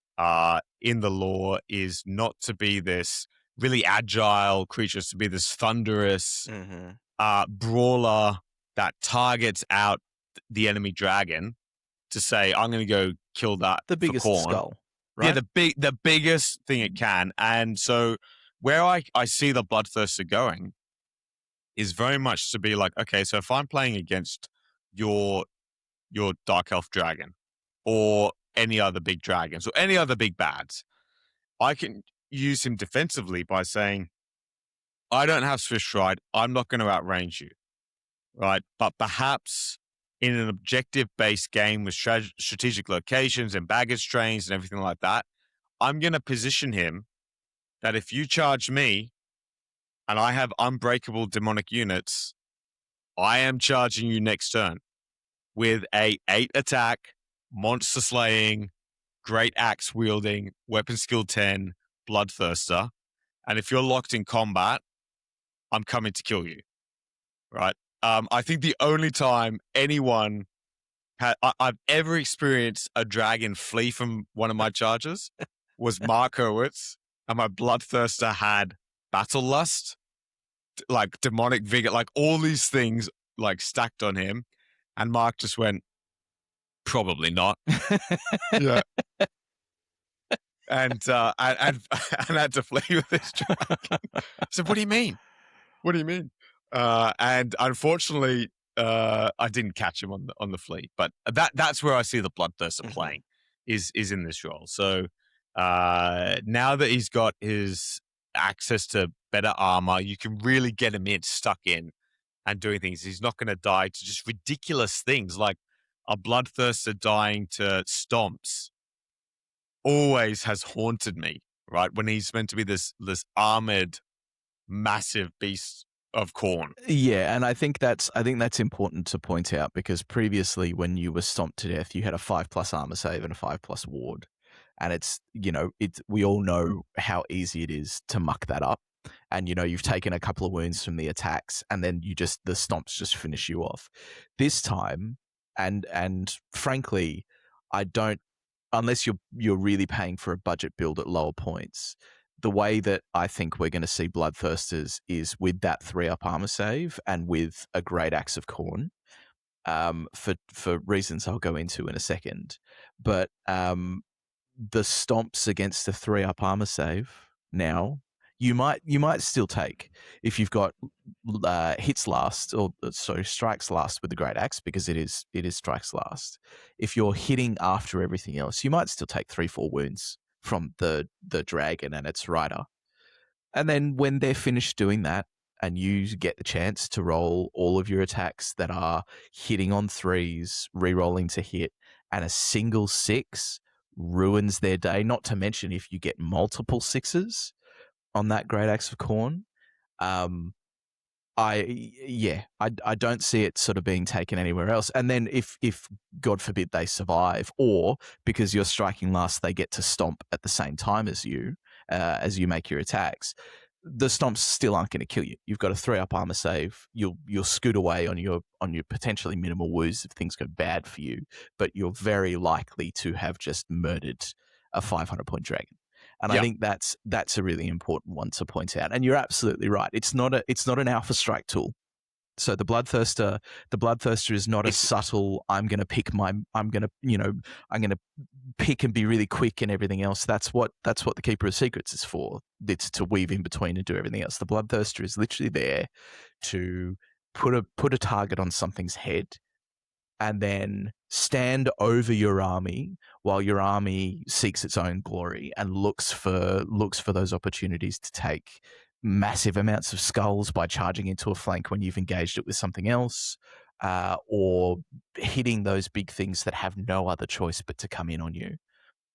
in the lore, is not to be this really agile creature, to be this thunderous brawler that targets out the enemy dragon to say, I'm going to go kill that. The biggest skull, right? Yeah, the biggest thing it can. And so where I see the Bloodthirster going is very much to be like, okay, so if I'm playing against your Dark Elf dragon, or any other big dragons, or any other big bads, I can use him defensively by saying, I don't have Swift Stride, I'm not going to outrange you, right? But perhaps in an objective-based game with strategic locations and baggage trains and everything like that, I'm going to position him that if you charge me and I have unbreakable demonic units, I am charging you next turn with a 8 attack, monster slaying, great axe wielding, weapon skill 10, Bloodthirster. And if you're locked in combat, I'm coming to kill you, right? I think the only time anyone I've ever experienced a dragon flee from one of my charges was Mark Hurwitz, and my Bloodthirster had Battle Lust, like Demonic Vigor, like all these things like stacked on him, and Mark just went, probably not. Yeah. And had to flee with this dragon. So what do you mean? What do you mean? And unfortunately, I didn't catch him on the flee. But that's where I see the Bloodthirster playing, is in this role. So now that he's got his access to better armor, you can really get him stuck in and doing things. He's not going to die to just ridiculous things like a Bloodthirster dying to stomps. Always has haunted me, right? When he's meant to be this armored, massive beast of Khorne. Yeah, and I think that's important to point out, because previously when you were stomped to death, you had a 5+ armor save and a 5+ ward. And it's, we all know how easy it is to muck that up. And, you've taken a couple of wounds from the attacks, and then the stomps just finish you off. This time, and frankly, I don't, unless you're really paying for a budget build at lower points, the way that I think we're going to see Bloodthirsters is with that 3-up armor save and with a great axe of Khorne, for reasons I'll go into in a second. But the stomps against the 3-up armor save now, you might still take if you've got hits last, or strikes last with the great axe, because it is strikes last. If you're hitting after everything else, you might still take 3-4 wounds from the dragon and its rider. And then when they're finished doing that, and you get the chance to roll all of your attacks that are hitting on 3s, re-rolling to hit, and a single 6 ruins their day. Not to mention if you get multiple 6s on that great axe of Khorne, I don't see it sort of being taken anywhere else. And then if God forbid they survive, or because you're striking last, they get to stomp at the same time as you make your attacks, the stomps still aren't going to kill you. You've got a 3-up armor save. You'll scoot away on your potentially minimal wounds if things go bad for you, but you're very likely to have just murdered a 500-point dragon. And I think that's a really important one to point out. And you're absolutely right. It's not an alpha strike tool. So the Bloodthirster is not a subtle, I'm going to pick and be really quick and everything else. That's what the Keeper of Secrets is for. It's to weave in between and do everything else. The Bloodthirster is literally there to put a target on something's head and then stand over your army while your army seeks its own glory and looks for those opportunities to take massive amounts of skulls by charging into a flank when you've engaged it with something else, or hitting those big things that have no other choice but to come in on you.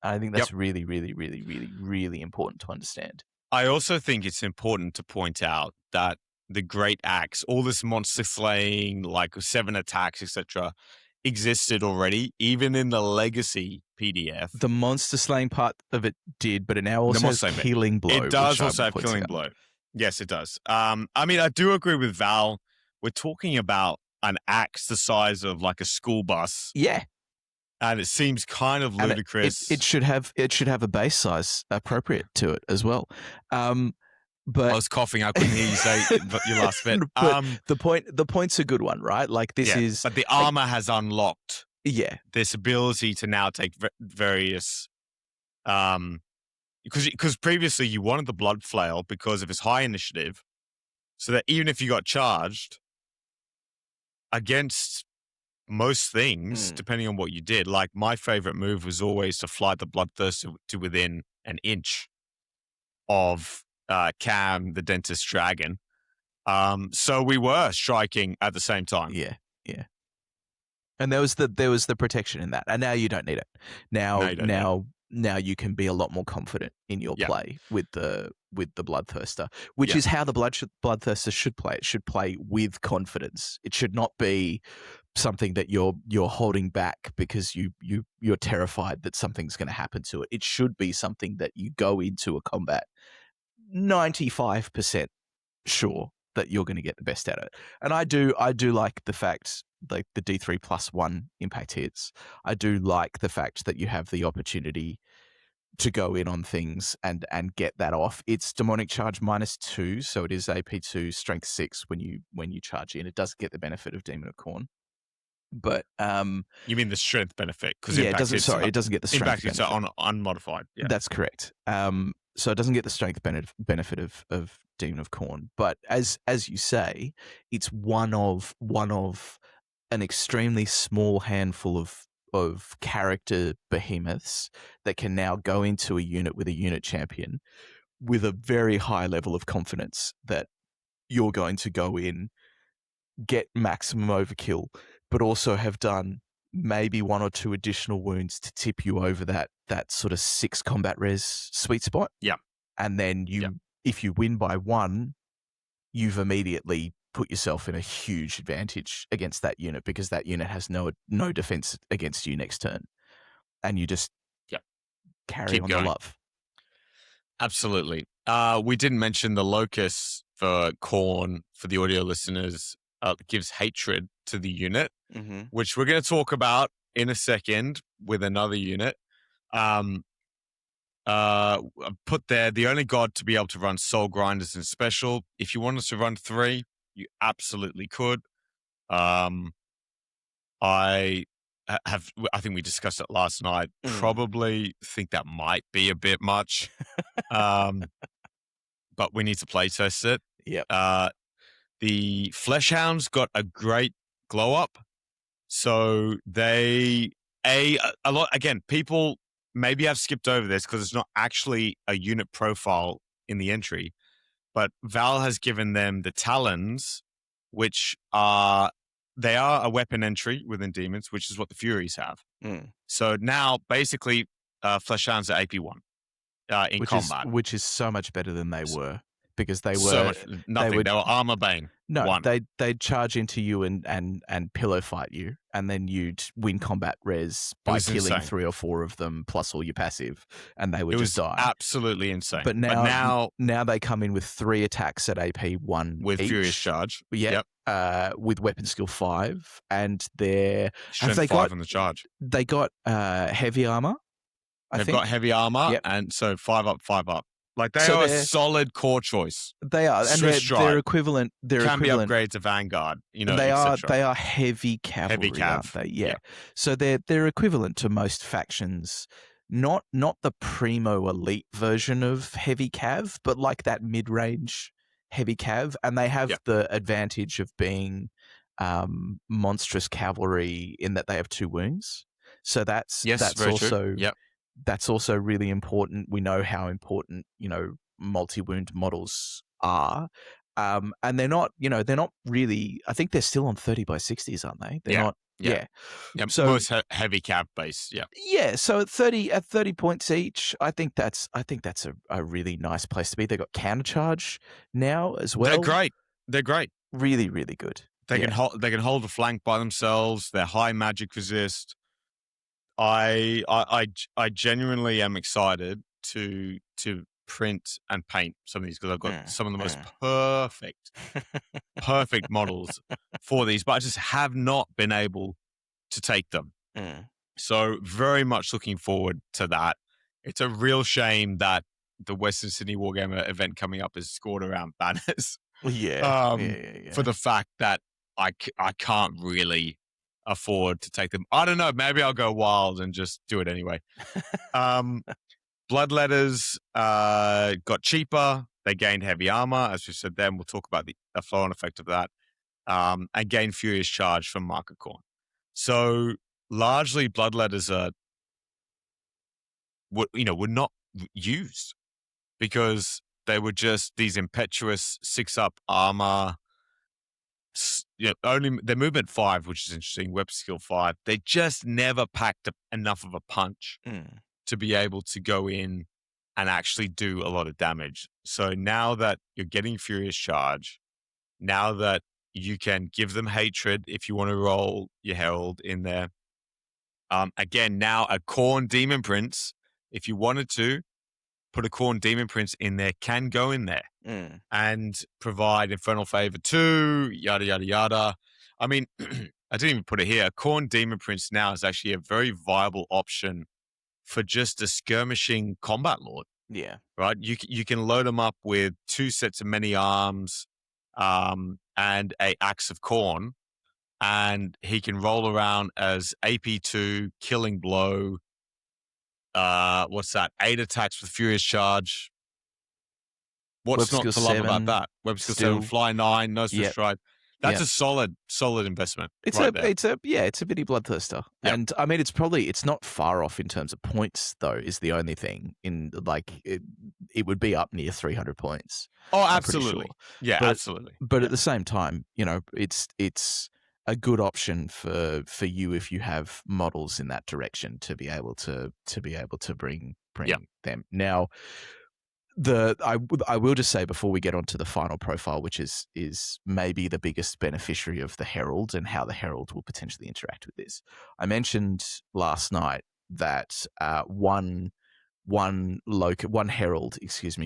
And I think that's really, really, really, really, really important to understand. I also think it's important to point out that the Great Axe, all this monster slaying, like 7 attacks, etc., existed already, even in the Legacy PDF. The monster slaying part of it did, but it now also has Killing Blow. It does also have Killing Blow. Yes, it does. I mean, I do agree with Val. We're talking about an axe the size of like a school bus. Yeah. And it seems kind of ludicrous. It should have a base size appropriate to it as well. But I was coughing. I couldn't hear you say your last bit. The point's a good one, right? Like this is. But the armor has unlocked. Yeah. This ability to now take various. Because previously you wanted the Blood Flail because of his high initiative, so that even if you got charged against most things, depending on what you did, like my favorite move was always to fly the Bloodthirster to within an inch of Cam, the Dentist Dragon. So we were striking at the same time. Yeah. And there was the protection in that, and now you don't need it. Now you can be a lot more confident in your play with the Bloodthirster, which is how the Bloodthirster should play. It should play with confidence. It should not be something that you're holding back because you're terrified that something's going to happen to it. It should be something that you go into a combat 95% sure that you're going to get the best out of it. And I do like the fact, like the D3 +1 impact hits. I do like the fact that you have the opportunity to go in on things and get that off. It's demonic charge -2, so it is AP2 strength 6 when you charge in. It doesn't get the benefit of Demon of Khorne. But you mean the strength benefit? It doesn't get the strength benefit. On unmodified. Yeah. That's correct. So it doesn't get the strength benefit of Demon of Khorne. But as you say, it's one of an extremely small handful of character behemoths that can now go into a unit with a unit champion with a very high level of confidence that you're going to go in, get maximum overkill, but also have done maybe 1 or 2 additional wounds to tip you over that sort of 6 combat res sweet spot. Yeah. And then if you win by 1, you've immediately put yourself in a huge advantage against that unit because that unit has no defense against you next turn. And you just carry on the love. Absolutely. We didn't mention the locus for Khorne for the audio listeners. Gives hatred to the unit, which we're going to talk about in a second with another unit. Put there, the only god to be able to run Soul Grinders in special. If you wanted to run 3, you absolutely could. I think we discussed it last night. Probably think that might be a bit much. But we need to play test it. Yep. The Fleshhounds got a great glow up. So they a lot again, people maybe have skipped over this because it's not actually a unit profile in the entry. But Val has given them the Talons, which are a weapon entry within Demons, which is what the Furies have. So now basically Fleshhounds are AP1 in combat. Which is so much better than they were. because they so were much nothing. They were armor bane. no, One. they'd charge into you and pillow fight you, and then you'd win combat res by killing insane. 3 or 4 of them plus all your passive, and they would It just was die. absolutely insane. But now they come in with 3 attacks at AP 1 with each. Furious Charge. Yep. With weapon skill 5, and they're strength 5 on the charge. They got heavy armor. They've got heavy armor, Yep. and so 5 up, 5 up. Like they are a solid core choice. They are, and they're equivalent. Can be upgrades to Vanguard. You know, they are heavy cavalry, aren't they? Yeah. So they're equivalent to most factions. Not the primo elite version of heavy cav, but like that mid range heavy cav, and they have the advantage of being monstrous cavalry in that they have 2 wounds. So that's also that's also really important. We know how important, multi-wound models are. And they're not really, I think they're still on 30 by 60s, aren't they? They're not. Yeah. So most heavy cav base. Yeah. Yeah. So at 30 points each, I think that's a really nice place to be. They've got countercharge now as well. They're great. Really, really good. They can hold a flank by themselves. They're high magic resist. I genuinely am excited to print and paint some of these, because I've got some of the most perfect models for these, but I just have not been able to take them. So very much looking forward to that. It's a real shame that the Western Sydney Wargamer event coming up is scored around banners. For the fact that I can't really afford to take them. I don't know. Maybe I'll go wild and just do it anyway. Bloodletters got cheaper. They gained heavy armor, as we said. Then we'll talk about the flow-on effect of that. And gained Furious Charge from Market Khorne. So largely, Bloodletters were not used because they were just these impetuous 6-up armor. Only their movement 5, which is interesting, weapon skill 5. They just never packed enough of a punch to be able to go in and actually do a lot of damage. So now that you're getting Furious Charge, now that you can give them hatred if you want to roll your Herald in there. Again, now a Khorne Demon Prince, if you wanted to put a Khorne Demon Prince in there, can go in there and provide Infernal Favor 2, yada, yada, yada. I mean, I didn't even put it here. A Khorne Demon Prince now is actually a very viable option for just a skirmishing combat lord. Yeah. Right? You can load them up with 2 sets of many arms and a Axe of Khorne, and he can roll around as AP2, Killing Blow. What's that? 8 attacks with Furious Charge. What's not to love about that? Web skill 7, Fly 9, No Switch Stride. That's a solid investment. It's a bitty Bloodthirster. Yep. And I mean, it's not far off in terms of points, though, is the only thing. It would be up near 300 points. Oh, absolutely. Sure. Yeah, absolutely. But at the same time, it's a good option for you if you have models in that direction to be able to bring them. Now, I will just say before we get onto the final profile, which is maybe the biggest beneficiary of the Herald and how the Herald will potentially interact with this. I mentioned last night that one Herald,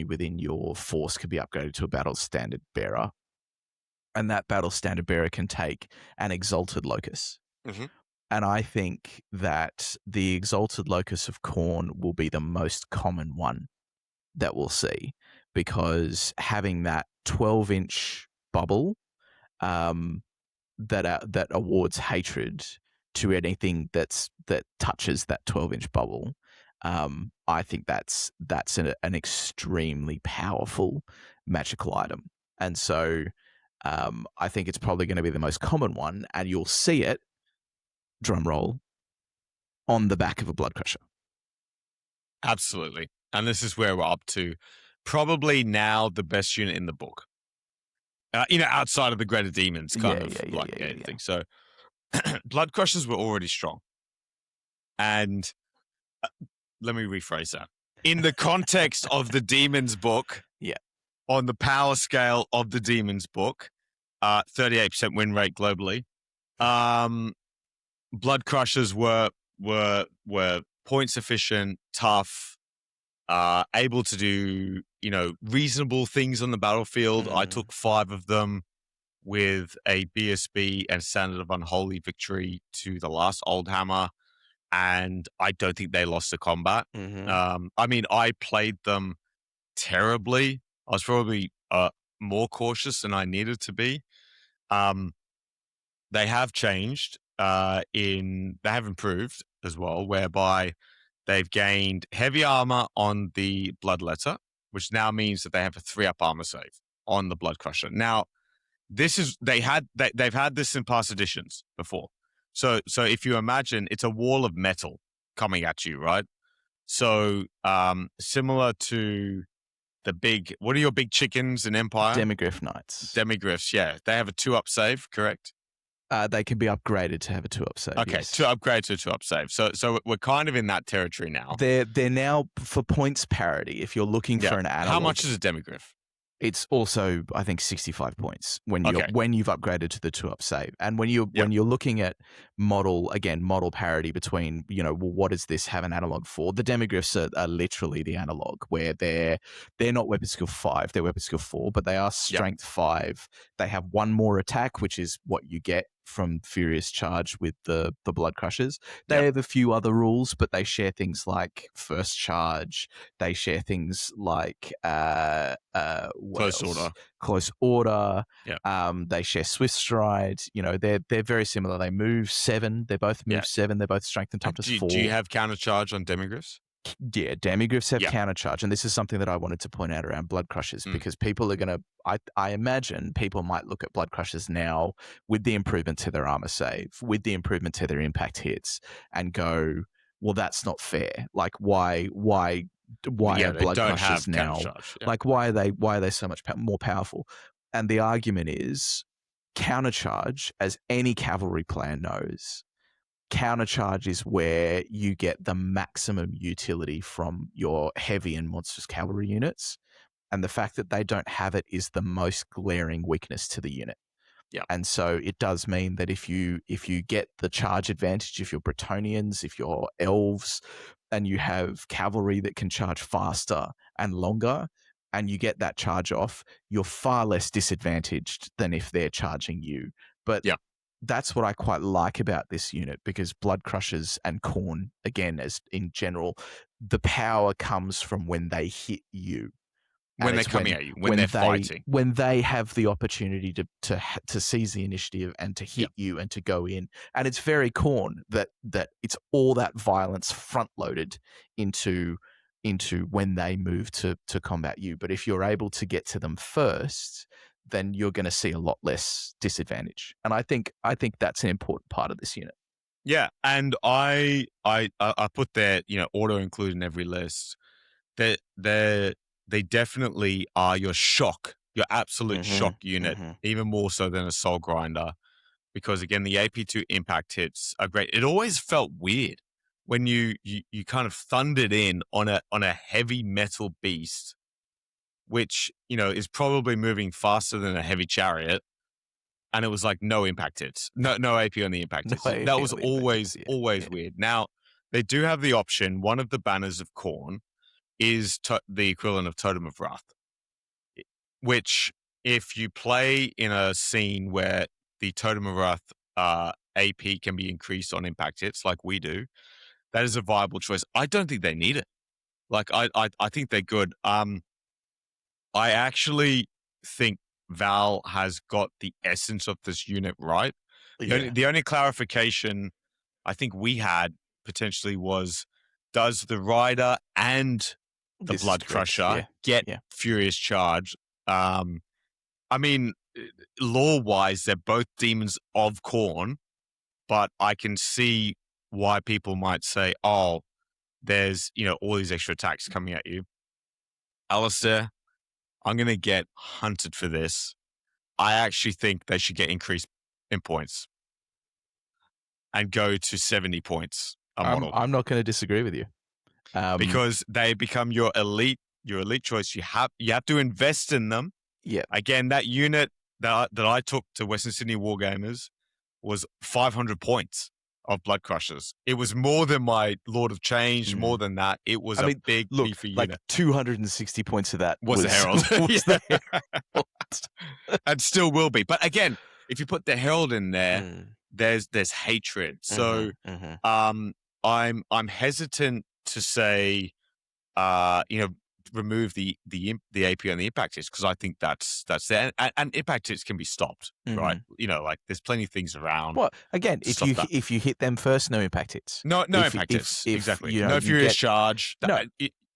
within your force could be upgraded to a Battle Standard Bearer, and that Battle Standard Bearer can take an Exalted Locus. Mm-hmm. And I think that the Exalted Locus of Khorne will be the most common one that we'll see, because having that 12-inch bubble that awards hatred to anything that touches that 12-inch bubble, I think that's an extremely powerful magical item. And so I think it's probably going to be the most common one, and you'll see it, drum roll, on the back of a Bloodcrusher. Absolutely. And this is where we're up to probably now the best unit in the book. Outside of the Greater Demons thing. So Bloodcrushers were already strong. And let me rephrase that. In the context of the Demons book, on the power scale of the Demons book, 38% win rate globally. Bloodcrushers were points efficient, tough, able to do, reasonable things on the battlefield. I took 5 of them with a BSB and Standard of Unholy victory to the last Oldhammer, and I don't think they lost the combat. I played them terribly. I was probably more cautious than I needed to be. They have changed they have improved as well, whereby they've gained heavy armor on the Bloodletter, which now means that they have a 3-up armor save on the Bloodcrusher. Now, they've had this in past editions before. So if you imagine, it's a wall of metal coming at you, right? So similar to what are your big chickens in Empire? Demigryph Knights. Demigryphs, yeah. They have a 2-up save, correct? They can be upgraded to have a 2-up save. Okay, yes. to upgrade to a 2-up save. So we're kind of in that territory now. They're now for points parity. If you're looking for an analog, how much is a Demigryph? It's also, I think, 65 points when you've upgraded to the 2-up save. And when you're looking at model parity between, what does this have an analog for? The Demigryphs are literally the analog, where they're not weapon skill 5, they're weapon skill 4, but they are strength 5. They have 1 more attack, which is what you get from Furious Charge with the Bloodcrushers. They have a few other rules, but they share things like First Charge. They share things like Close Order. They share Swift Stride. They're very similar. They move 7. They both move 7. They're both strength and toughness 4. Do you have counter charge on Demigryphs? Yeah, Demigryphs have counter charge, and this is something that I wanted to point out around Bloodcrushers because people are going to. I imagine people might look at Bloodcrushers now with the improvement to their armor save, with the improvement to their impact hits, and go, "Well, that's not fair. Like, why are Bloodcrushers now? Like, why are they so much more powerful?" And the argument is counter charge, as any cavalry player knows. Countercharge is where you get the maximum utility from your heavy and monstrous cavalry units, and the fact that they don't have it is the most glaring weakness to the unit. And so it does mean that if you get the charge advantage, if you're Bretonians, if you're elves, and you have cavalry that can charge faster and longer, and you get that charge off, you're far less disadvantaged than if they're charging you. But that's what I quite like about this unit, because Bloodcrushers and Khorne, again, as in general, the power comes from when they hit you. When they're coming at you, when they're fighting. When they have the opportunity to seize the initiative and to hit you and to go in. And it's very Khorne that it's all that violence front-loaded into when they move to combat you. But if you're able to get to them first, then you're going to see a lot less disadvantage. And I think that's an important part of this unit. Yeah, and I put their auto include in every list. They definitely are your absolute shock unit, even more so than a Soul Grinder, because again the AP2 impact hits are great. It always felt weird when you kind of thundered in on a heavy metal beast, which is probably moving faster than a heavy chariot, and it was like no impact hits, no AP on the impact hits. That was always weird. Now they do have the option. One of the banners of Khorne is the equivalent of Totem of Wrath, which if you play in a scene where the Totem of Wrath AP can be increased on impact hits like we do, that is a viable choice. I don't think they need it. Like I think they're good. I actually think Val has got the essence of this unit right. The only clarification I think we had potentially was, does the Rider and the Bloodcrusher get Furious Charge? I mean, lore-wise, they're both demons of Khorne, but I can see why people might say, oh, there's, all these extra attacks coming at you. Alistair, I'm going to get hunted for this. I actually think they should get increased in points and go to 70 points a model. I'm not going to disagree with you. Because they become your elite your elite choice, you have to invest in them. Yeah. Again, that unit that I took to Western Sydney Wargamers was 500 points of Bloodcrushers. It was more than my Lord of Change, more than that. It was a big beefy like unit. 260 points of that was the Herald. was the Herald. And still will be. But again, if you put the Herald in there, there's hatred. So I'm hesitant to say remove the AP and the impact hits, because I think that's there, and impact hits can be stopped, right? Like there's plenty of things around. Well, again, if you hit them first, no impact hits. No impact hits. Exactly. No furious charge.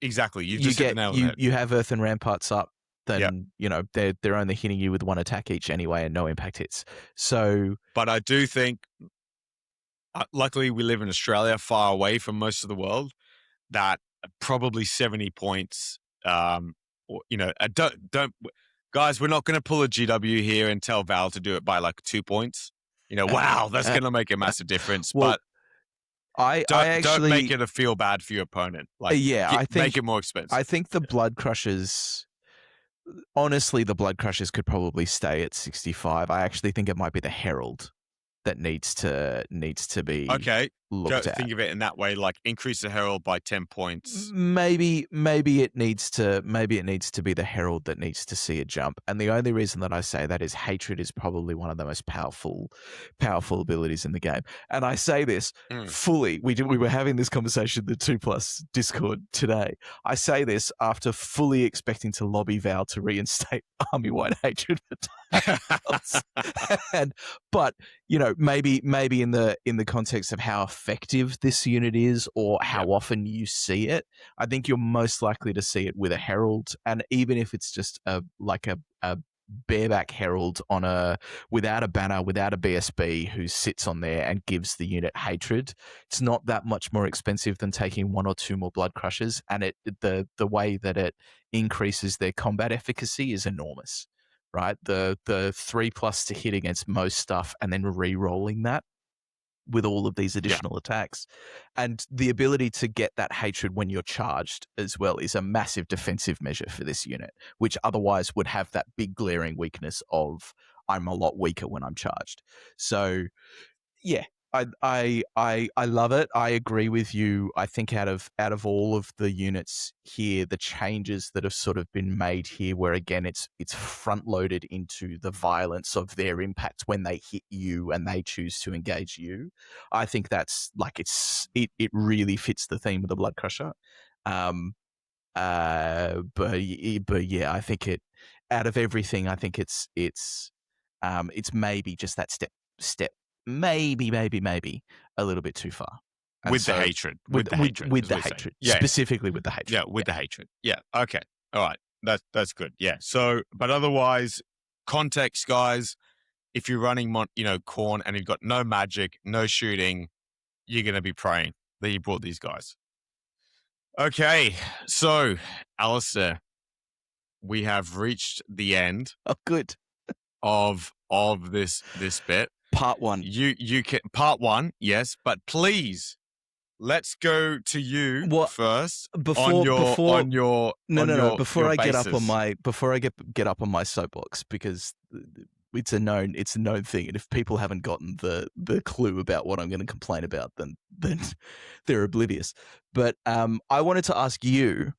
Exactly. You have Earth and Ramparts up, then they're only hitting you with one attack each anyway, and no impact hits. So, but I do think, luckily, we live in Australia, far away from most of the world, that probably 70 points. Don't guys, we're not going to pull a GW here and tell Val to do it by like 2 points. Wow, that's going to make a massive difference. Well, but don't make it a feel bad for your opponent. Like, I think make it more expensive. I think the Bloodcrushers, honestly, the Bloodcrushers could probably stay at 65. I actually think it might be the Herald that needs to be looked at. Think of it in that way, like increase the Herald by 10 points. Maybe it needs to be the Herald that needs to see a jump. And the only reason that I say that is hatred is probably one of the most powerful abilities in the game. And I say this fully. We were having this conversation in the 2+ Discord today. I say this after fully expecting to lobby Val to reinstate army-wide hatred for titles. But maybe in the context of how effective this unit is, or how often you see it, I think you're most likely to see it with a Herald. And even if it's just a bareback Herald without a banner, without a BSB, who sits on there and gives the unit hatred, it's not that much more expensive than taking 1 or 2 more Bloodcrushers, and the way that it increases their combat efficacy is enormous. Right, the 3+ to hit against most stuff, and then re-rolling that with all of these additional attacks, and the ability to get that hatred when you're charged as well is a massive defensive measure for this unit, which otherwise would have that big glaring weakness of I'm a lot weaker when I'm charged. So, yeah. I love it. I agree with you. I think out of all of the units here, the changes that have sort of been made here, where again it's front loaded into the violence of their impact when they hit you and they choose to engage you, I think that's like it really fits the theme of the Bloodcrusher. But yeah, I think it, out of everything, I think it's maybe just that step. Maybe a little bit too far. And with the hatred. With the hatred. Yeah. Specifically with the hatred. Yeah, with the hatred. Yeah. Okay. All right. That's good. Yeah. So, but otherwise, context, guys, if you're running Khorne and you've got no magic, no shooting, you're going to be praying that you brought these guys. Okay. So, Alistair, we have reached the end. Oh, good. Of this bit. Part 1. You can part 1, yes, but please let's go to you first. Before I get up on my soapbox, because it's a known thing, and if people haven't gotten the clue about what I'm going to complain about, then they're oblivious. But I wanted to ask you,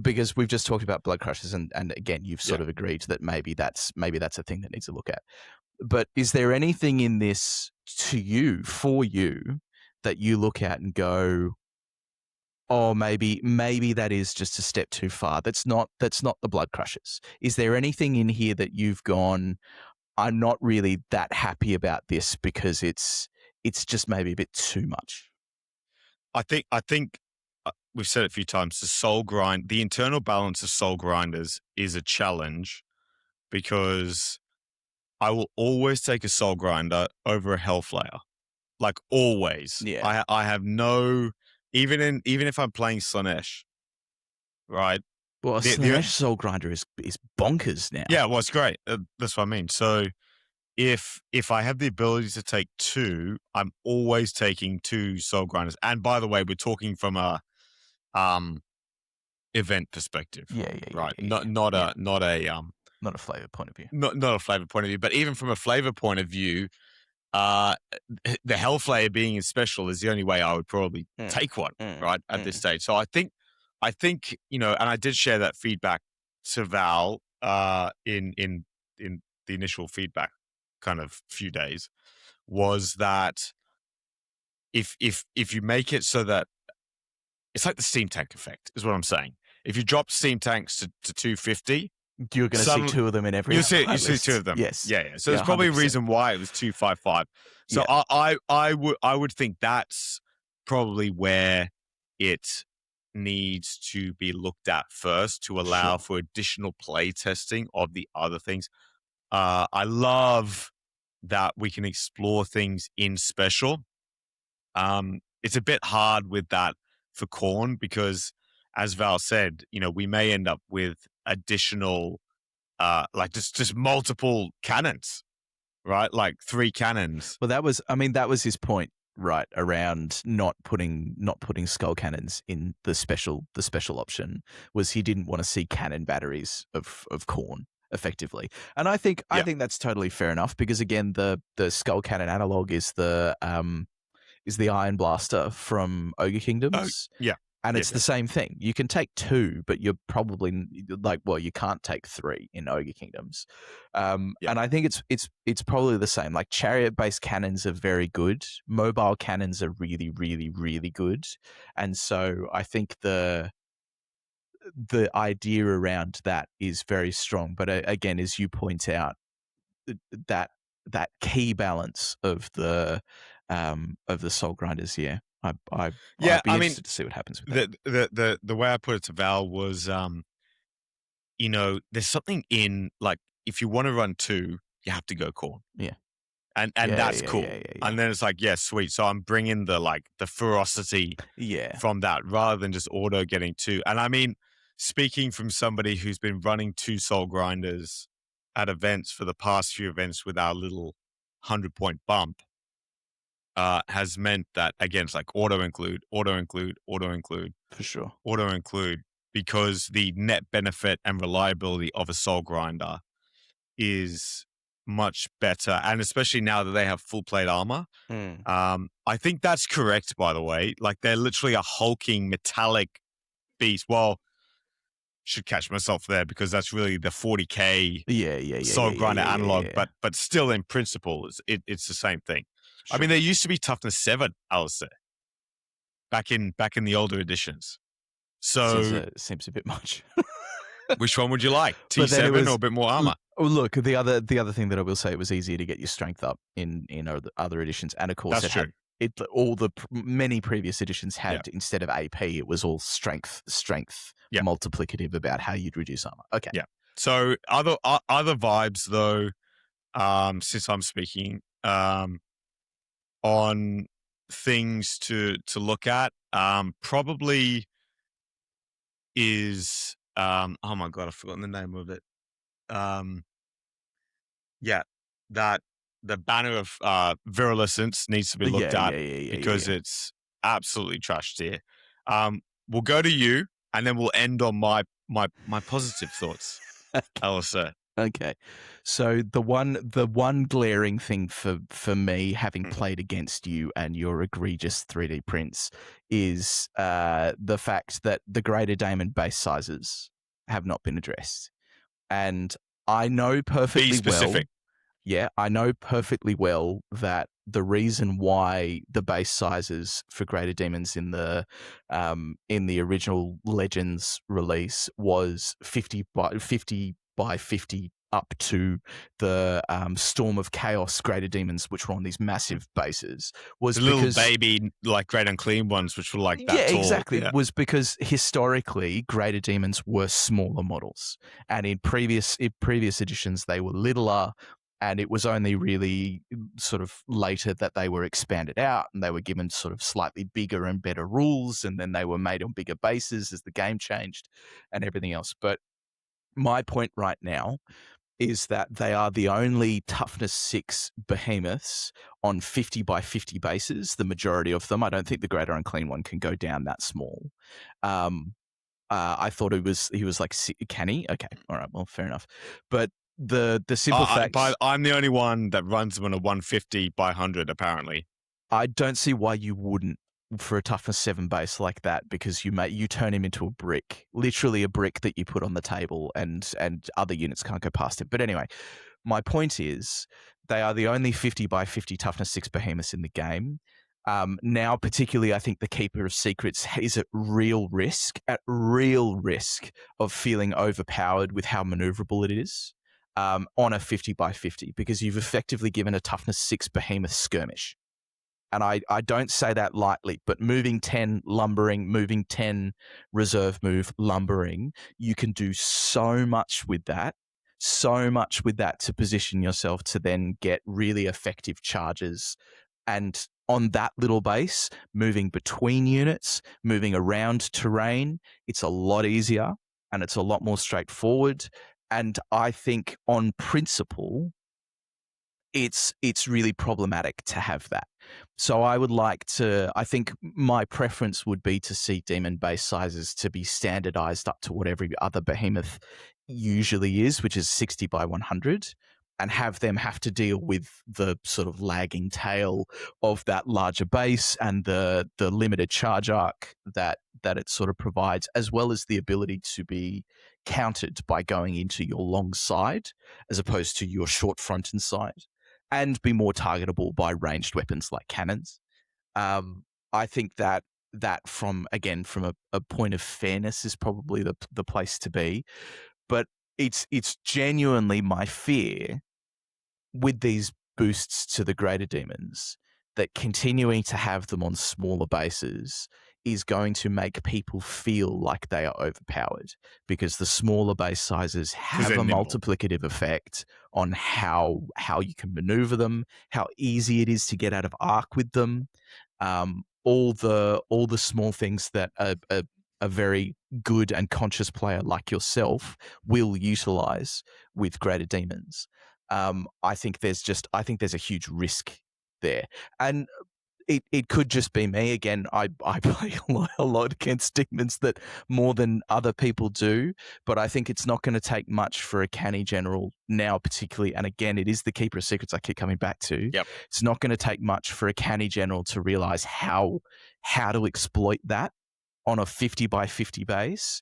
because we've just talked about Bloodcrushers, and again you've sort of agreed that maybe that's a thing that needs to look at. But is there anything in this for you, that you look at and go, oh, maybe that is just a step too far? That's not the Bloodcrushers. Is there anything in here that you've gone, I'm not really that happy about this because it's just maybe a bit too much? I think we've said it a few times. The internal balance of soul grinders is a challenge, because I will always take a soul grinder over a hellflayer, like always. Yeah. I have no, even if I'm playing Slaanesh, right? Well, Slaanesh soul grinder is bonkers now. Yeah, well, it's great. That's what I mean. So if I have the ability to take 2, I'm always taking 2 soul grinders. And by the way, we're talking from a event perspective. Yeah. Right. Yeah. Not a Not a flavor point of view. not a flavor point of view, but even from a flavor point of view, the Hellflayer being in special is the only way I would probably take one right at this stage. So I think and I did share that feedback to Val in the initial feedback kind of few days, was that if you make it so that it's like the steam tank effect is what I'm saying. If you drop steam tanks to 250, you're going to see two of them in every. You see two of them. Yes. Yeah. So there's probably 100%. A reason why it was 255. So I would think that's probably where it needs to be looked at first to allow for additional play testing of the other things. I love that we can explore things in special. It's a bit hard with that for Khorne because, as Val said, we may end up with additional, like just multiple cannons, right? Like 3 cannons. Well, that was his point, right? Around not putting skull cannons in the special Mm. was he didn't want to see cannon batteries of Khorne effectively, and I think that's totally fair enough because again, the skull cannon analog is the Iron Blaster from Ogre Kingdoms. And it's the same thing. You can take 2, but you're probably you can't take 3 in Ogre Kingdoms. And I think it's probably the same. Like chariot-based cannons are very good. Mobile cannons are really, really, really good. And so I think the idea around that is very strong. But again, as you point out, that key balance of the Soul Grinders, I'd be interested to see what happens with that. The way I put it to Val was, there's something in like if you want to run 2, you have to go Khorne. And that's cool. And then it's like, sweet. So I'm bringing the ferocity from that rather than just auto getting 2. And I mean, speaking from somebody who's been running 2 Soul Grinders at events for the past few events with our little 100-point bump, has meant that, again, it's like auto include. For sure. Auto include, because the net benefit and reliability of a Soul Grinder is much better. And especially now that they have full plate armor. I think that's correct, by the way. Like, they're literally a hulking metallic beast. Well, should catch myself there because that's really the 40k Soul Grinder analog. But still, in principle, it's the same thing. Sure. I mean, there used to be toughness 7, Alistair, back in the older editions. So seems a bit much. Which one would you like? T7 or a bit more armor? Oh, look, the other thing that I will say, it was easier to get your strength up in other editions, and of course, that's true. Many previous editions had instead of AP, it was all strength multiplicative about how you'd reduce armor. Okay. Yeah. So other vibes though, since I'm speaking, on things to look at, probably is oh my god, I've forgotten the name of it. That the banner of Virilescence needs to be looked at because it's absolutely trashed here. We'll go to you, and then we'll end on my positive thoughts, Alistair. Okay, so the one glaring thing for me, having played against you and your egregious 3D prints, is the fact that the greater daemon base sizes have not been addressed, and I know perfectly Be specific. I know perfectly well that the reason why the base sizes for greater demons in the original Legends release was 50 by 50 up to the Storm of Chaos greater demons, which were on these massive bases, was the little baby like Great Unclean ones, which were like that tall. Exactly. Yeah. Was because historically greater demons were smaller models, and in previous editions they were littler. And it was only really sort of later that they were expanded out and they were given sort of slightly bigger and better rules. And then they were made on bigger bases as the game changed and everything else. But my point right now is that they are the only toughness 6 behemoths on 50 by 50 bases, the majority of them. I don't think the Greater Unclean one can go down that small. I thought he was like, can he? Okay, all right, well, fair enough. But the simple fact, but I'm the only one that runs them on a 150 by 100, apparently. I don't see why you wouldn't for a toughness 7 base like that, because you turn him into a brick, literally a brick that you put on the table, and other units can't go past it. But anyway, my point is they are the only 50 by 50 toughness 6 behemoths in the game. Now, particularly, I think the Keeper of Secrets is at real risk of feeling overpowered with how maneuverable it is on a 50 by 50, because you've effectively given a toughness 6 behemoth skirmish. And I don't say that lightly, but moving 10 lumbering, moving 10 reserve move lumbering, you can do so much with that to position yourself to then get really effective charges. And on that little base, moving between units, moving around terrain, it's a lot easier and it's a lot more straightforward. And I think on principle, it's really problematic to have that. So I think my preference would be to see demon base sizes to be standardized up to what every other behemoth usually is, which is 60 by 100, and have them have to deal with the sort of lagging tail of that larger base and the limited charge arc that it sort of provides, as well as the ability to be countered by going into your long side as opposed to your short front and side, and be more targetable by ranged weapons like cannons. I think that from a point of fairness is probably the place to be. But it's genuinely my fear with these boosts to the greater demons that continuing to have them on smaller bases is going to make people feel like they are overpowered, because the smaller base sizes have a multiplicative effect on how you can maneuver them, how easy it is to get out of arc with them, all the small things that a very good and conscious player like yourself will utilize with greater demons. I think there's a huge risk there, and it could just be me. Again, I play a lot against demons that more than other people do, but I think it's not going to take much for a canny general now, particularly, and again, it is the Keeper of Secrets I keep coming back to. Yep. It's not going to take much for a canny general to realize how to exploit that on a 50 by 50 base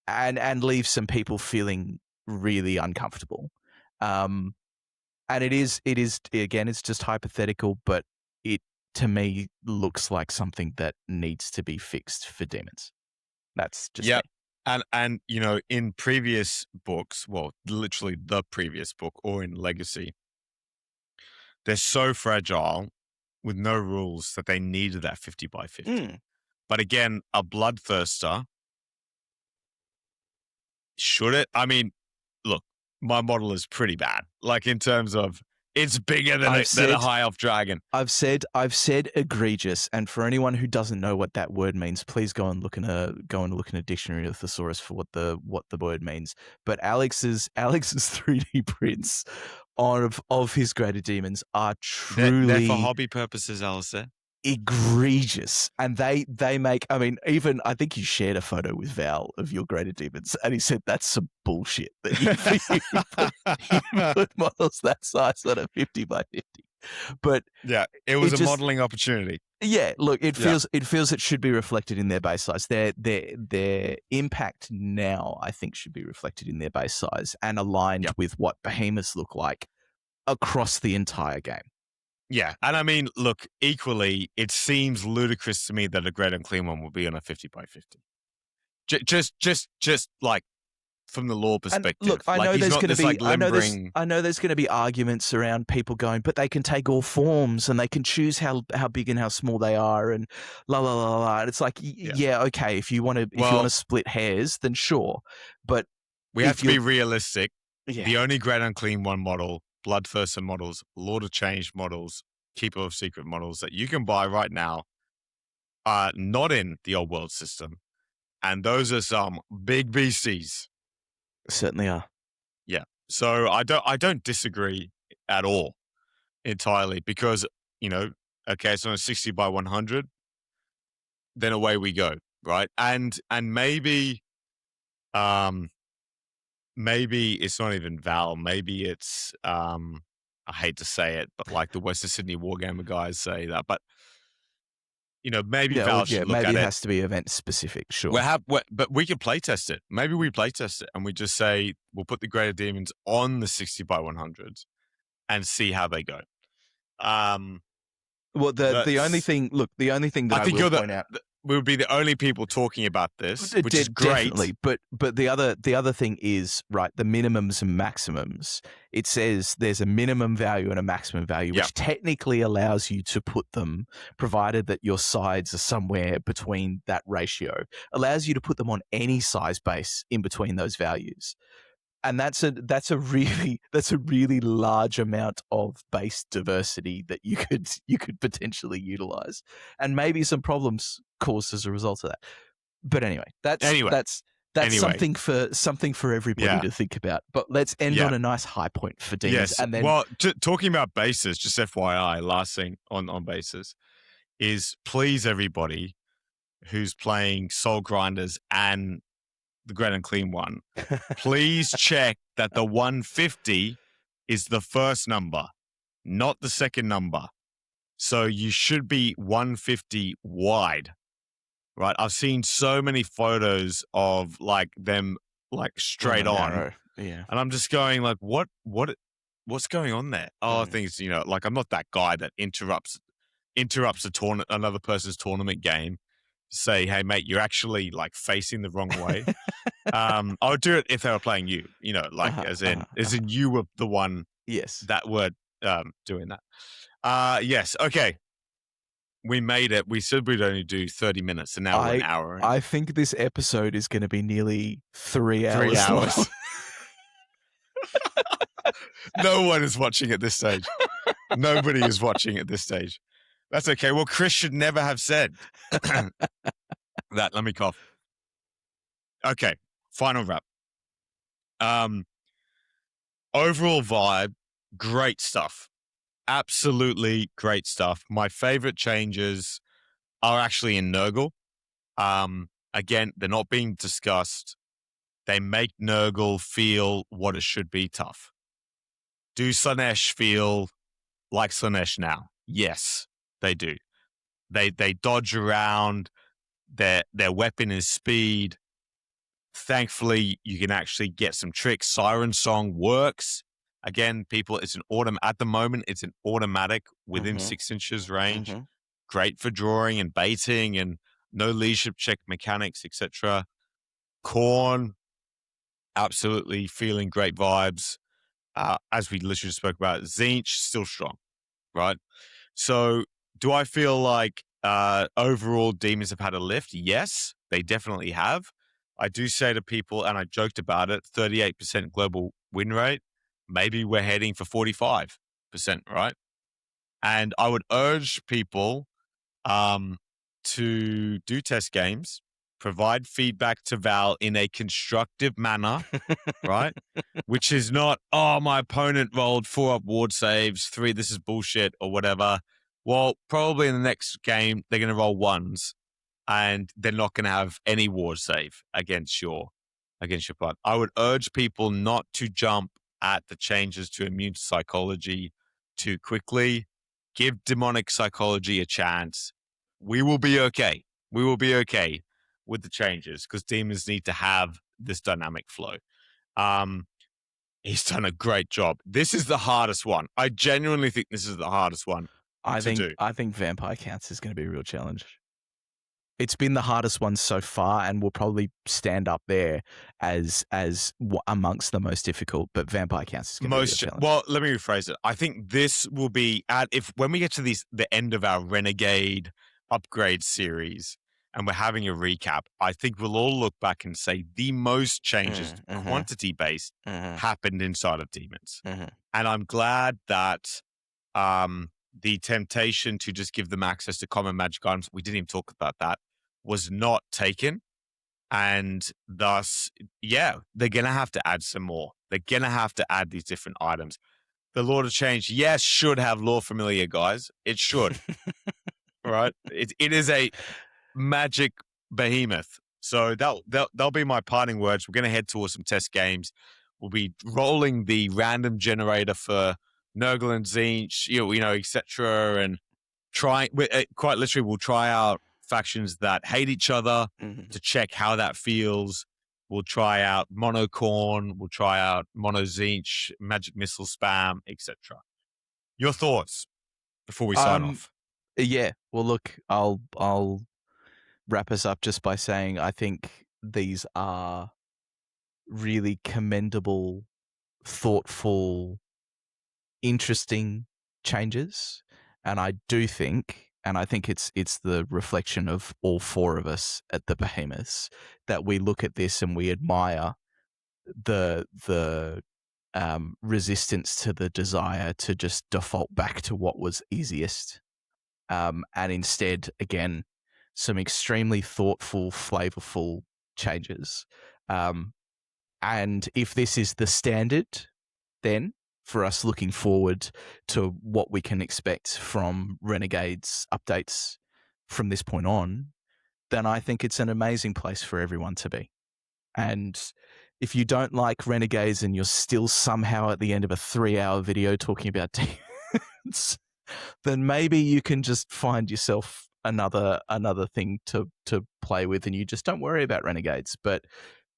and leave some people feeling really uncomfortable. And it is again, it's just hypothetical, but it to me looks like something that needs to be fixed for demons. That's just me. And you know, in previous books, well, literally the previous book or in Legacy, they're so fragile with no rules that they needed that 50 by 50. But again, a Bloodthirster, should it? I mean, look, my model is pretty bad. Like in terms of it's bigger than a high elf dragon. I've said egregious, and for anyone who doesn't know what that word means, please go and look in a dictionary of thesaurus for what the word means. But Alex's 3D prints of his greater demons are truly they're for hobby purposes, Alistair. Egregious, and they make. I mean, even I think you shared a photo with Val of your greater demons, and he said that's some bullshit that you put models that size on a 50 by 50. But yeah, it was a modeling opportunity. Yeah, look, it feels it should be reflected in their base size. Their impact now, I think, should be reflected in their base size and aligned with what behemoths look like across the entire game. Yeah, and I mean, look, equally, it seems ludicrous to me that a Great Unclean one will be on a 50 by 50. Just like from the law perspective. And look, I know there's going to be, I know there's going to be arguments around people going, but they can take all forms and they can choose how big and how small they are, and la la la la. And it's like, yeah, okay, if you want to split hairs, then sure, but we have to be realistic. Yeah. The only Great Unclean one model, Bloodthirster models, Lord of Change models, Keeper of Secret models that you can buy right now are not in the Old World system. And those are some big beasties. Certainly are. Yeah. So I don't disagree at all entirely, because, you know, okay, it's on a 60 by 100, then away we go. right? And maybe maybe it's not even Val. Maybe it's I hate to say it, but like the Western Sydney Wargamer guys say that. But maybe Val should look maybe at it it. has to be event specific. Sure. But we can playtest it. Maybe we playtest it and we just say we'll put the Greater Demons on the 60x100s and see how they go. Well, the only thing that I will point out, we would be the only people talking about this, which is great. Definitely. But the other thing is, right, the minimums and maximums. It says there's a minimum value and a maximum value, which technically allows you to put them, provided that your sides are somewhere between that ratio, allows you to put them on any size base in between those values. And that's a really large amount of base diversity that you could potentially utilize, and maybe some problems caused as a result of that. But anyway, that's something for everybody to think about. But let's end on a nice high point for Demons. Yes. And then, well, talking about bases, just FYI, last thing on bases is please everybody who's playing Soul Grinders and the Great Unclean one, please check that the 150 is the first number, not the second number. So you should be 150 wide, right? I've seen so many photos of like them like straight on, and I'm just going like, what's going on there? Oh, I think it's like I'm not that guy that interrupts another person's tournament game. Say, hey mate, you're actually like facing the wrong way. I would do it if they were playing you, as in you were the one that were doing that. Yes, okay. We made it. We said we'd only do 30 minutes, and now we're an hour. I think this episode is going to be nearly 3 hours. 3 hours. No one is watching at this stage. Nobody is watching at this stage. That's okay. Well, Chris should never have said that. Let me cough. Okay, final wrap. Overall vibe, great stuff. Absolutely great stuff. My favorite changes are actually in Nurgle. Again, they're not being discussed. They make Nurgle feel what it should be, tough. Do Slaanesh feel like Slaanesh now? Yes, they do. They dodge around. Their weapon is speed. Thankfully, you can actually get some tricks. Siren Song works. Again, people, at the moment, it's an automatic within 6 inches range. Great for drawing and baiting and no leadership check mechanics, etc. Khorne, absolutely feeling great vibes. As we literally just spoke about, Tzeentch, still strong, right? So do I feel like overall Demons have had a lift? Yes, they definitely have. I do say to people, and I joked about it, 38% global win rate. Maybe we're heading for 45%, right? And I would urge people to do test games, provide feedback to Val in a constructive manner, right? Which is not, oh, my opponent rolled 4 up ward saves, 3, this is bullshit, or whatever. Well, probably in the next game, they're going to roll 1s, and they're not going to have any ward save against your part. I would urge people not to jump at the changes to immune psychology too quickly. Give demonic psychology a chance. We will be okay. We will be okay with the changes because demons need to have this dynamic flow. He's done a great job. This is the hardest one. I genuinely think this is the hardest one to do. I think vampire counts is going to be a real challenge. It's been the hardest one so far and will probably stand up there as amongst the most difficult, but vampire counts is going to be a real challenge. Well, let me rephrase it. I think this will be when we get to the end of our Renegade upgrade series and we're having a recap, I think we'll all look back and say the most changes quantity-based happened inside of Demons. And I'm glad that the temptation to just give them access to common magic items, we didn't even talk about that, was not taken. And thus, they're going to have to add some more. They're going to have to add these different items. The Lord of Change, yes, should have lore familiar, guys. It should. Right? It is a magic Behemoth. So that'll be my parting words. We're going to head towards some test games. We'll be rolling the random generator for Nurgle and Tzeentch, etc. And quite literally, we'll try out factions that hate each other to check how that feels. We'll try out Mono Khorne. We'll try out Mono Tzeentch, Magic Missile spam, etc. Your thoughts before we sign off? Yeah. Well, look, I'll wrap us up just by saying I think these are really commendable, thoughtful, interesting changes, and I think it's the reflection of all four of us at the Behemoths that we look at this and we admire the resistance to the desire to just default back to what was easiest, and instead, again, some extremely thoughtful, flavorful changes. And if this is the standard, then for us looking forward to what we can expect from Renegades updates from this point on, then I think it's an amazing place for everyone to be. And if you don't like Renegades and you're still somehow at the end of a 3-hour video talking about demons, then maybe you can just find yourself another thing to play with, and you just don't worry about Renegades. But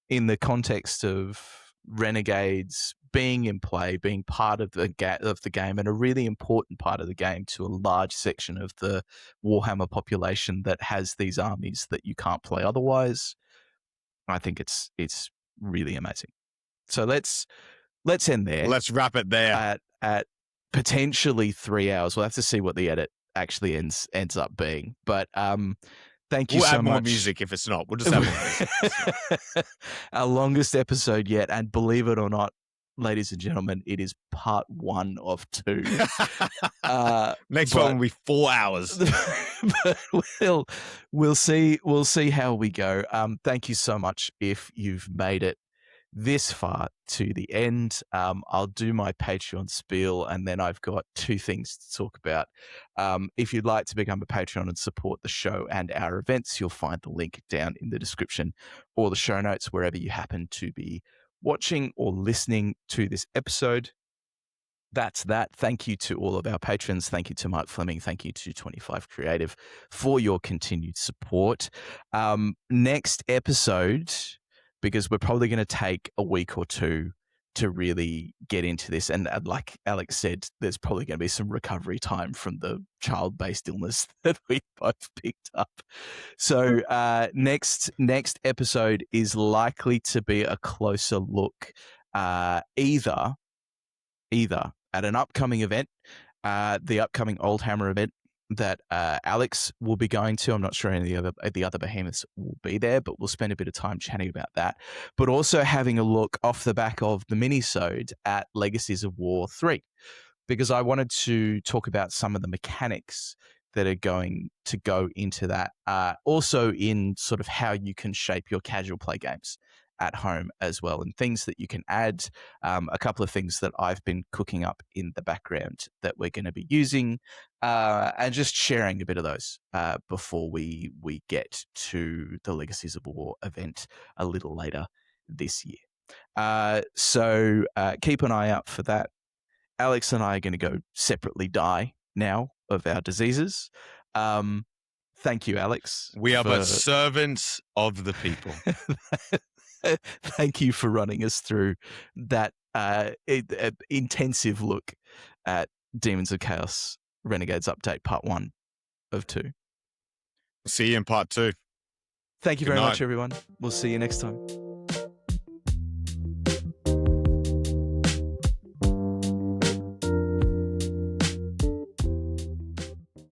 in the context of Renegades being in play, being part of the game, and a really important part of the game to a large section of the Warhammer population that has these armies that you can't play otherwise, I think it's really amazing. So let's end there. Let's wrap it there at potentially 3 hours. We'll have to see what the edit actually ends up being. But thank you so much. We'll add more music if it's not. We'll just have more music. Our longest episode yet, and believe it or not, ladies and gentlemen, it is part 1 of 2. Next one will be 4 hours. But we'll see how we go. Thank you so much if you've made it this far to the end. I'll do my Patreon spiel, and then I've got 2 things to talk about. If you'd like to become a Patreon and support the show and our events, you'll find the link down in the description or the show notes wherever you happen to be watching or listening to this episode. That's that. Thank you to all of our patrons. Thank you to Mark Fleming. Thank you to 25 Creative for your continued support. Next episode, because we're probably going to take a week or 2 to really get into this. And like Alex said, there's probably going to be some recovery time from the child-based illness that we both picked up. So next episode is likely to be a closer look either at an upcoming event, the upcoming Oldhammer event that Alex will be going to. I'm not sure any of the other Behemoths will be there, but we'll spend a bit of time chatting about that. But also having a look off the back of the mini-sode at Legacies of War 3, because I wanted to talk about some of the mechanics that are going to go into that. Also in sort of how you can shape your casual play games at home as well, and things that you can add. A couple of things that I've been cooking up in the background that we're going to be using, and just sharing a bit of those before we get to the Legacies of War event a little later this year. So keep an eye out for that. Alex and I are going to go separately die now of our diseases. Thank you, Alex. We are but servants of the people. Thank you for running us through that intensive look at Demons of Chaos Renegades Update Part 1 of 2. See you in Part 2. Thank you very much, everyone. We'll see you next time.